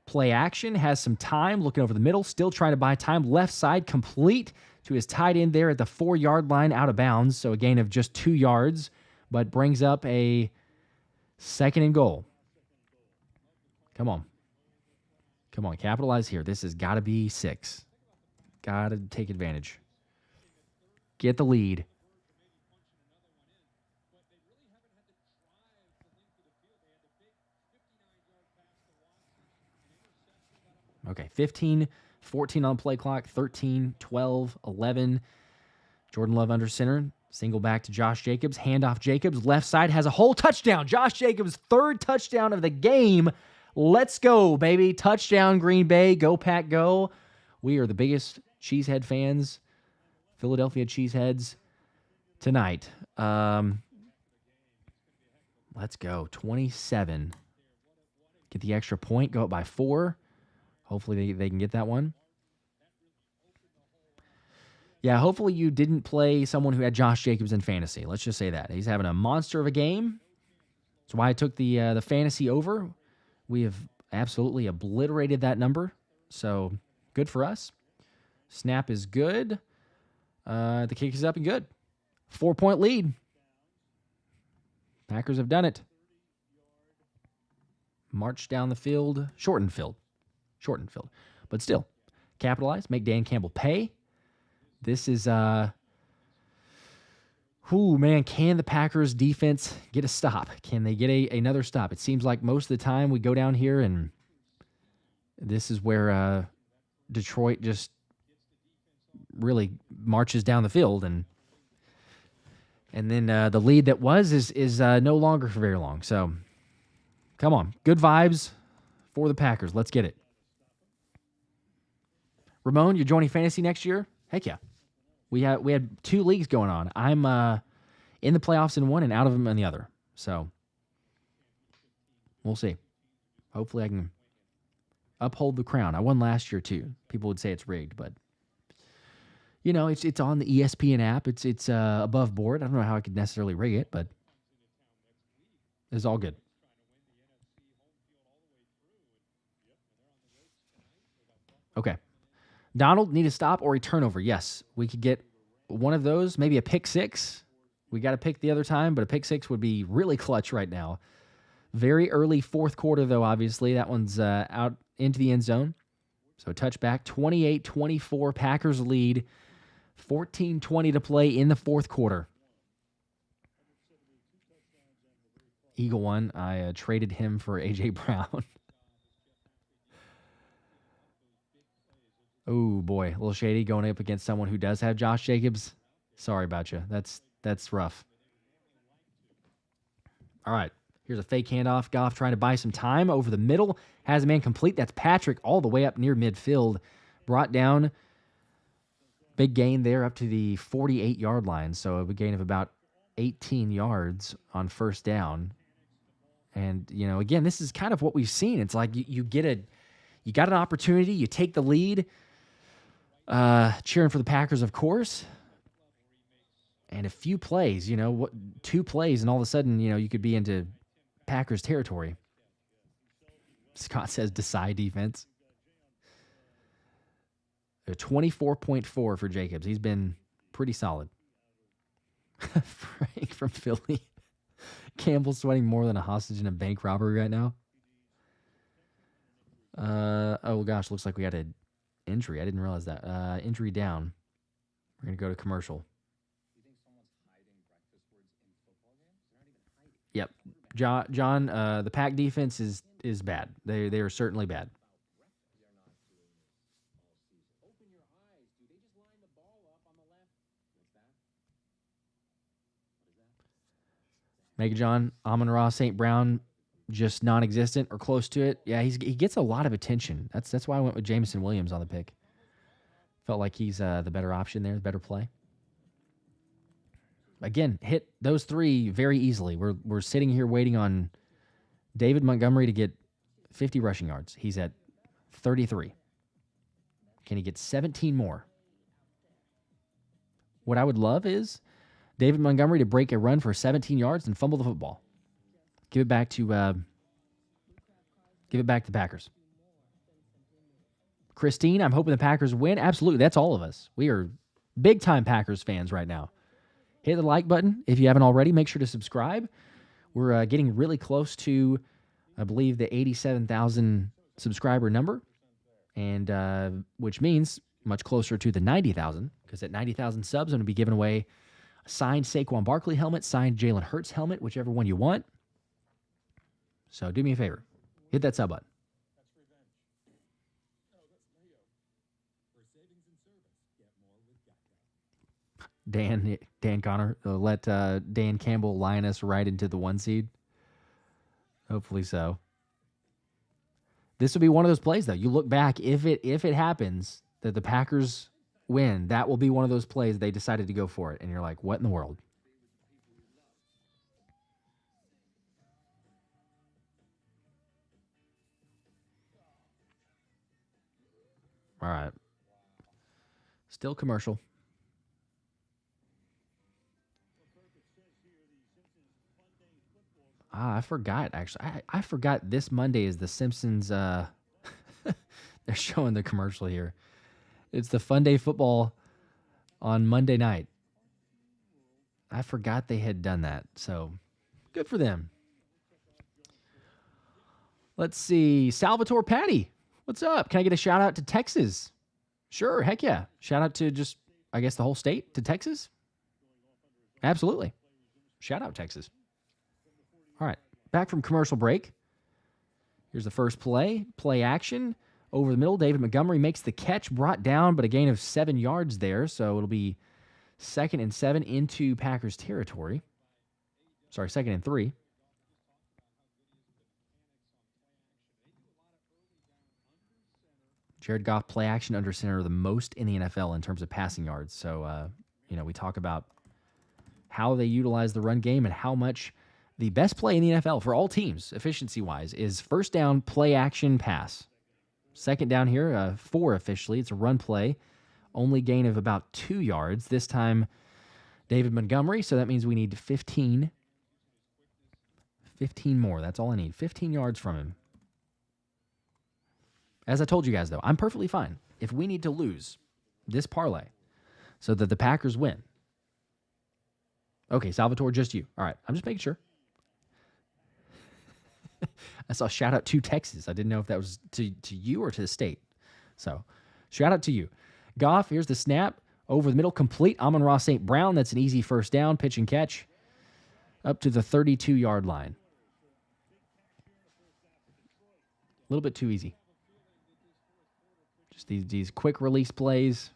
F: Play action. Has some time. Looking over the middle. Still trying to buy time. Left side complete to his tight end there at the 4-yard line out of bounds. So a gain of just 2 yards, but brings up a second and goal. Come on. Capitalize here. This has got to be 6. Got to take advantage. Get the lead. Okay, 15, 14 on play clock, 13, 12, 11. Jordan Love under center. Single back to Josh Jacobs. Handoff Jacobs. Left side has a whole touchdown. Josh Jacobs' 3rd touchdown of the game. Let's go, baby. Touchdown, Green Bay. Go, Pack, go. We are the biggest Cheesehead fans, Philadelphia Cheeseheads, tonight. Let's go. 27. Get the extra point. Go up by 4. Hopefully they can get that one. Yeah, hopefully you didn't play someone who had Josh Jacobs in fantasy. Let's just say that. He's having a monster of a game. That's why I took the fantasy over. We have absolutely obliterated that number. So, good for us. Snap is good. The kick is up and good. 4-point lead. Packers have done it. March down the field. Shortened field. But still, capitalize. Make Dan Campbell pay. This is, can the Packers defense get a stop? Can they get another stop? It seems like most of the time we go down here and this is where Detroit just really marches down the field. And then the lead that was is no longer for very long. So, come on. Good vibes for the Packers. Let's get it. Ramon, you're joining fantasy next year? Heck yeah. We had 2 leagues going on. I'm in the playoffs in one and out of them in the other. So we'll see. Hopefully I can uphold the crown. I won last year too. People would say it's rigged, but it's on the ESPN app. It's above board. I don't know how I could necessarily rig it, but it's all good. Okay. Donald, need a stop or a turnover? Yes, we could get one of those, maybe a pick 6. We got to pick the other time, but a pick 6 would be really clutch right now. Very early fourth quarter, though, obviously. That one's out into the end zone. So touchback, 28-24, Packers lead. 14:20 to play in the fourth quarter. Eagle one, I traded him for A.J. Brown. Oh, boy, a little shady going up against someone who does have Josh Jacobs. Sorry about you. That's rough. All right, here's a fake handoff. Goff trying to buy some time over the middle. Has a man complete. That's Patrick all the way up near midfield. Brought down. Big gain there up to the 48-yard line. So a gain of about 18 yards on first down. And, you know, again, this is kind of what we've seen. It's like you got an opportunity. You take the lead. Cheering for the Packers, of course. And a few plays, 2 plays, and all of a sudden, you could be into Packers territory. Scott says decide defense. 24.4 for Jacobs. He's been pretty solid. Frank from Philly. Campbell sweating more than a hostage in a bank robbery right now. Oh, gosh, looks like we had an injury. I didn't realize that. Injury down. We're going to go to commercial. Yep. John, the Pack defense is bad. They are certainly bad. Mega John, Amon-Ra, St. Brown, just non-existent or close to it. Yeah, he gets a lot of attention. That's why I went with Jameson Williams on the pick. Felt like he's the better option there, the better play. Again, hit those 3 very easily. We're sitting here waiting on David Montgomery to get 50 rushing yards. He's at 33. Can he get 17 more? What I would love is David Montgomery to break a run for 17 yards and fumble the football. Give it back to the Packers. Christine, I'm hoping the Packers win. Absolutely, that's all of us. We are big-time Packers fans right now. Hit the like button if you haven't already. Make sure to subscribe. We're getting really close to, I believe, the 87,000 subscriber number, and which means much closer to the 90,000, because at 90,000 subs, I'm going to be giving away a signed Saquon Barkley helmet, signed Jalen Hurts helmet, whichever one you want. So do me a favor. Hit that sub button. Dan Connor, let Dan Campbell line us right into the 1 seed. Hopefully so. This will be one of those plays, though. You look back, if it happens that the Packers win, that will be one of those plays they decided to go for it. And you're like, what in the world? All right. Still commercial. I forgot, actually. I forgot this Monday is the Simpsons. They're showing the commercial here. It's the Fun Day Football on Monday night. I forgot they had done that, so good for them. Let's see. Salvatore Patty, what's up? Can I get a shout out to Texas? Sure, heck yeah. Shout out to just, I guess, the whole state, to Texas? Absolutely. Shout out, Texas. All right, back from commercial break. Here's the first play. Play action. Over the middle, David Montgomery makes the catch, brought down, but a gain of 7 yards there. So it'll be 2nd and 7 into Packers territory. Sorry, 2nd and 3. Jared Goff play action under center the most in the NFL in terms of passing yards. So, we talk about how they utilize the run game and how much the best play in the NFL for all teams, efficiency-wise, is first down, play action, pass. Second down here, 4 officially. It's a run play. Only gain of about 2 yards. This time, David Montgomery, so that means we need 15 more. That's all I need. 15 yards from him. As I told you guys, though, I'm perfectly fine if we need to lose this parlay so that the Packers win. Okay, Salvatore, just you. All right, I'm just making sure. I saw shout out to Texas. I didn't know if that was to you or to the state. So shout out to you. Goff, here's the snap. Over the middle, complete. Amon-Ra St. Brown. That's an easy first down. Pitch and catch. Up to the 32-yard line. A little bit too easy. Just these quick release plays.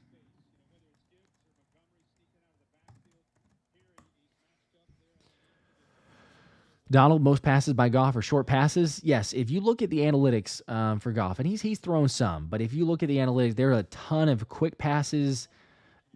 F: Donald, most passes by Goff are short passes. Yes, if you look at the analytics for Goff, and he's thrown some, but if you look at the analytics, there are a ton of quick passes,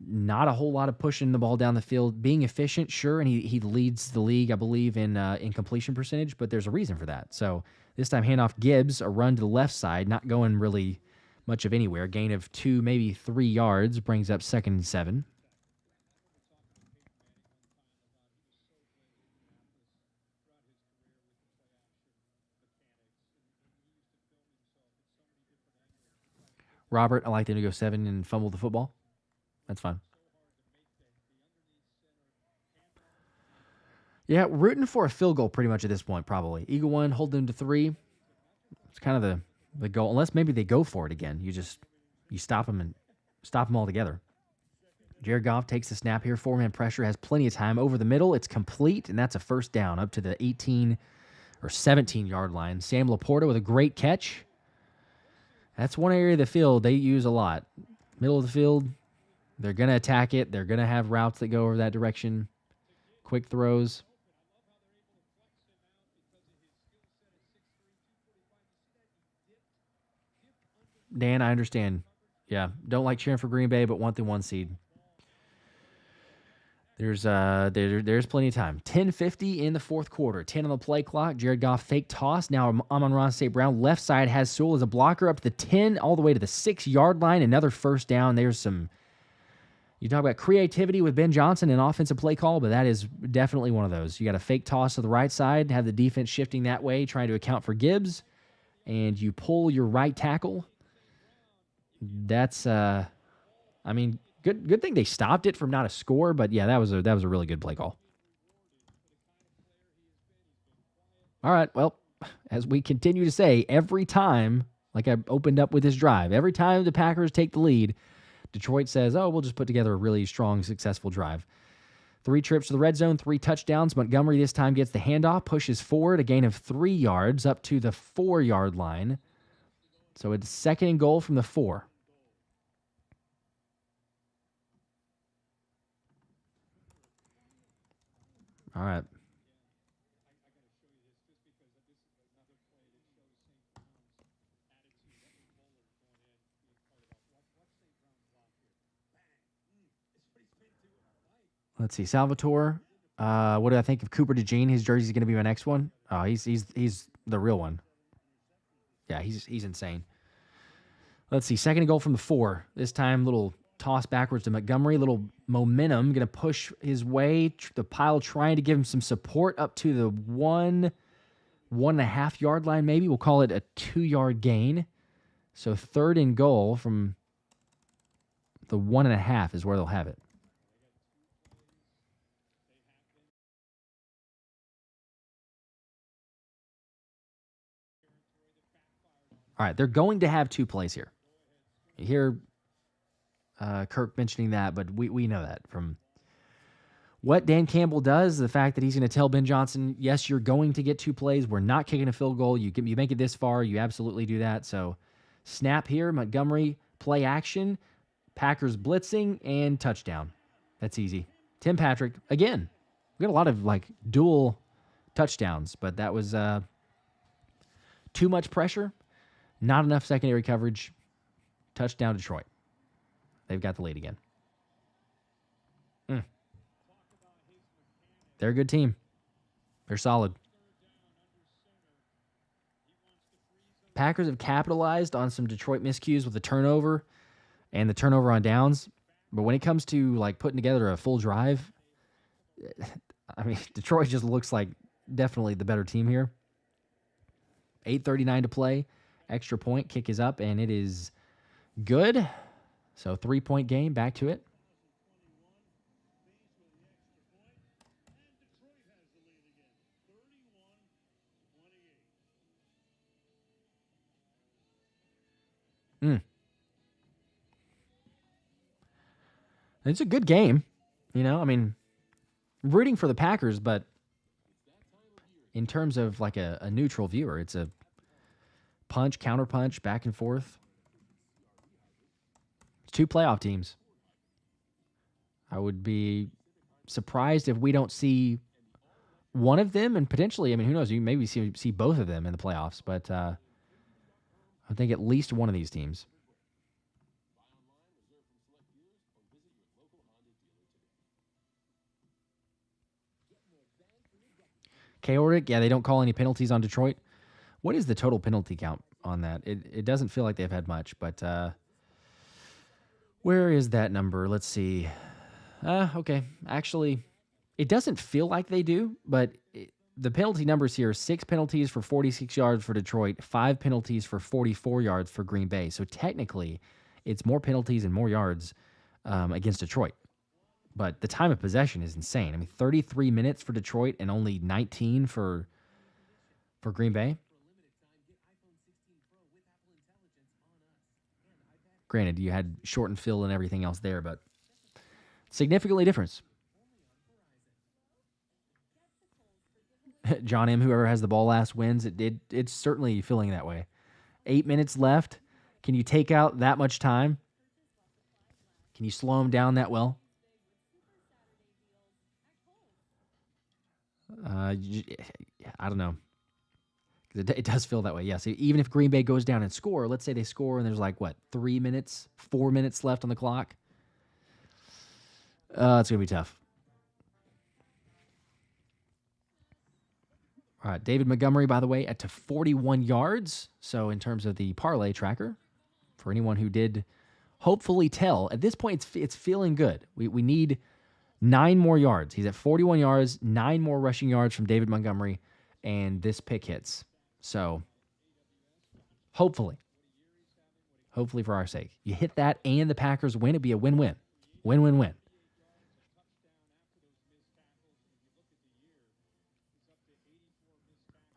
F: not a whole lot of pushing the ball down the field, being efficient, sure, and he leads the league, I believe, in completion percentage, but there's a reason for that. So this time, handoff Gibbs, a run to the left side, not going really much of anywhere. Gain of 2, maybe 3 yards, brings up 2nd and 7. Robert, I like them to go 7 and fumble the football. That's fine. Yeah, rooting for a field goal pretty much at this point, probably. Eagle 1, hold them to 3. It's kind of the goal. Unless maybe they go for it again. You stop them altogether. Jared Goff takes the snap here. 4-man pressure, has plenty of time. Over the middle, it's complete, and that's a first down up to the 18 or 17-yard line. Sam LaPorta with a great catch. That's one area of the field they use a lot. Middle of the field, they're going to attack it. They're going to have routes that go over that direction. Quick throws. Dan, I understand. Yeah, don't like cheering for Green Bay, but want the 1 seed. There's plenty of time. 10:50 in the fourth quarter. 10 on the play clock. Jared Goff fake toss. Now Amon-Ra St. Brown left side has Sewell as a blocker up to the 10 all the way to the 6-yard line. Another first down. There's some. You talk about creativity with Ben Johnson and offensive play call, but that is definitely one of those. You got a fake toss to the right side, have the defense shifting that way, trying to account for Gibbs, and you pull your right tackle. That's good thing they stopped it from not a score, but yeah, that was a really good play call. All right, well, as we continue to say, every time, like I opened up with this drive, every time the Packers take the lead, Detroit says, oh, we'll just put together a really strong, successful drive. 3 trips to the red zone, 3 touchdowns. Montgomery this time gets the handoff, pushes forward, a gain of 3 yards up to the 4-yard line. So it's 2nd and goal from the 4. All right. Let's see. Salvatore. What do I think of Cooper DeJean? His jersey is going to be my next one. Oh, he's the real one. Yeah, he's insane. Let's see. 2nd and goal from the 4. This time, little toss backwards to Montgomery. Little momentum. Going to push his way. The pile trying to give him some support up to the 1.5 yard line maybe. We'll call it a 2-yard gain. So 3rd and goal from the 1.5 is where they'll have it. All right, they're going to have 2 plays here. You hear Kirk mentioning that, but we know that from what Dan Campbell does, the fact that he's going to tell Ben Johnson, yes, you're going to get 2 plays. We're not kicking a field goal. You make it this far, you absolutely do that. So snap here, Montgomery, play action, Packers blitzing, and touchdown. That's easy. Tim Patrick, again, we got a lot of dual touchdowns, but that was too much pressure. Not enough secondary coverage. Touchdown Detroit. They've got the lead again. They're a good team. They're solid. Packers have capitalized on some Detroit miscues with the turnover and the turnover on downs. But when it comes to putting together a full drive, I mean, Detroit just looks like definitely the better team here. 8:39 to play. Extra point, kick is up, and it is good. So 3-point game, back to it. It's a good game. I mean, rooting for the Packers, but in terms of like a neutral viewer, it's a punch, counterpunch, back and forth. It's two playoff teams. I would be surprised if we don't see one of them, and potentially, I mean, who knows? You maybe see both of them in the playoffs, but I think at least one of these teams. Chaotic, yeah, they don't call any penalties on Detroit. What is the total penalty count on that? It doesn't feel like they've had much, but where is that number? Let's see. Okay, actually, it doesn't feel like they do, but the penalty numbers here are 6 penalties for 46 yards for Detroit, 5 penalties for 44 yards for Green Bay. So technically, it's more penalties and more yards against Detroit. But the time of possession is insane. I mean, 33 minutes for Detroit and only 19 for Green Bay. Granted, you had shortened field and everything else there, but significantly difference. John M., whoever has the ball last wins. It's certainly feeling that way. 8 minutes left. Can you take out that much time? Can you slow them down that well? I don't know. It does feel that way, yes. Even if Green Bay goes down and score, let's say they score and there's 4 minutes left on the clock. It's going to be tough. All right, David Montgomery, by the way, at to 41 yards. So in terms of the parlay tracker, for anyone who did hopefully tell, at this point it's feeling good. We need 9 more yards. He's at 41 yards, 9 more rushing yards from David Montgomery, and this pick hits. So hopefully for our sake, you hit that and the Packers win, it'd be a win-win. Win-win-win.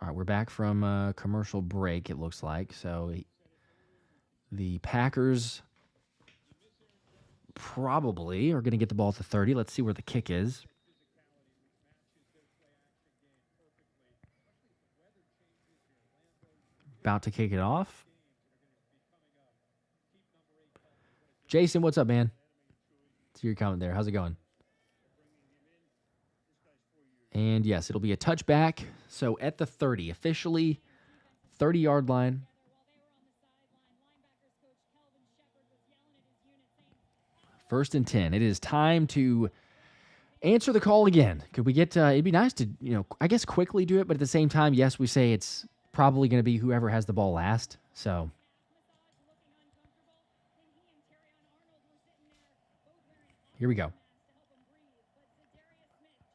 F: All right, we're back from a commercial break, it looks like. So the Packers probably are going to get the ball at the 30. Let's see where the kick is. About to kick it off. Jason, what's up, man? See your comment there. How's it going? And yes, it'll be a touchback. So at the 30, officially 30-yard line. First and 10. It is time to answer the call again. Could we get, it'd be nice to, I guess quickly do it, but at the same time, yes, we say it's probably going to be whoever has the ball last. So here we go.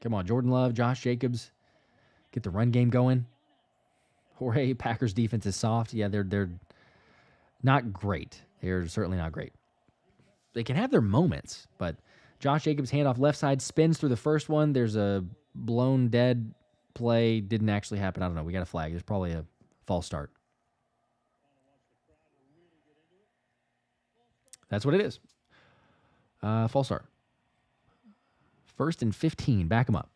F: Come on, Jordan Love, Josh Jacobs, get the run game going. Jorge, Packers defense is soft. Yeah, they're not great. They're certainly not great. They can have their moments, but Josh Jacobs handoff left side, spins through the first one. There's a blown dead play. Didn't actually happen. I don't know. We got a flag. There's probably a false start. That's what it is. False start. First and 15. Back him up.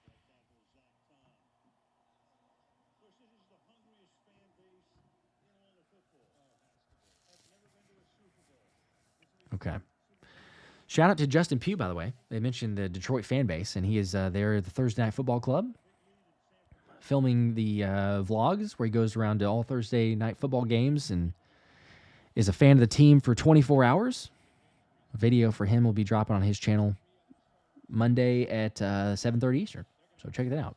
F: Okay. Shout out to Justin Pugh, by the way. They mentioned the Detroit fan base, and he is there at the Thursday Night Football Club filming the vlogs where he goes around to all Thursday night football games and is a fan of the team for 24 hours. A video for him will be dropping on his channel Monday at 7:30 Eastern. So check that out.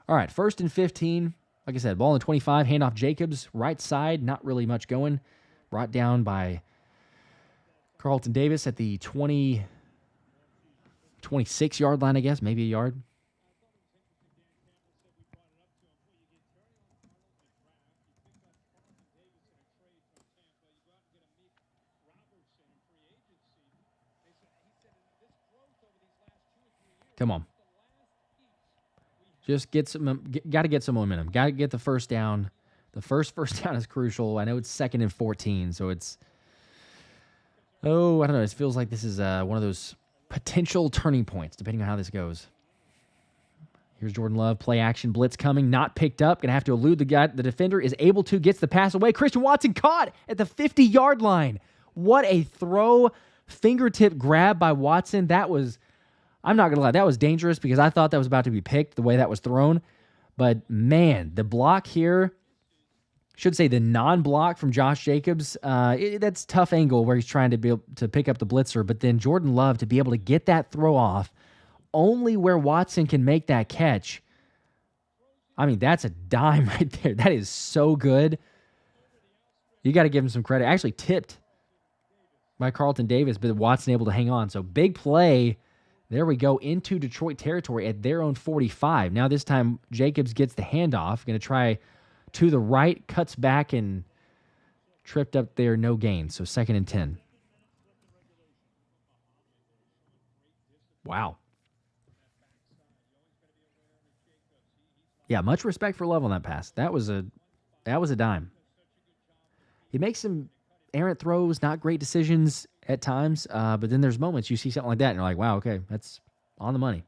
F: All right, first and 15. Like I said, ball in 25, handoff Jacobs, right side, not really much going. Brought down by Carlton Davis at the 26-yard line, I guess, maybe a yard. Come on. Just got to get some momentum. Got to get the first down. The first down is crucial. I know it's 2nd and 14, so it's Oh, I don't know. It feels like this is one of those potential turning points, depending on how this goes. Here's Jordan Love. Play action. Blitz coming. Not picked up. Going to have to elude the guy. The defender is able to. Gets the pass away. Christian Watson caught at the 50-yard line. What a throw. Fingertip grab by Watson. That was, I'm not going to lie, that was dangerous because I thought that was about to be picked the way that was thrown. But, man, the block here, should say the non-block from Josh Jacobs, that's tough angle where he's trying to be able to pick up the blitzer. But then Jordan Love to be able to get that throw off only where Watson can make that catch. I mean, that's a dime right there. That is so good. You got to give him some credit. Actually tipped by Carlton Davis, but Watson able to hang on. So big play. There we go into Detroit territory at their own 45. Now this time Jacobs gets the handoff. Going to try to the right, cuts back and tripped up there. No gain. So 2nd and 10. Wow. Yeah, much respect for Love on that pass. That was a dime. He makes some errant throws, not great decisions at times, but then there's moments you see something like that and you're like, wow, okay, that's on the money.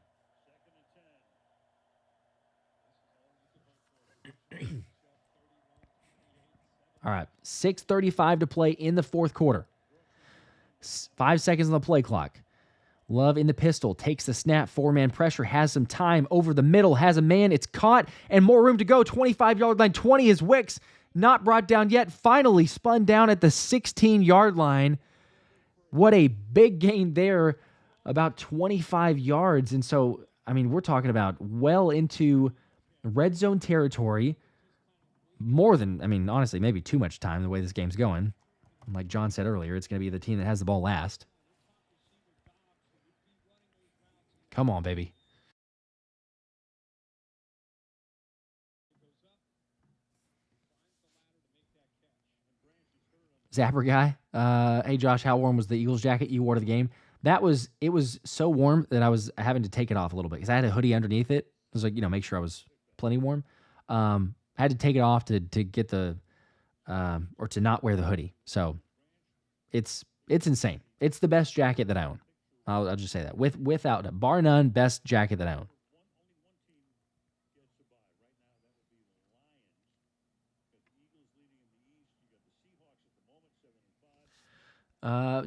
F: All right, 6:35 to play in the fourth quarter. 5 seconds on the play clock. Love in the pistol, takes the snap, 4-man pressure, has some time over the middle, has a man, it's caught, and more room to go. 25-yard line, 20 is Wicks, not brought down yet, finally spun down at the 16-yard line. What a big gain there, about 25 yards. And so, I mean, we're talking about well into red zone territory, more than, I mean, honestly, maybe too much time the way this game's going. Like John said earlier, it's going to be the team that has the ball last. Come on, baby. Zapper guy. Hey, Josh, how warm was the Eagles jacket you wore to the game? It was so warm that I was having to take it off a little bit because I had a hoodie underneath it. It was like, make sure I was plenty warm. I had to take it off to get the, or to not wear the hoodie. So it's insane. It's the best jacket that I own. I'll just say that. Without, bar none, best jacket that I own.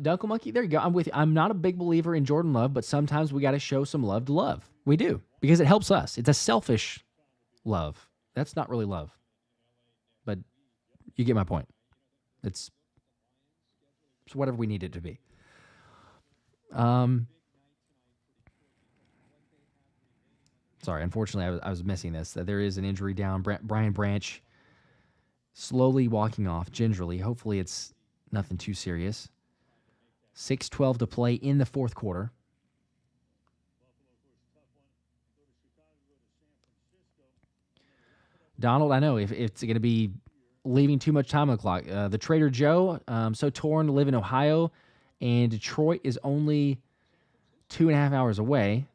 F: Dunkle Monkey, there you go. I'm with you. I'm not a big believer in Jordan Love, but sometimes we got to show some love to love. We do, because it helps us. It's a selfish love. That's not really love. But you get my point. It's whatever we need it to be. Sorry, unfortunately, I was missing this. There is an injury down. Brian Branch slowly walking off, gingerly. Hopefully it's nothing too serious. 6:12 to play in the fourth quarter. Donald, I know if it's going to be leaving too much time on the clock. The Trader Joe, so torn to live in Ohio, and Detroit is only 2.5 hours away,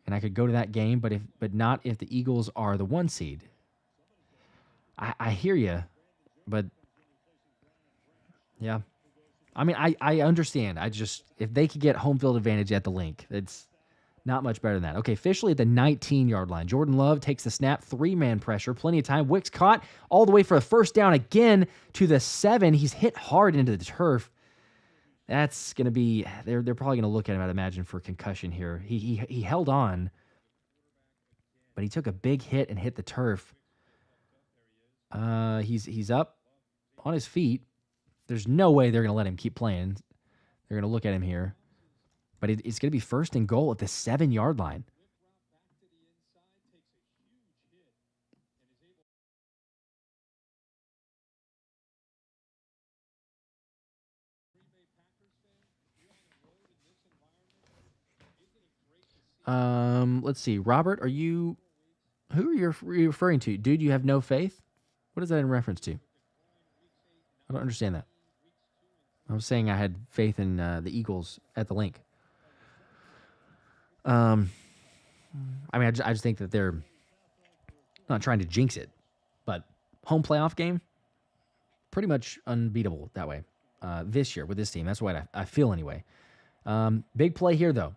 F: and I could go to that game, but not if the Eagles are the 1 seed. I hear you, but yeah. I mean, I understand. If they could get home field advantage at the link, it's not much better than that. Okay, officially at the 19-yard line. Jordan Love takes the snap, 3-man pressure, plenty of time. Wicks caught all the way for a first down again to the 7. He's hit hard into the turf. That's going to be, they're probably going to look at him, I'd imagine, for concussion here. He held on, but he took a big hit and hit the turf. He's up on his feet. There's no way they're going to let him keep playing. They're going to look at him here. But it's going to be 1st and goal at the 7-yard line. Let's see. Robert, who are you referring to? Dude, you have no faith? What is that in reference to? I don't understand that. I was saying I had faith in the Eagles at the link. I mean, I just think that they're not trying to jinx it, but home playoff game, pretty much unbeatable that way. this year with this team. That's what I feel anyway. Big play here, though.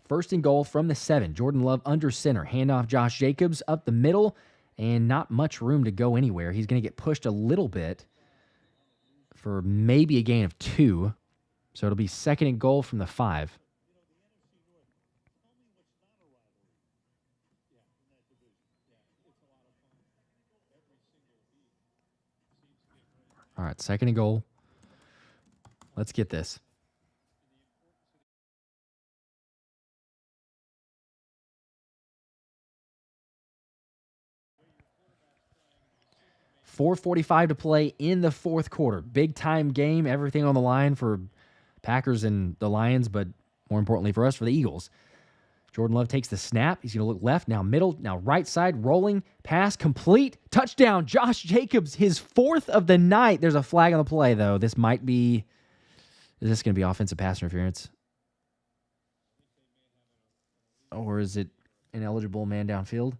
F: First and goal from the 7. Jordan Love under center. Handoff Josh Jacobs up the middle, and not much room to go anywhere. He's going to get pushed a little bit for maybe a gain of 2. So it'll be second and goal from the 5. All right, second and goal. Let's get this. 4:45 to play in the fourth quarter. Big time game, everything on the line for Packers and the Lions, but more importantly for us, for the Eagles. Jordan Love takes the snap. He's going to look left, now middle, now right side, rolling, pass, complete, touchdown. Josh Jacobs, his 4th of the night. There's a flag on the play, though. Is this going to be offensive pass interference? Or is it ineligible man downfield?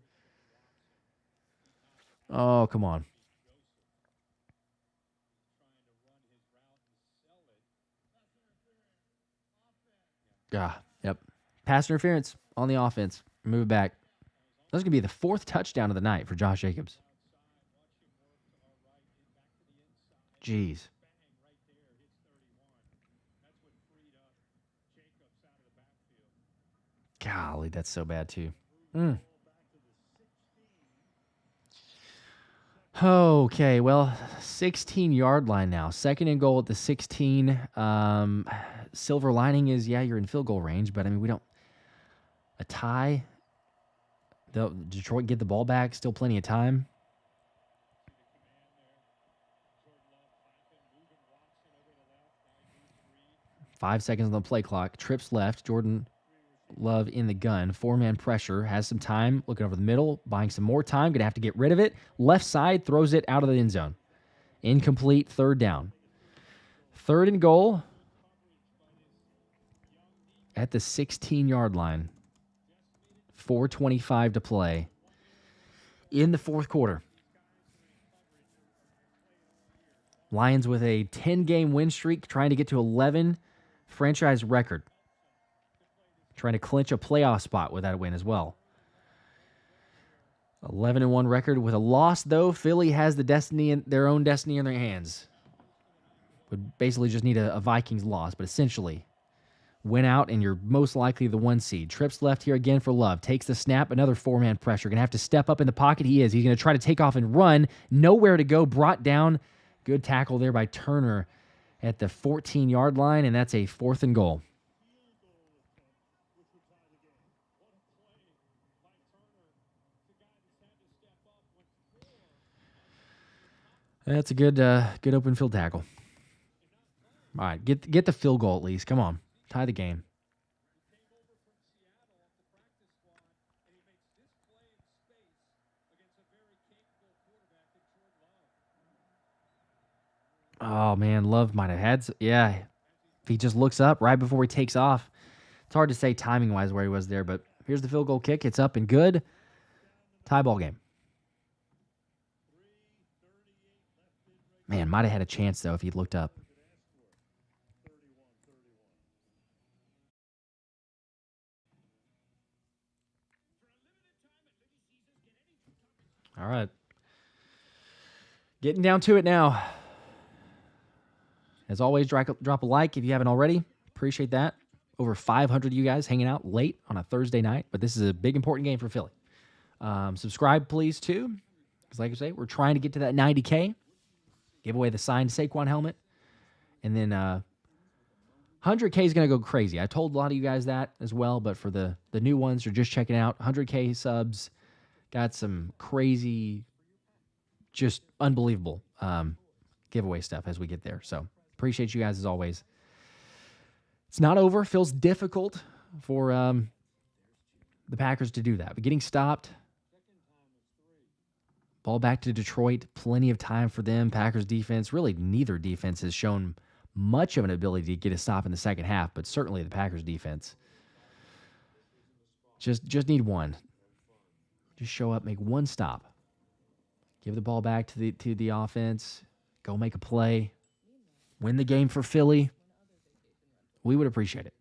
F: Oh, come on. Yep. Pass interference on the offense. Move it back. That's going to be the 4th touchdown of the night for Josh Jacobs. Jeez. Golly, that's so bad, too. Okay, well, 16-yard line now. Second and goal at the 16. Silver lining is, yeah, you're in field goal range, but, I mean, we don't... A tie. Detroit get the ball back. Still plenty of time. Five seconds on the play clock. Trips left. Jordan Love in the gun. 4-man pressure. Has some time. Looking over the middle. Buying some more time. Going to have to get rid of it. Left side. Throws it out of the end zone. Incomplete. Third down. Third and goal. At the 16-yard line. 4:25 to play. In the fourth quarter. Lions with a 10-game win streak. Trying to get to 11. Franchise record. Trying to clinch a playoff spot with that win as well. 11-1 record with a loss, though. Philly has their own destiny in their hands. Would basically just need a Vikings loss, but essentially win out, and you're most likely the 1 seed. Trips left here again for Love. Takes the snap. Another 4-man pressure. Going to have to step up in the pocket. He is. He's going to try to take off and run. Nowhere to go. Brought down. Good tackle there by Turner at the 14-yard line, and that's a 4th and goal. That's a good open field tackle. All right, get the field goal at least. Come on, tie the game. Oh, man, Love might have had... Yeah, if he just looks up right before he takes off. It's hard to say timing-wise where he was there, but here's the field goal kick. It's up and good. Tie ball game. Man, might have had a chance, though, if he'd looked up. All right. Getting down to it now. As always, drop a like if you haven't already. Appreciate that. Over 500 of you guys hanging out late on a Thursday night, but this is a big, important game for Philly. Subscribe, please, too. Because like I say, we're trying to get to that 90K. Give away the signed Saquon helmet. And then 100K is going to go crazy. I told a lot of you guys that as well, but for the new ones who are just checking out, 100K subs, got some crazy, just unbelievable giveaway stuff as we get there. So appreciate you guys as always. It's not over. Feels difficult for the Packers to do that. But getting stopped, ball back to Detroit, plenty of time for them. Packers defense, really neither defense has shown much of an ability to get a stop in the second half, but certainly the Packers defense. Just need one. Just show up, make one stop. Give the ball back to the offense. Go make a play. win the game for Philly, we would appreciate it.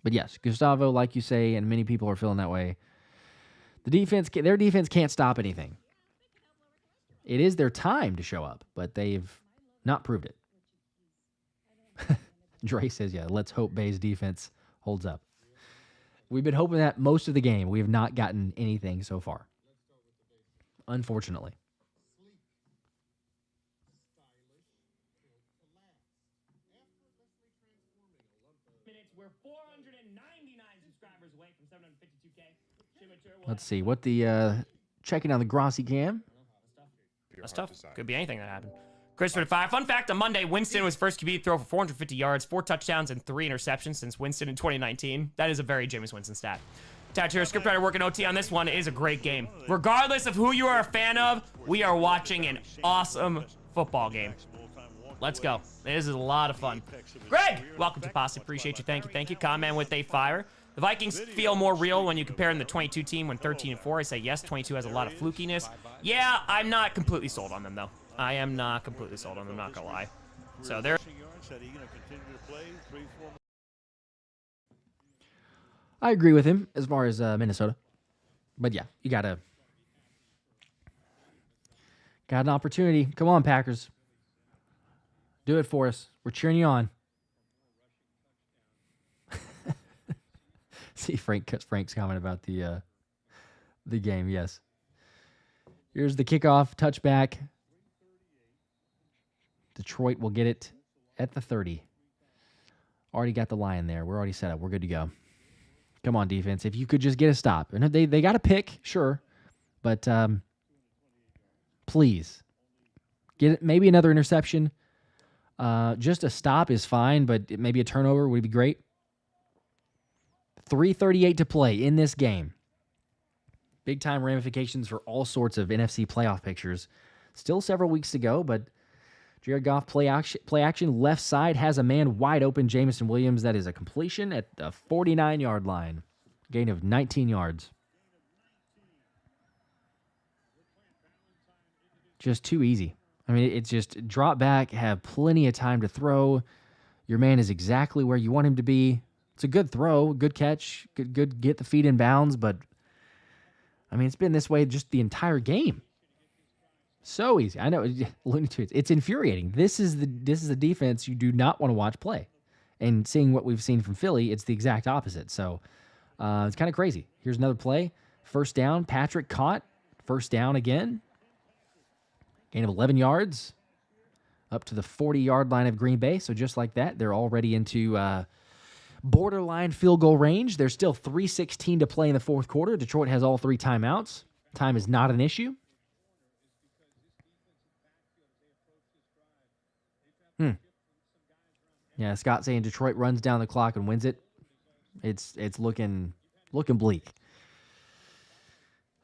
F: But yes, Gustavo, like you say, and many people are feeling that way, their defense can't stop anything. It is their time to show up, but they've not proved it. Dre says, yeah, let's hope Bay's defense holds up. We've been hoping that most of the game. We have not gotten anything so far, unfortunately.
G: We're 499 subscribers away from 752K.
F: Let's see what the checking on the Grossi cam.
G: That's tough. Could be anything that happened. Christopher 5. Fun fact, on Monday, Winston was first QB to throw for 450 yards, 4 touchdowns, and 3 interceptions since Winston in 2019. That is a very Jameis Winston stat. Tattoo, scriptwriter working OT on this one. It is a great game. Regardless of who you are a fan of, we are watching an awesome football game. Let's go. This is a lot of fun. Greg, welcome to Posse. Appreciate you. Thank you. Comment with a fire. The Vikings feel more real when you compare them to the 22 team when 13-4. I say yes, 22 has a lot of flukiness. Yeah, I'm not completely sold on them, though. I am not completely sold on them, not gonna lie. So they're...
F: I agree with him as far as Minnesota. But yeah, you got an opportunity. Come on, Packers. Do it for us. We're cheering you on. See Frank's comment about the game, yes. Here's the kickoff, touchback. Detroit will get it at the 30. Already got the line there. We're already set up. We're good to go. Come on, defense. If you could just get a stop. And they got a pick, sure. But please. Get it, maybe another interception. Just a stop is fine, but maybe a turnover would be great. 3:38 to play in this game. Big-time ramifications for all sorts of NFC playoff pictures. Still several weeks to go, but Jared Goff play action left side has a man wide open, Jameson Williams. That is a completion at the 49-yard line. Gain of 19 yards. Just too easy. I mean, it's just drop back, have plenty of time to throw. Your man is exactly where you want him to be. It's a good throw, good catch, good get the feet in bounds, but I mean, it's been this way just the entire game. So easy. I know, Looney Tunes. It's infuriating. This is the defense you do not want to watch play. And seeing what we've seen from Philly, it's the exact opposite. So it's kind of crazy. Here's another play. First down. Patrick caught. First down again. Gain of 11 yards. Up to the 40-yard line of Green Bay. So just like that, they're already into borderline field goal range. There's still 3:16 to play in the fourth quarter. Detroit has all 3 timeouts. Time is not an issue. Yeah, Scott saying Detroit runs down the clock and wins it. It's looking bleak.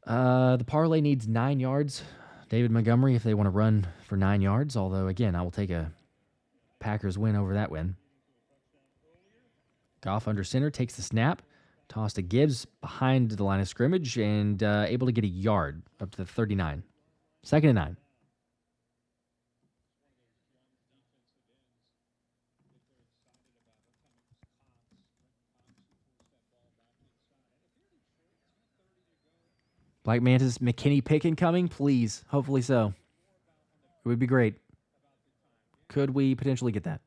F: The parlay needs 9 yards. David Montgomery, if they want to run for 9 yards. Although, again, I will take a Packers win over that win. Goff under center, takes the snap. Toss to Gibbs behind the line of scrimmage and able to get a yard up to the 39. 2nd and 9. Black Mantis, McKinney Picken coming? Please. Hopefully so. It would be great. Could we potentially get that?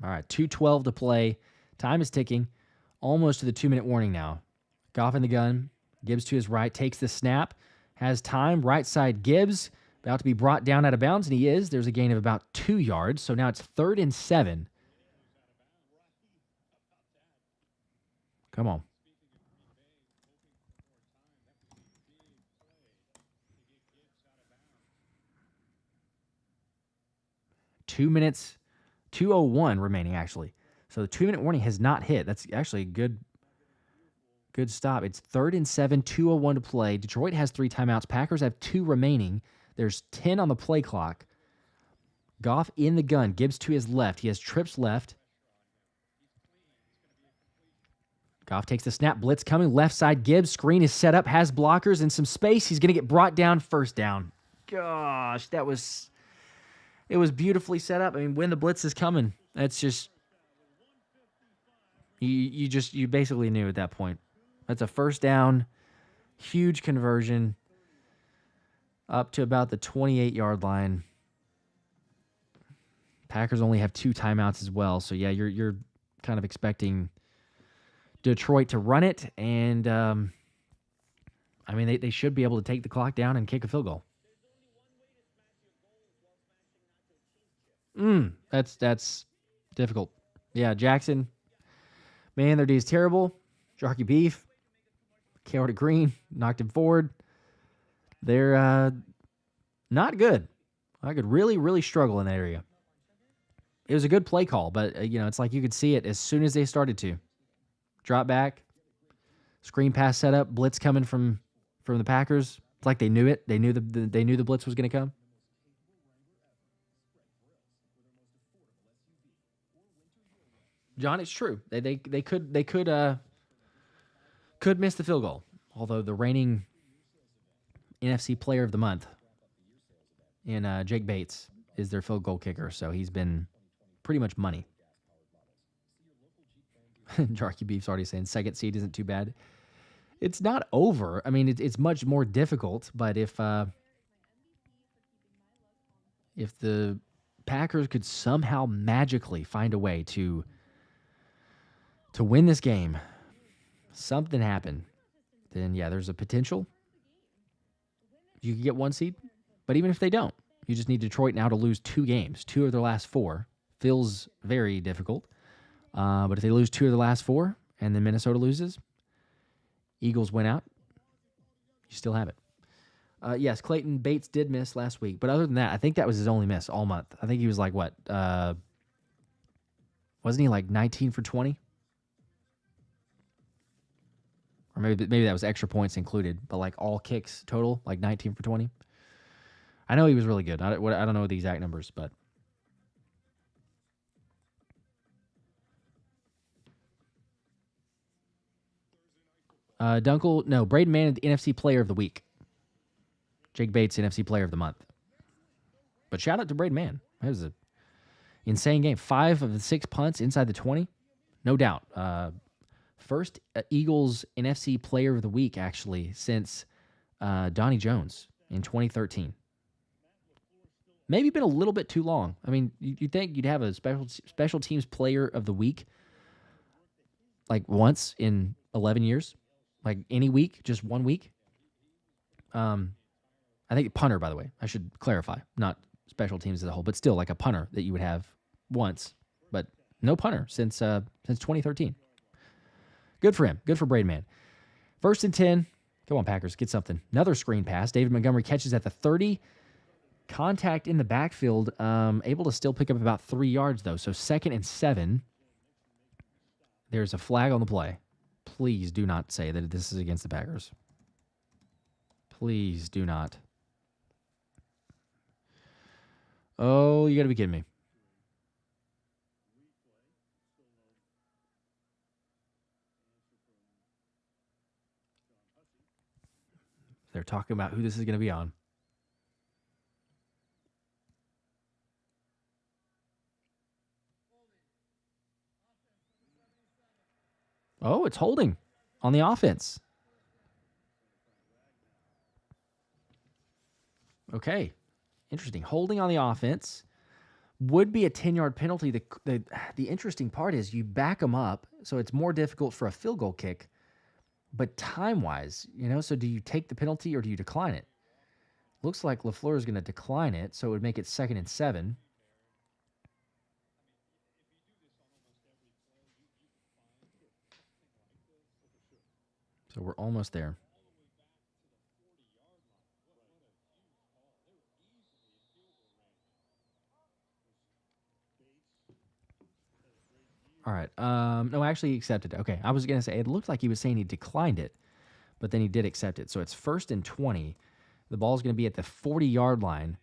F: All right, 2:12 to play. Time is ticking. Almost to the 2-minute warning now. Goff in the gun. Gibbs to his right. Takes the snap. Has time. Right side Gibbs. About to be brought down out of bounds, and he is. There's a gain of about 2 yards. So now it's 3rd and 7. Come on. Two minutes, 2:01 remaining, actually. So the 2-minute warning has not hit. That's actually a good stop. It's 3rd and 7, 2:01 to play. Detroit has 3 timeouts. Packers have 2 remaining. There's 10 on the play clock. Goff in the gun. Gibbs to his left. He has trips left. Goff takes the snap. Blitz coming. Left side. Gibbs. Screen is set up. Has blockers and some space. He's going to get brought down. First down. Gosh, it was beautifully set up. I mean, when the blitz is coming, that's just you basically knew at that point. That's a first down. Huge conversion up to about the 28-yard line. Packers only have 2 timeouts as well. So, yeah, you're kind of expecting Detroit to run it. And, I mean, they should be able to take the clock down and kick a field goal. That's difficult. Yeah, Jackson, man, their D is terrible. Jarky Beef, Carrot Green, knocked him forward. They're not good. I could really, really struggle in that area. It was a good play call, but, it's like you could see it as soon as they started to. Drop back, screen pass set up, blitz coming from the Packers. It's like they knew it. They knew the blitz was going to come. John, it's true. They could miss the field goal. Although the reigning NFC Player of the Month in Jake Bates is their field goal kicker, so he's been pretty much money. Jarky Beef's already saying second seed isn't too bad. It's not over. I mean, it's much more difficult, but if the Packers could somehow magically find a way to win this game, something happened, then yeah, there's a potential. You could get 1 seed, but even if they don't, you just need Detroit now to lose 2 games. 2 of their last 4 feels very difficult. But if they lose 2 of the last 4 and then Minnesota loses, Eagles win out, you still have it. Yes, Clayton Bates did miss last week, but other than that, I think that was his only miss all month. I think he was like, what? Wasn't he like 19 for 20? Or maybe that was extra points included, but like all kicks total, like 19 for 20. I know he was really good. I don't know the exact numbers, but Braden Mann, the NFC Player of the Week. Jake Bates, NFC Player of the Month. But shout out to Braden Mann. That was an insane game. 5 of the 6 punts inside the 20. No doubt. First Eagles NFC Player of the Week, actually, since Donnie Jones in 2013. Maybe been a little bit too long. I mean, you'd think you'd have a special teams Player of the Week like once in 11 years. Like any week, just 1 week. I think punter, by the way. I should clarify. Not special teams as a whole, but still like a punter that you would have once. But no punter since 2013. Good for him. Good for Braden Mann. 1st and 10. Come on, Packers. Get something. Another screen pass. David Montgomery catches at the 30. Contact in the backfield. Able to still pick up about 3 yards, though. So 2nd and 7. There's a flag on the play. Please do not say that this is against the Packers. Please do not. Oh, you got to be kidding me. They're talking about who this is going to be on. Oh, it's holding on the offense. Okay. Interesting. Holding on the offense would be a 10-yard penalty. The interesting part is you back them up, so it's more difficult for a field goal kick. But time-wise, so do you take the penalty or do you decline it? Looks like LaFleur is going to decline it, so it would make it 2nd and 7. So we're almost there. All right. No, actually he accepted it. Okay. I was going to say, it looked like he was saying he declined it, but then he did accept it. So it's 1st and 20. The ball's going to be at the 40-yard line.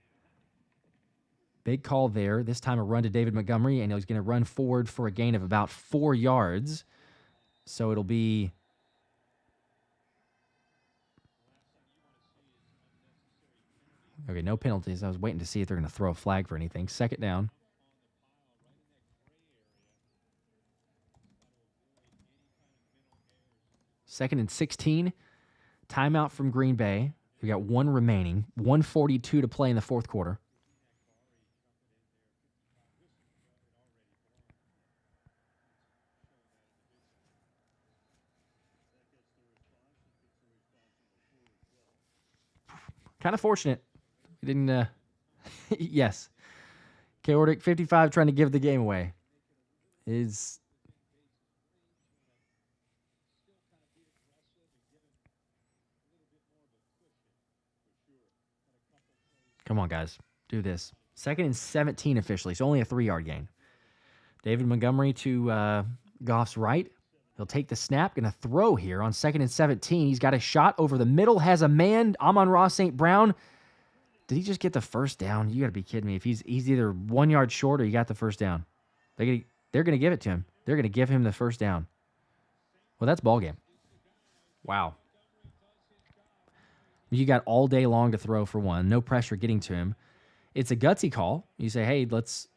F: Big call there. This time a run to David Montgomery, and he's going to run forward for a gain of about 4 yards. So it'll be... Okay, no penalties. I was waiting to see if they're going to throw a flag for anything. Second down. Second and 16. Timeout from Green Bay. We got one remaining. 1:42 to play in the fourth quarter. Kind of fortunate. We didn't, yes. Chaotic 55 trying to give the game away. Is... Come on, guys. Do this. Second and 17 officially, so only a 3-yard gain. David Montgomery to Goff's right. He'll take the snap. Going to throw here on second and 17. He's got a shot over the middle. Has a man. Amon-Ra St. Brown. Did he just get the first down? You got to be kidding me. If he's either 1 yard short or you got the first down. They're going to give it to him. They're going to give him the first down. Well, that's ball game. Wow. You got all day long to throw for one. No pressure getting to him. It's a gutsy call. You say, hey, let's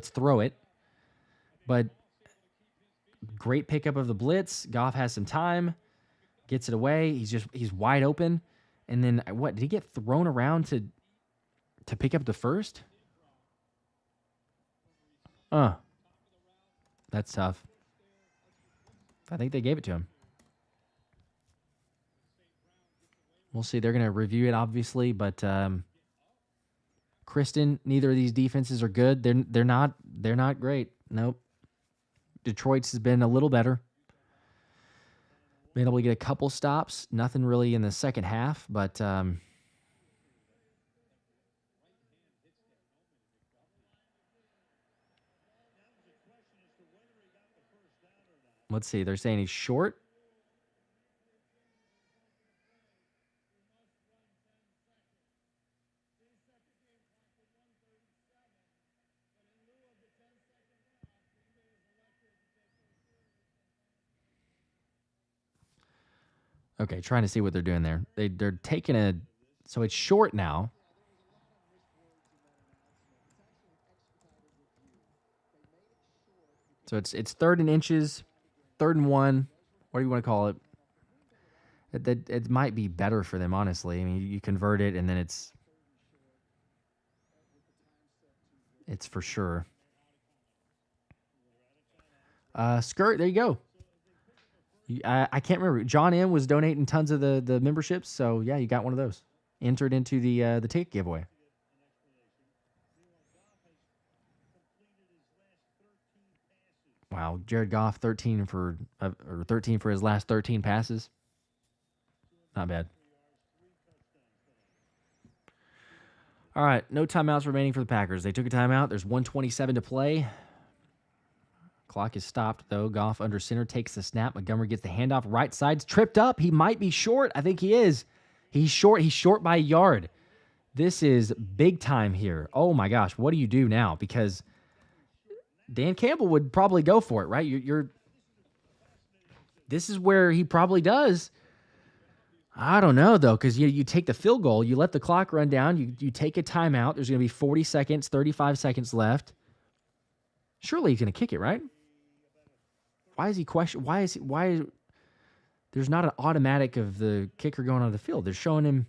F: throw it. But great pickup of the blitz. Goff has some time. Gets it away. He's wide open. And then what? Did he get thrown around to pick up the first? That's tough. I think they gave it to him. We'll see. They're going to review it, obviously, but Kristen, neither of these defenses are good. They're not great. Nope. Detroit's has been a little better. Been able to get a couple stops. Nothing really in the second half, but let's see. They're saying he's short. Okay, trying to see what they're doing there. They're taking a... So it's short now. So it's third and inches, 3rd and 1. What do you want to call it? It might be better for them, honestly. I mean, you convert it, and then it's for sure. Skirt, there you go. I can't remember. John M. was donating tons of the memberships, so yeah, you got one of those. Entered into the ticket giveaway. Wow, Jared Goff 13 for his last 13 passes. Not bad. All right, no timeouts remaining for the Packers. They took a timeout. There's 1:27 to play. Clock is stopped, though. Goff under center takes the snap. Montgomery gets the handoff. Right side's tripped up. He might be short. I think he is. He's short. He's short by a yard. This is big time here. Oh, my gosh. What do you do now? Because Dan Campbell would probably go for it, right? This is where he probably does. I don't know, though, because you take the field goal. You let the clock run down. You take a timeout. There's going to be 40 seconds, 35 seconds left. Surely he's going to kick it, right? Why is he question? Why? There's not an automatic of the kicker going on the field. They're showing him.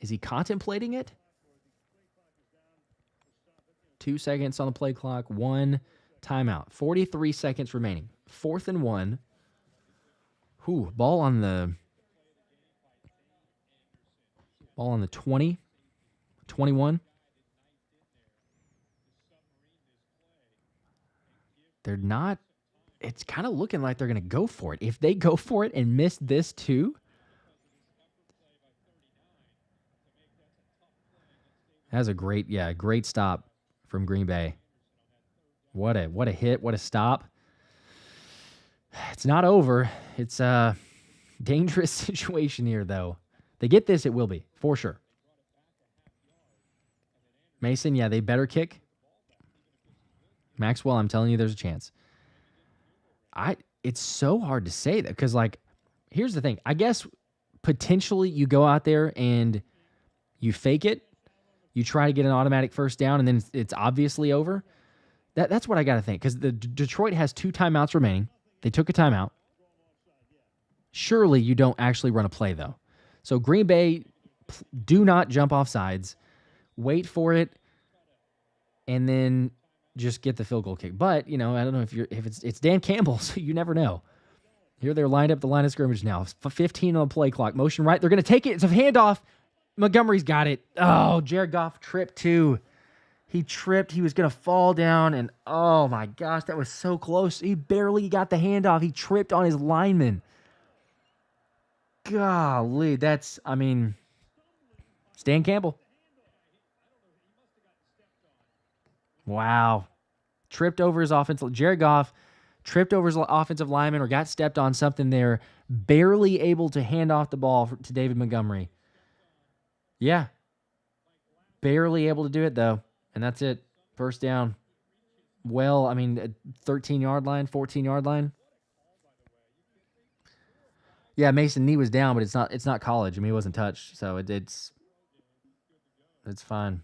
F: Is he contemplating it? 2 seconds on the play clock. 1 timeout. 43 seconds remaining. 4th and 1. Ball on the 20. 21. They're not, it's kind of looking like they're going to go for it. If they go for it and miss this too, that's a great stop from Green Bay. What a hit, what a stop. It's not over. It's a dangerous situation here, though. They get this, it will be, for sure. Mason, yeah, they better kick. Maxwell, I'm telling you, there's a chance. It's so hard to say that because, like, here's the thing. I guess potentially you go out there and you fake it. You try to get an automatic first down, and then it's obviously over. That's what I got to think because the Detroit has 2 timeouts remaining. They took a timeout. Surely you don't actually run a play, though. So Green Bay, do not jump off sides. Wait for it, and then just get the field goal kick. But, I don't know if it's Dan Campbell, so you never know. Here they're lined up the line of scrimmage now. 15 on the play clock. Motion right. They're going to take it. It's a handoff. Montgomery's got it. Oh, Jared Goff tripped too. He tripped. He was going to fall down, and oh my gosh, that was so close. He barely got the handoff. He tripped on his lineman. Golly, it's Dan Campbell. Wow. Tripped over his Jared Goff tripped over his offensive lineman or got stepped on something there. Barely able to hand off the ball to David Montgomery. Yeah. Barely able to do it, though. And that's it. First down. 13-yard line, 14-yard line. Yeah, Mason knee was down, but it's not college. He wasn't touched, so it's fine.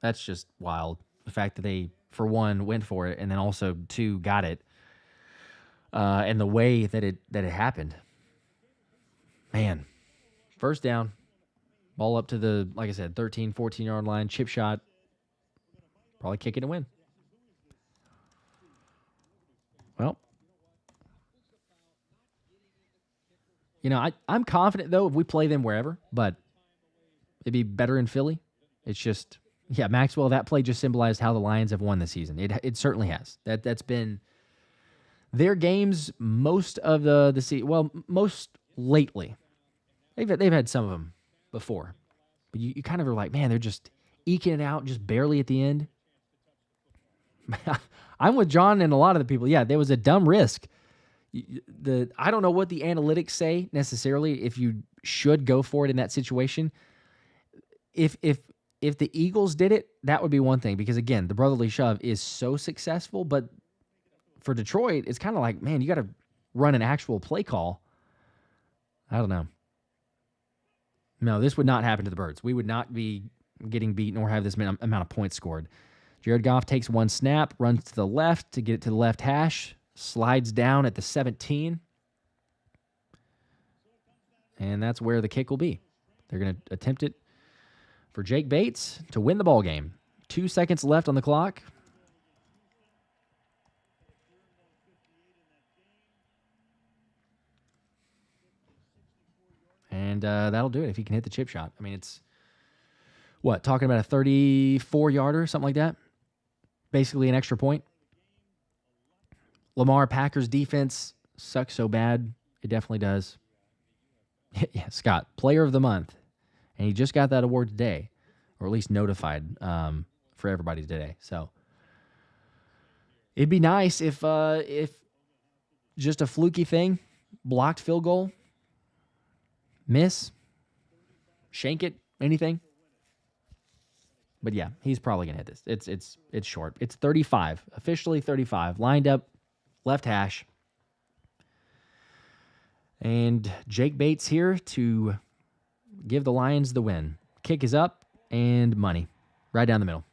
F: That's just wild. The fact that they, for one, went for it, and then also, 2, got it. And the way that it happened. Man. First down. Ball up to the, like I said, 13, 14-yard line. Chip shot. Probably kick it and win. Well. I'm confident, though, if we play them wherever, but it'd be better in Philly. It's just, Maxwell, that play just symbolized how the Lions have won this season. It certainly has. That's been their games most of the season. Well, most lately. They've had some of them before. But you kind of are like, man, they're just eking it out just barely at the end. I'm with John and a lot of the people. Yeah, there was a dumb risk. I don't know what the analytics say necessarily if you should go for it in that situation. If the Eagles did it, that would be one thing because, again, the brotherly shove is so successful. But for Detroit, it's kind of like, man, you got to run an actual play call. I don't know. No, this would not happen to the Birds. We would not be getting beaten or have this amount of points scored. Jared Goff takes one snap, runs to the left to get it to the left hash, slides down at the 17. And that's where the kick will be. They're going to attempt it for Jake Bates to win the ball game. 2 seconds left on the clock. And that'll do it if he can hit the chip shot. It's, talking about a 34-yarder, something like that? Basically an extra point. Lamar, Packers defense sucks so bad. It definitely does. Yeah, Scott, Player of the Month. And he just got that award today, or at least notified for everybody today. So it'd be nice if just a fluky thing, blocked field goal, miss, shank it, anything. But yeah, he's probably gonna hit this. It's short. It's 35, officially 35, lined up, left hash. And Jake Bates here to give the Lions the win. Kick is up and money. Right down the middle.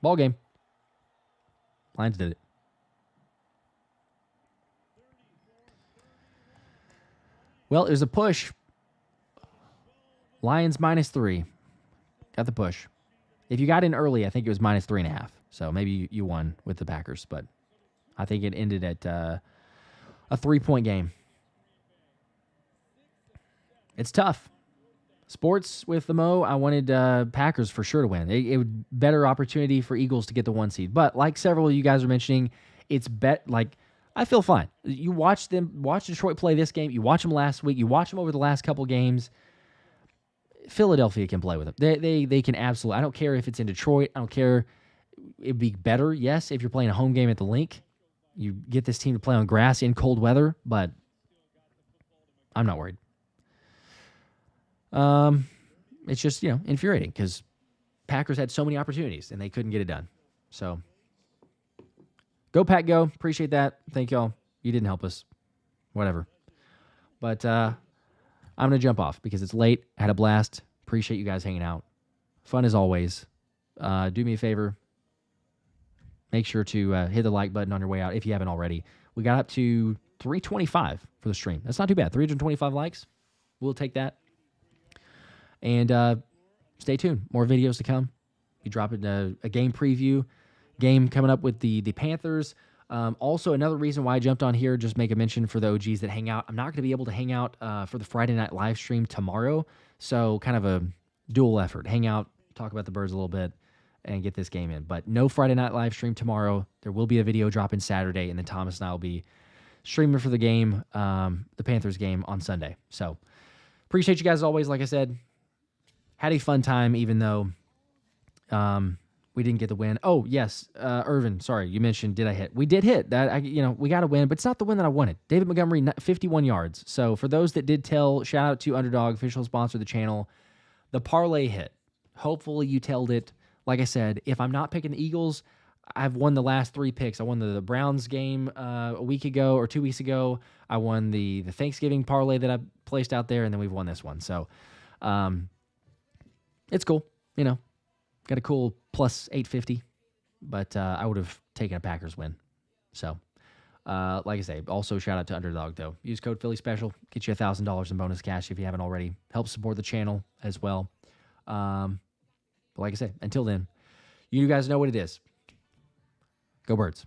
F: Ball game. Lions did it. Well, it was a push. Lions -3. Got the push. If you got in early, I think it was -3.5. So maybe you won with the Packers. But I think it ended at a 3-point game. It's tough. Sports with the Mo, I wanted Packers for sure to win. It would better opportunity for Eagles to get the 1 seed. But like several of you guys are mentioning, it's I feel fine. You watch Detroit play this game. You watch them last week. You watch them over the last couple games. Philadelphia can play with them. They can absolutely. I don't care if it's in Detroit. I don't care. It'd be better, yes, if you're playing a home game at the Link. You get this team to play on grass in cold weather, but I'm not worried. It's just, infuriating because Packers had so many opportunities, and they couldn't get it done. So, go Pack, go. Appreciate that. Thank y'all. You didn't help us. Whatever. But I'm going to jump off because it's late. I had a blast. Appreciate you guys hanging out. Fun as always. Do me a favor. Make sure to hit the like button on your way out if you haven't already. We got up to 325 for the stream. That's not too bad. 325 likes. We'll take that. And stay tuned. More videos to come. Be dropping a game preview. Game coming up with the Panthers. Also, another reason why I jumped on here, just make a mention for the OGs that hang out. I'm not going to be able to hang out for the Friday night live stream tomorrow. So kind of a dual effort. Hang out, talk about the Birds a little bit, and get this game in. But no Friday night live stream tomorrow. There will be a video dropping Saturday, and then Thomas and I will be streaming for the game, the Panthers game, on Sunday. So appreciate you guys as always. Like I said, had a fun time, even though we didn't get the win. Oh, yes, Irvin, sorry, you mentioned, did I hit? We did hit. That. We got a win, but it's not the win that I wanted. David Montgomery, 51 yards. So for those that did tell, shout out to Underdog, official sponsor of the channel. The parlay hit. Hopefully you tailed it. Like I said, if I'm not picking the Eagles, I've won the last 3 picks. I won the Browns game a week ago or 2 weeks ago. I won the Thanksgiving parlay that I placed out there, and then we've won this one. So it's cool. Got a cool plus 850, but I would have taken a Packers win. So, like I say, also shout out to Underdog, though. Use code Philly Special. Get you $1,000 in bonus cash if you haven't already. Help support the channel as well. But like I say, until then, you guys know what it is. Go Birds.